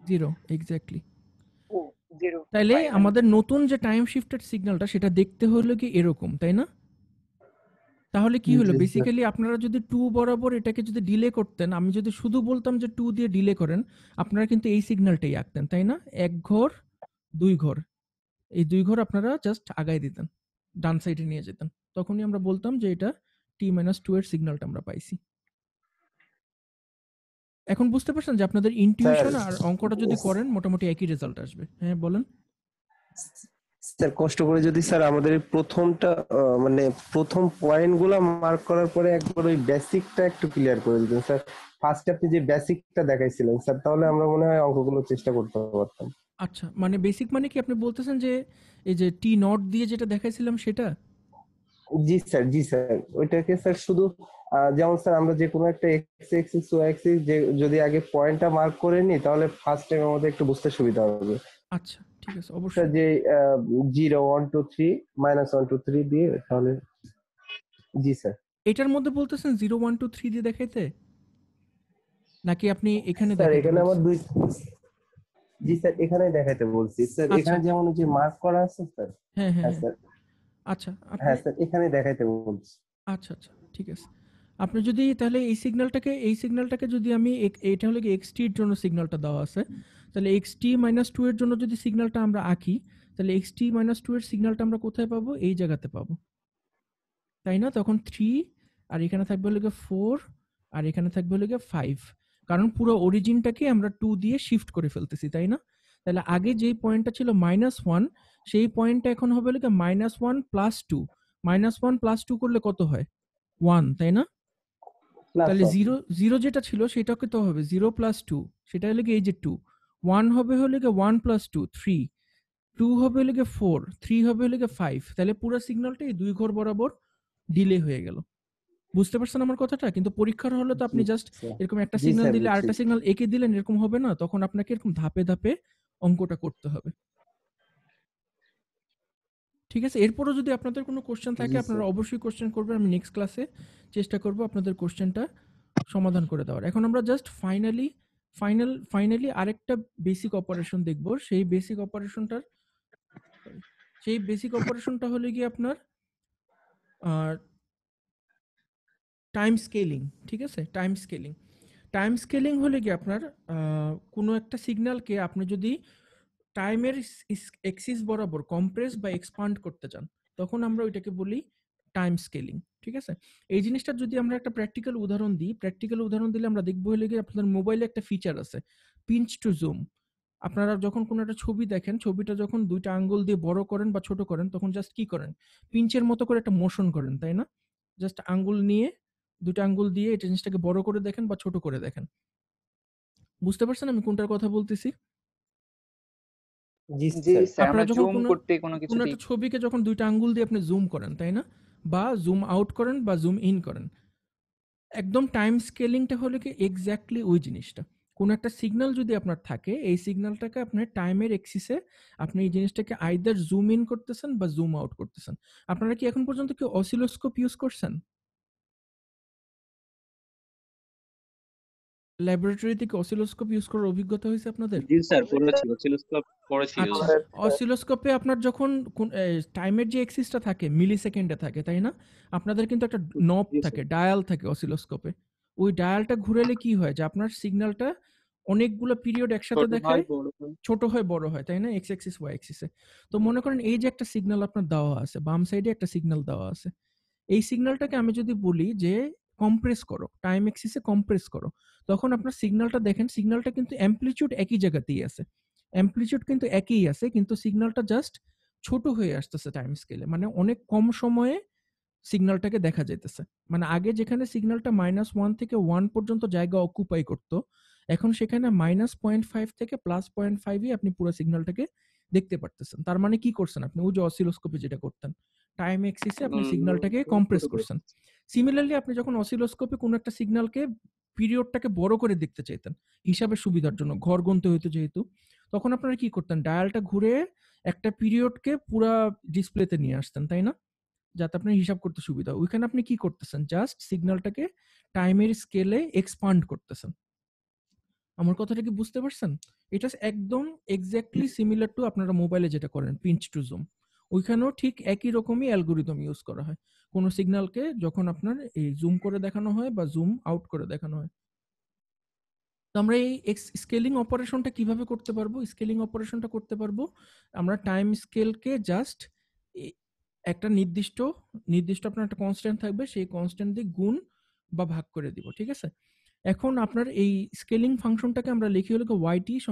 [SPEAKER 2] 0, এক্স্যাক্টলি।
[SPEAKER 9] ও 0।
[SPEAKER 2] তাইলে আমাদের নতুন যে টাইম শিফটেড সিগন্যালটা সেটা দেখতে হলো কি এরকম, তাই না? তাহলে কি হলো, বেসিক্যালি আপনারা যদি 2 বরাবর এটাকে যদি ডিলে করতেন, আমি যদি শুধু বলতাম যে 2 দিয়ে ডিলে করেন, আপনারা কিন্তু এই সিগন্যালটাই আঁকতেন, তাই না? 1 ঘর 2 ঘর, এই 2 ঘর আপনারা জাস্ট আগায় দিতেন, ডান সাইডে নিয়ে যেতেন, তখনই আমরা বলতাম যে এটা t-2 এর সিগন্যালটা আমরা পাইছি। এখন বুঝতে পারছেন যে আপনাদের ইনটিউশন আর অঙ্কটা যদি করেন মোটামুটি একই রেজাল্ট আসবে। হ্যাঁ বলেন।
[SPEAKER 7] স্যার কষ্ট করে যদি স্যার আমাদের এই প্রথমটা মানে প্রথম পয়েন্টগুলো মার্ক করার পরে একবার ওই বেসিকটা একটু ক্লিয়ার করে দিতেন স্যার। ফার্স্ট আপনি যে বেসিকটা দেখাইছিলেন স্যার, তাহলে আমরা মনে হয় অঙ্কগুলো চেষ্টা করতে পারতাম।
[SPEAKER 2] আচ্ছা, মানে বেসিক মানে কি আপনি বলতেছেন যে এই যে t0 দিয়ে যেটা দেখাইছিলাম সেটা?
[SPEAKER 7] জি স্যার ওইটাকে স্যার শুধু যেমন স্যার আমরা যে কোনো একটা এক্স এক্সিস ওয়াই এক্সিস যে যদি আগে পয়েন্টটা মার্ক করে নিই তাহলে ফার্স্ট টাইম আমাদের একটু বুঝতে সুবিধা হবে।
[SPEAKER 2] আচ্ছা ঠিক আছে, অবশ্যই।
[SPEAKER 7] যে 0 1 2 3 -1 2 3 দিয়ে তাহলে জি স্যার।
[SPEAKER 2] এটার মধ্যে বলতেছেন 0 1 2 3 দিয়ে দেখাইতে, নাকি আপনি এখানে
[SPEAKER 7] স্যার
[SPEAKER 2] দেখাইতে
[SPEAKER 7] এখানে আমার
[SPEAKER 2] বলছেন?
[SPEAKER 7] জি স্যার এখানে দেখাতে বলছি স্যার,
[SPEAKER 2] আচ্ছা
[SPEAKER 7] এখানে যেমন যে মার্ক করা আছে স্যার।
[SPEAKER 2] হ্যাঁ হ্যাঁ
[SPEAKER 7] হ্যাঁ
[SPEAKER 2] হ্যাঁ
[SPEAKER 7] স্যার।
[SPEAKER 2] আচ্ছা আপনি
[SPEAKER 7] হ্যাঁ স্যার এখানে দেখাতে বলছি।
[SPEAKER 2] আচ্ছা আচ্ছা ঠিক আছে। আপনি যদি তাহলে এই সিগন্যালটাকে যদি আমি এটা হলো কি এক্সটি এর জন্য সিগন্যালটা দেওয়া আছে, তাহলে এক্সটি মাইনাস টু এর জন্য যদি সিগন্যালটা আমরা আঁকি, তাহলে এক্সটি মাইনাস টু এর সিগন্যালটা আমরা কোথায় পাবো? এই জায়গাতে পাবো, তাই না? তখন 3 আর এখানে থাকবে হলো গিয়ে 4 আর এখানে থাকবে হলো গিয়ে 5, কারণ পুরো অরিজিনটাকে আমরা 2 দিয়ে শিফট করে ফেলতেছি, তাই না? তাহলে আগে যেই পয়েন্টটা ছিল -1, সেই পয়েন্টটা এখন হবে হলো গিয়ে -1 প্লাস 2। -1 প্লাস 2 করলে কত হয়? 1, তাই না?
[SPEAKER 7] প্লাস
[SPEAKER 2] তাহলে 0 যেটা ছিল সেটাকে তো হবে 0 প্লাস 2, সেটা হলো গিয়ে এই যে 2। 1 হবে হলো গিয়ে 1 প্লাস 2 3, 2 হবে হলো গিয়ে 4, 3 হবে হলো গিয়ে 5। তাহলে পুরো সিগন্যালটা এই দুই ঘর বরাবর ডিলে হয়ে গেল। বুঝতে পারছেন আমার কথাটা? কিন্তু পরীক্ষার হলে তো আপনি
[SPEAKER 7] জি
[SPEAKER 2] জাস্ট
[SPEAKER 7] স্যার।
[SPEAKER 2] এরকম একটা
[SPEAKER 7] জি
[SPEAKER 2] সিগন্যাল
[SPEAKER 7] স্যার
[SPEAKER 2] দিলে
[SPEAKER 7] বুঝছি।
[SPEAKER 2] আরেকটা সিগন্যাল এঁকে দিলেন, এরকম হবে না। তখন আপনাকে এরকম ধাপে ধাপে অঙ্কটা করতে হবে। ঠিক আছে? এরপরও যদি আপনাদের কোনো কোশ্চেন থাকে
[SPEAKER 7] জি
[SPEAKER 2] আপনারা
[SPEAKER 7] স্যার।
[SPEAKER 2] অবশ্যই কোশ্চেন করবেন। আমি নেক্সট ক্লাসে চেষ্টা করব আপনাদের কোশ্চেনটা সমাধান করে দেওয়ার। এখন আমরা জাস্ট ফাইনালি আরেকটা বেসিক অপারেশন দেখব। সেই বেসিক অপারেশনটা হলো গিয়ে আপনার টাইম স্কেলিং। ঠিক আছে? টাইম স্কেলিং হলে কি আপনার কোনো একটা সিগন্যালকে আপনি যদি টাইমের এক্সিস বরাবর কম্প্রেস বা এক্সপান্ড করতে চান, তখন আমরা ওইটাকে বলি টাইম স্কেলিং। ঠিক আছে? এই জিনিসটা যদি আমরা একটা প্র্যাকটিক্যাল উদাহরণ দিলে আমরা দেখবো হলে গিয়ে আপনাদের মোবাইলে একটা ফিচার আছে পিঞ্চ টু জুম। আপনারা যখন কোনো একটা ছবি দেখেন, ছবিটা যখন দুইটা আঙ্গুল দিয়ে বড় করেন বা ছোট করেন, তখন জাস্ট কি করেন? পিঞ্চের মতো করে একটা মোশন করেন, তাই না? জাস্ট আঙ্গুল নিয়ে দুটো আঙ্গুল দিয়ে এই জিনিসটাকে বড় করে দেখেন বা ছোট করে দেখেন। বুঝতে পারছেন আমি কোনটার কথা বলতেছি?
[SPEAKER 7] জি
[SPEAKER 9] জি
[SPEAKER 7] স্যার।
[SPEAKER 9] স্যার,
[SPEAKER 2] আপনারা
[SPEAKER 9] আমরা
[SPEAKER 2] যখন
[SPEAKER 9] জুম
[SPEAKER 2] কোনো
[SPEAKER 9] করতে কোনো
[SPEAKER 2] কোনো
[SPEAKER 9] কিছুতেই
[SPEAKER 2] একটা ছবিকে যখন দুইটা আঙ্গুল দিয়ে আপনি জুম করেন, তাই না? বা জুম আউট করেন বা জুম ইন করেন, একদম টাইম স্কেলিংটা হলো কি এক্স্যাক্টলি ওই জিনিসটা। কোনো একটা সিগন্যাল যদি আপনার থাকে, এই সিগন্যালটাকে আপনার টাইমের এক্সিসে আপনি এই জিনিসটাকে আইদার জুম ইন করতেছেন বা জুম আউট করতেছেন। আপনারা কি এখন পর্যন্ত কি অসিলোস্কোপ ইউজ করছেন? ল্যাবরেটরিতে কি অসিলোস্কোপ ইউজ করার অভিজ্ঞতা হয়েছে আপনাদের?
[SPEAKER 5] জি স্যার, করেছি, অসিলোস্কোপ করেছি ইউজ।
[SPEAKER 2] আচ্ছা, অসিলোস্কোপে আপনার যখন টাইমের যে এক্সিসটা থাকে মিলি সেকেন্ডে থাকে, তাই না? আপনাদের কিন্তু একটা নব
[SPEAKER 5] জি
[SPEAKER 2] থাকে,
[SPEAKER 5] স্যার।
[SPEAKER 2] ডায়াল থাকে অসিলোস্কোপে। ওই ডায়ালটা ঘুরালে কি হয় যে আপনার সিগন্যালটা অনেকগুলো পিরিয়ড একসাথে
[SPEAKER 5] ছোট হয়
[SPEAKER 2] দেখায়,
[SPEAKER 5] বড় হয়।
[SPEAKER 2] ছোট হয় বড় হয়, তাই না? এক্স অ্যাক্সিস ওয়াই অ্যাক্সিসে। তো মনে করেন এই যে একটা সিগন্যাল আপনার দেওয়া আছে, বাম সাইডে একটা সিগন্যাল দেওয়া আছে। এই সিগন্যালটাকে আমি যদি বলি যে কম্প্রেস করো, টাইম এক্সিসে কম্প্রেস করো, তখন আপনার সিগন্যালটা দেখেন, সিগন্যালটা কিন্তু অ্যামপ্লিটিউড একই জায়গাতেই আছে। অ্যামপ্লিটিউড কিন্তু একই আছে, কিন্তু সিগন্যালটা জাস্ট ছোট হয়ে আসতেছে টাইম স্কেলে। মানে অনেক কম সময়ে সিগন্যালটাকে দেখা যাইতেছে। মানে আগে যেখানে সিগন্যালটা -1 থেকে 1 পর্যন্ত জায়গা অকুপাই করত, এখন সেখানে -0.5 থেকে +0.5 এ আপনি পুরো সিগন্যালটাকে দেখতে পারতেছেন। তার মানে কি করছেন আপনি? ওই যে অসিলোস্কোপে যেটা করতেন, টাইম এক্সিসে আপনি সিগন্যালটাকে কম্প্রেস
[SPEAKER 5] ছোট করে।
[SPEAKER 2] করছেন। সিমিলারলি আপনি যখন অসিলোস্কোপে কোনো একটা সিগন্যালকে পিরিয়ডটাকে বড় করে দেখতে চাইতেন হিসাবের সুবিধার জন্য, ঘর গুনতে হইতো যেহেতু, তখন আপনারা কি করতেন? ডায়ালটা ঘুরে একটা পিরিয়ডকে পুরা ডিসপ্লেতে নিয়ে আসতেন, তাই না? যাতে আপনার হিসাব করতে সুবিধা হয়। ওইখানে আপনি কি করতেছেন? জাস্ট সিগন্যালটাকে টাইমের স্কেলে এক্সপান্ড করতেছেন। আমার কথাটা কি বুঝতে পারছেন? এটা একদম এক্স্যাক্টলি সিমিলার টু আপনারা মোবাইলে যেটা করেন পিঞ্চ টু জুম। ওইখানেও ঠিক একই রকমই অ্যালগরিদম ইউজ করা হয়। কোন সিগন্যালকে যখন আপনার এই জুম করে দেখানো হয় বা জুম আউট করে দেখানো হয়। তো আমরা এই স্কেলিং অপারেশনটা কিভাবে করতে পারবো? স্কেলিং অপারেশনটা করতে পারবো আমরা টাইম স্কেলকে জাস্ট একটা নির্দিষ্ট আপনার একটা কনস্ট্যান্ট থাকবে, সেই কনস্ট্যান্ট দিয়ে গুণ বা ভাগ করে দিব। ঠিক আছে? এখন আপনার এই স্কেলিং ফাংশনটাকে আমরা লিখি হলো yt =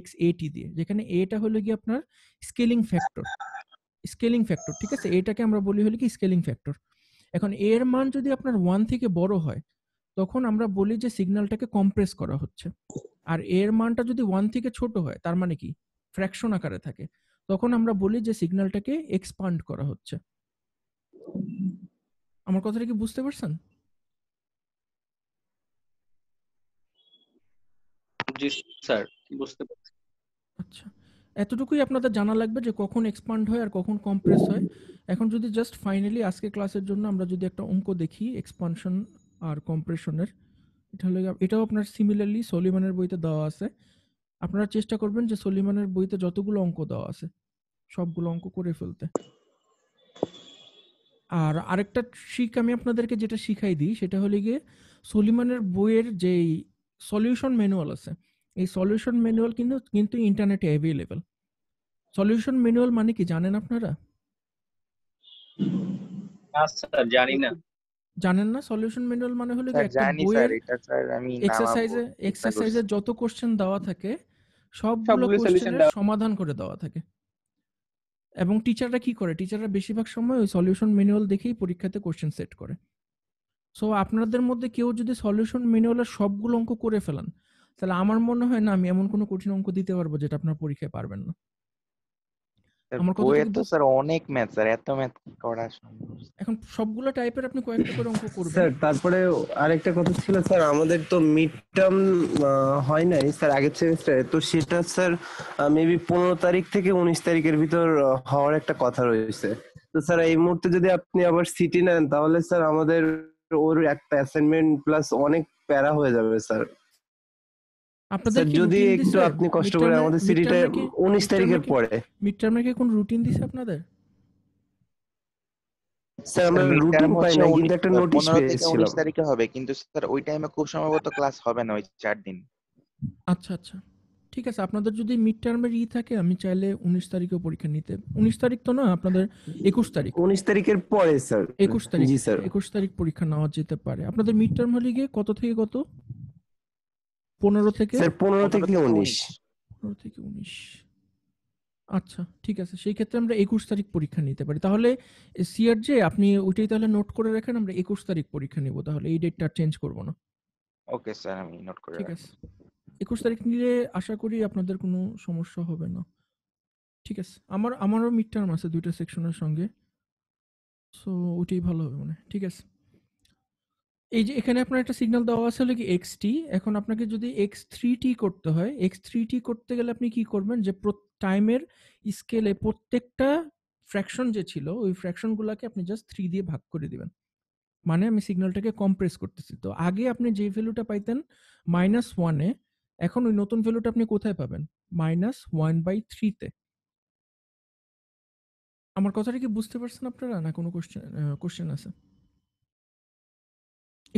[SPEAKER 2] xat দিয়ে, যেখানে এটা হলো গিয়ে আপনার স্কেলিং ফ্যাক্টর। ঠিক আছে? এটাকে আমরা বলি হলো কি স্কেলিং ফ্যাক্টর। এখন এর মান যদি আপনার 1 থেকে বড় হয়, তখন আমরা বলি যে সিগন্যালটাকে কম্প্রেস করা হচ্ছে। আর এর মানটা যদি 1 থেকে ছোট হয়, তার মানে কি ফ্র্যাকশন আকারে থাকে, তখন আমরা বলি যে সিগন্যালটাকে এক্সপান্ড করা হচ্ছে। আমার কথাটা কি বুঝতে পারছেন?
[SPEAKER 5] জি স্যার, বুঝতে পারছি।
[SPEAKER 2] আচ্ছা, এতটুকুই আপনাদের জানা লাগবে যে কখন এক্সপান্ড হয় আর কখন কম্প্রেস হয়। এখন যদি জাস্ট ফাইনালি আজকে ক্লাসের জন্য আমরা যদি একটা অঙ্ক দেখি এক্সপানশন আর কম্প্রেশনের, এটা হলো এটাও আপনার সিমিলারলি সলিমানের বইতে দেওয়া আছে। আপনারা চেষ্টা করবেন যে সলিমানের বইতে যতগুলো অঙ্ক দেওয়া আছে সবগুলো অঙ্ক করে ফেলতে। আর আরেকটা ট্রিক আমি আপনাদেরকে যেটা শিখাই দিই সেটা হলো গিয়ে সলিমানের বইয়ের যেই সলিউশন ম্যানুয়াল আছে, এই সলিউশন ম্যানুয়াল কিন্তু ইন্টারনেটে অ্যাভেলেবেল। সলিউশন ম্যানুয়াল মানে কি জানেন আপনারা?
[SPEAKER 5] স্যার জানি না।
[SPEAKER 2] জানেন না? সলিউশন ম্যানুয়াল মানে হলো
[SPEAKER 3] স্যার
[SPEAKER 2] একটা
[SPEAKER 3] জানি স্যার,
[SPEAKER 2] বইয়ের
[SPEAKER 3] এটা স্যার আমি নামাবো চেষ্টা করছি।
[SPEAKER 2] এক্সারসাইজে যত কোশ্চেন দেওয়া থাকে সবগুলো
[SPEAKER 9] সবগুলো সলিউশন
[SPEAKER 2] কোশ্চেনের
[SPEAKER 9] দেওয়া।
[SPEAKER 2] সমাধান করে দেওয়া থাকে। এবং টিচাররা কি করে? টিচাররা বেশিরভাগ সময় ওই সলিউশন ম্যানুয়াল দেখেই পরীক্ষাতে কোশ্চেন সেট করে। সো আপনাদের মধ্যে কেউ যদি সলিউশন ম্যানুয়ালের সবগুলো অঙ্ক করে ফেলান, তাহলে আমার মনে হয় না আমি এমন কোনো কঠিন অঙ্ক দিতে পারবো যেটা আপনার পরীক্ষায় পারবেন না।
[SPEAKER 3] স্যার
[SPEAKER 2] আমার কথা
[SPEAKER 3] বইয়ে
[SPEAKER 2] থেকে
[SPEAKER 3] তো স্যার অনেক ম্যাথ, স্যার এত ম্যাথ করা সম্ভব?
[SPEAKER 2] এখন সবগুলো টাইপের আপনি কয়েকটা করে অঙ্ক করবেন।
[SPEAKER 7] স্যার তারপরে আরেকটা কথা ছিল স্যার, আমাদের তো মিড টার্ম হয় নাই স্যার আগের সেমিস্টারে, তো সেটা স্যার মেবি 15 তারিখ থেকে 19 তারিখের ভিতর হওয়ার একটা কথা রয়েছে। তো স্যার এই মুহূর্তে যদি আপনি আবার সিটি নেন তাহলে স্যার আমাদের ওর একটা অ্যাসাইনমেন্ট প্লাস অনেক প্যারা হয়ে যাবে স্যার।
[SPEAKER 2] আপনাদের
[SPEAKER 7] স্যার
[SPEAKER 2] কি
[SPEAKER 7] যদি
[SPEAKER 2] রুটিন
[SPEAKER 7] একটু
[SPEAKER 2] দিছে?
[SPEAKER 7] আপনি কষ্ট করে আমাদের সিটিটা 19 তারিখের পরে।
[SPEAKER 2] মিড টার্মে কি কোন রুটিন দিছে আপনাদের?
[SPEAKER 7] স্যার আমরা
[SPEAKER 3] মিড
[SPEAKER 7] রুটিন
[SPEAKER 3] টার্ম
[SPEAKER 7] পাই
[SPEAKER 3] হচ্ছে
[SPEAKER 7] না, কিন্তু একটা নোটিশ
[SPEAKER 3] 15 থেকে
[SPEAKER 7] পেয়েছিলাম।
[SPEAKER 3] 19 তারিখে হবে, কিন্তু স্যার ওই টাইমে খুব সম্ভবত ক্লাস হবে না ওই 4 দিন।
[SPEAKER 2] আচ্ছা আচ্ছা, ঠিক আছে। আপনাদের যদি মিড টার্মের থাকে আমি চাইলে 19 তারিখেও পরীক্ষা নিতে। 19 তারিখ তো না, আপনাদের 21 তারিখ।
[SPEAKER 7] 19 তারিখের পরে স্যার।
[SPEAKER 2] 21 তারিখ।
[SPEAKER 7] জি স্যার।
[SPEAKER 2] 21 তারিখ পরীক্ষা নেওয়া যেতে পারে। আপনাদের মিড টার্ম হলে গিয়ে কত থেকে কত? 15 থেকে?
[SPEAKER 7] স্যার 15 থেকে 19।
[SPEAKER 2] 15 থেকে 19। আচ্ছা ঠিক আছে, সেই ক্ষেত্রে আমরা 21 তারিখ পরীক্ষা নিতে পারি। তাহলে সিআরজে আপনি ওইটাই তাহলে নোট করে রাখেন, আমরা 21 তারিখ পরীক্ষা নিব, তাহলে এই ডেটটা চেঞ্জ করব না।
[SPEAKER 3] ওকে স্যার, আমি নোট করে
[SPEAKER 2] ঠিক
[SPEAKER 3] রাখবো।
[SPEAKER 2] আছে, 21 তারিখ নিলে আশা করি আপনাদের কোনো সমস্যা হবে না। ঠিক আছে, আমারও মিড টার্ম আছে 2টা সেকশনের সঙ্গে, সো ওইটাই ভালো হবে মানে। ঠিক আছে, এই যে এখানে আপনার একটা সিগন্যাল দেওয়া আছে হলো কি xt। এখন আপনাকে যদি x3t করতে হয়, x3t করতে গেলে আপনি কি করবেন যে টাইমের স্কেলে প্রত্যেকটা ফ্র্যাকশন যে ছিল ওই ফ্র্যাকশন গুলাকে আপনি জাস্ট 3 দিয়ে ভাগ করে দিবেন। মানে আমি সিগন্যালটাকে কম্প্রেস করতেছি। তো আগে আপনি যে ভ্যালুটা পাইতেন -1 এ, এখন ওই নতুন ভ্যালুটা আপনি কোথায় পাবেন? -1/3 তে। আমার কথাটা কি বুঝতে পারছেন আপনারা, না কোনো কোশ্চেন আছে?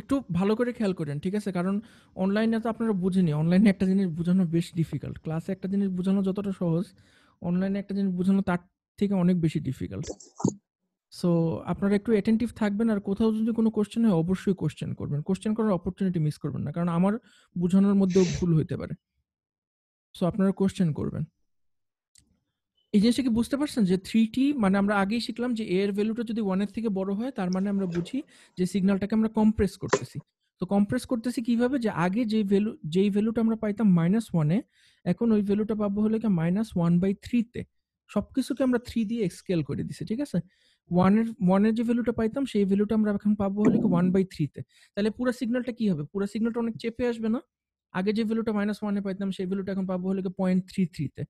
[SPEAKER 2] একটু ভালো করে খেয়াল করেন, ঠিক আছে? কারণ অনলাইনে তো আপনারা বুঝেনি, অনলাইনে একটা জিনিস বোঝানো বেশ ডিফিকাল্ট। ক্লাসে একটা জিনিস বোঝানো যতটা সহজ, অনলাইনে একটা জিনিস বোঝানো তার থেকে অনেক বেশি ডিফিকাল্ট। সো আপনারা একটু অ্যাটেন্টিভ থাকবেন, আর কোথাও যদি কোনো কোশ্চেন হয় অবশ্যই কোশ্চেন করবেন। কোশ্চেন করার অপরচুনিটি মিস করবেন না, কারণ আমার বোঝানোর মধ্যেও ভুল হতে পারে। সো আপনারা কোশ্চেন করবেন। এই জিনিসটা কি বুঝতে পারছেন যে 3t মানে আমরা আগেই শিখলাম যে a এর ভ্যালুটা যদি 1 এর থেকে বড় হয় তার মানে আমরা বুঝি যে সিগন্যালটাকে আমরা কম্প্রেস করতেছি। তো কম্প্রেস করতেছি কিভাবে? যে আগে যেই ভ্যালুটা আমরা পাইতাম -1 এ, এখন ওই ভ্যালুটা পাবো হলো কি -1/3 তে। সবকিছুকে আমরা 3 দিয়ে স্কেল করে দিছি, ঠিক আছে? 1 এর যে ভ্যালুটা পাইতাম সেই ভ্যালুটা আমরা এখন পাবো হলো কি 1/3 তে। তাহলে পুরো সিগন্যালটা কি হবে? পুরো সিগন্যালটা অনেক চেপে আসবে না? আগে যে ভ্যালুটা -1 এ পাইতাম সেই ভ্যালুটা এখন পাবো হলো কি 0.33 তে।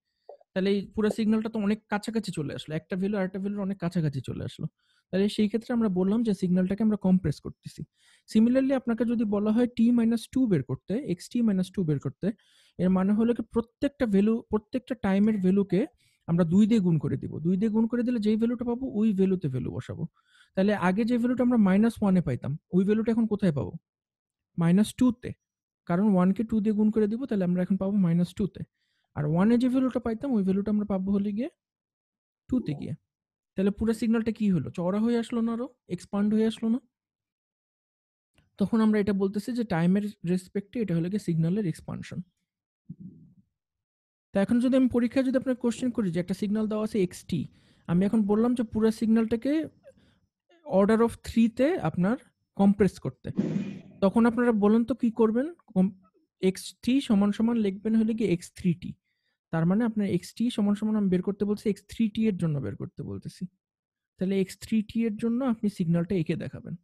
[SPEAKER 2] তাহলে এই পুরো সিগন্যালটা তো অনেক কাছাকাছি চলে আসলো। একটা ভ্যালু আরেকটা ভ্যালুর অনেক কাছাকাছি চলে আসলো। তাহলে সেই ক্ষেত্রে আমরা বললাম যে সিগন্যালটাকে আমরা কম্প্রেস করতেছি। সিমিলারলি আপনাকে যদি বলা হয় t-2 বের করতে, xt-2 বের করতে, এর মানে হলো কি প্রত্যেকটা টাইমের ভ্যালুকে আমরা 2 দিয়ে গুণ করে দিব। 2 দিয়ে গুণ করে দিলে যেই ভ্যালুটা পাবো ওই ভ্যালুতে ভ্যালু বসাবো। তাহলে আগে যে ভ্যালুটা আমরা -1 এ পাইতাম ওই ভ্যালুটা এখন কোথায় পাবো? -2 তে। কারণ 1 কে 2 দিয়ে গুণ করে দিব, তাহলে আমরা এখন পাবো -2 তে। আর 1 এ যে ভ্যালুটা পাইতাম ওই ভ্যালুটা আমরা পাবো হলে গিয়ে 2 তে গিয়ে। তাহলে পুরো সিগন্যালটা কি হলো? চওড়া হয়ে আসলো না, আরো এক্সপান্ড হয়ে আসলো না? তখন আমরা এটা বলতেছি যে টাইমের রেসপেক্টে এটা হলো গিয়ে সিগন্যালের এক্সপানশন। তো এখন যদি আমি পরীক্ষায় যদি আপনার কোশ্চেন করি যে একটা সিগন্যাল দেওয়া আছে xt, আমি এখন বললাম যে পুরো সিগন্যালটাকে অর্ডার অফ 3 তে আপনার কম্প্রেস করতে। তখন আপনারা বলেন তো কি করবেন? xt সমান লিখবেন হলে কি x3t। তার মানে আপনার xt সমান আমি বের করতে বলছি x3t এর জন্য বের করতে বলতেছি। তাহলে x3t এর জন্য আপনি সিগন্যালটা এঁকে দেখাবেন।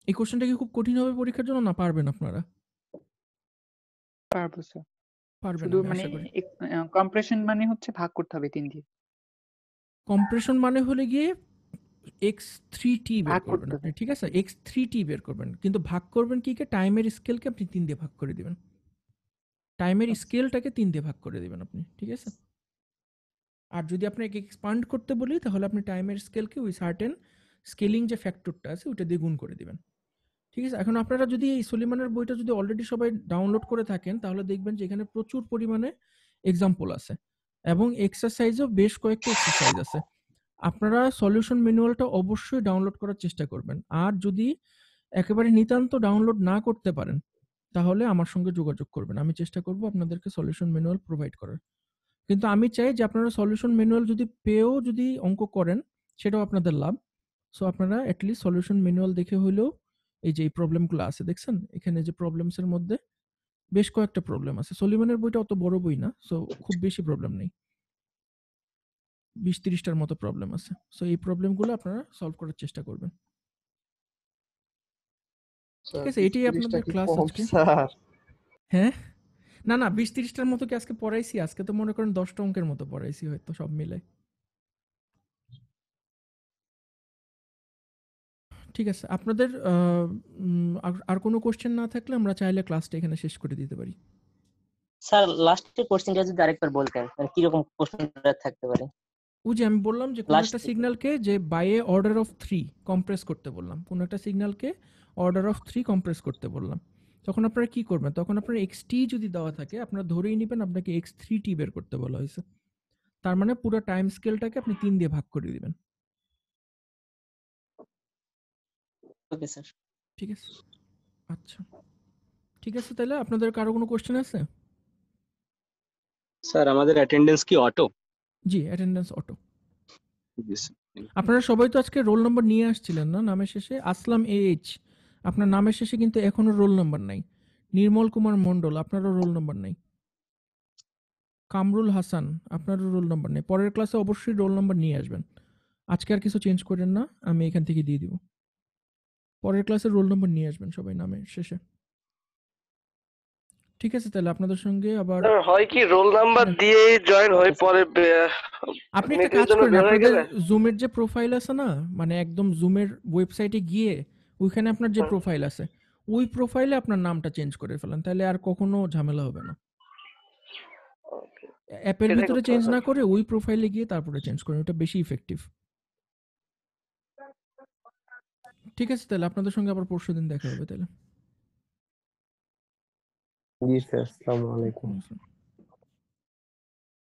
[SPEAKER 2] এই কোশ্চেনটা কি খুব কঠিন হবে পরীক্ষার জন্য, না পারবেন আপনারা?
[SPEAKER 9] পারবো স্যার।
[SPEAKER 2] পারবেন
[SPEAKER 9] শুধু
[SPEAKER 2] আমি
[SPEAKER 9] মানে
[SPEAKER 2] আশা করি।
[SPEAKER 9] কম্প্রেশন মানে হচ্ছে ভাগ করতে হবে 3 দিয়ে।
[SPEAKER 2] কম্প্রেশন মানে হলে গিয়ে x3t বের করবেন আপনি, ঠিক আছে? x3t বের করবেন, কিন্তু ভাগ করবেন কি কে? টাইমের স্কেলকে আপনি 3 দিয়ে ভাগ করে দিবেন। টাইমের স্কেলটাকে 3 দিয়ে ভাগ করে দিবেন আপনি, ঠিক আছে? আর যদি আপনাকে এক্সপান্ড করতে বলি তাহলে আপনি টাইমের স্কেলকে ওই সার্টেন স্কেলিং যে ফ্যাক্টরটা আছে ওটা দিয়ে গুণ করে দিবেন, ঠিক আছে? এখন আপনারা যদি এই সলিমানের বইটা যদি অলরেডি সবাই ডাউনলোড করে থাকেন তাহলে দেখবেন যে এখানে প্রচুর পরিমাণে এক্সাম্পল আছে এবং এক্সারসাইজও বেশ কয়েকটা এক্সারসাইজ আছে। আপনারা সলিউশন ম্যানুয়ালটা অবশ্যই ডাউনলোড করার চেষ্টা করবেন। আর যদি একেবারে নিতান্ত ডাউনলোড না করতে পারেন তাহলে আমার সঙ্গে যোগাযোগ করবেন, আমি চেষ্টা করব আপনাদেরকে সলিউশন ম্যানুয়াল প্রোভাইড করার। কিন্তু আমি চাই যে আপনারা সলিউশন ম্যানুয়াল যদি পেয়েও যদি অঙ্ক করেন সেটাও আপনাদের লাভ। সো আপনারা অ্যাটলিস্ট সলিউশন ম্যানুয়াল দেখে হইলেও এই যে এই প্রবলেমগুলো আছে দেখছেন এখানে যে প্রবলেমসের মধ্যে বেশ কয়েকটা প্রবলেম আছে। সলিমানের বইটা অত বড় বই না, সো খুব বেশি প্রবলেম নেই, 20-30টার মতো প্রবলেম আছে। সো এই প্রবলেমগুলো আপনারা সলভ করার চেষ্টা করবেন, ঠিক আছে? এটাই আপনাদের ক্লাস আজকে। হ্যাঁ, না না 20-30টার মতো কি আজকে পড়াইছি? আজকে তো মনে করেন 10টা অঙ্কের মতো পড়াইছি হয়তো সব মিলে, ঠিক আছে? আপনাদের আর কোনো কোশ্চেন না থাকলে আমরা চাইলে ক্লাসটা এখানে শেষ করে দিতে পারি।
[SPEAKER 6] স্যার লাস্টের কোশ্চেনটা যদি আরেকবার বলতেন, মানে কি রকম কোশ্চেনটা থাকতে পারে?
[SPEAKER 2] ওই যে আমি বললাম যে কোন একটা সিগন্যালকে যে by a order of 3 compress করতে বললাম, কোন একটা সিগন্যালকে অর্ডার অফ 3 কম্প্রেস করতে বললাম, তখন আপনারা কি করবেন? তখন আপনার xt যদি দেওয়া থাকে আপনারা ধরেই নেবেন আপনাকে x3t বের করতে বলা হয়েছে, তার মানে পুরো টাইম স্কেলটাকে আপনি 3 দিয়ে ভাগ করে দিবেন।
[SPEAKER 6] ওকে স্যার,
[SPEAKER 2] ঠিক আছে, আচ্ছা ঠিক আছে। তাহলে আপনাদের কারো কোনো কোশ্চেন আছে?
[SPEAKER 5] স্যার আমাদের অ্যাটেন্ডেন্স কি অটো?
[SPEAKER 2] জি, অ্যাটেন্ডেন্স অটো। আপনারা সবাই তো আজকে রোল নাম্বার নিয়ে আসছিলেন না নামের শেষে? আসলাম AH আপনার নামের শেষে কিন্তু এখনো রোল নাম্বার নাই। নির্মল কুমার মণ্ডল আপনারও রোল নাম্বার নাই। কামরুল হাসান আপনারও রোল নাম্বার নেই। পরের ক্লাসে অবশ্যই রোল নাম্বার নিয়ে আসবেন, আজকে আর কিছু চেঞ্জ করেন না, আমি এখান থেকে দিয়ে দিব। পরের ক্লাসে রোল নাম্বার নিয়ে আসবেন সবাই নামের শেষে, ঠিক আছে? তাহলে আপনাদের সঙ্গে আবার
[SPEAKER 8] হয় কি রোল নাম্বার দিয়ে জয়েন হয় পরে
[SPEAKER 2] আপনি একটা কাজ করেন, আপনাদের জুমের যে প্রোফাইল আছে না, মানে একদম জুমের ওয়েবসাইটে গিয়ে ওইখানে আপনার যে প্রোফাইল আছে ওই প্রোফাইলে আপনার নামটা চেঞ্জ করে ফেলেন, তাহলে আর কখনো ঝামেলা হবে না। অ্যাপের ভিতরে চেঞ্জ না করে ওই প্রোফাইলে গিয়ে তারপরে চেঞ্জ করেন, ওটা বেশি ইফেক্টিভ। ঠিক আছে, তাহলে আপনাদের সঙ্গে আবার পরশুদিন দেখা হবে তাহলে।
[SPEAKER 7] জি স্যার, আসসালামু আলাইকুম।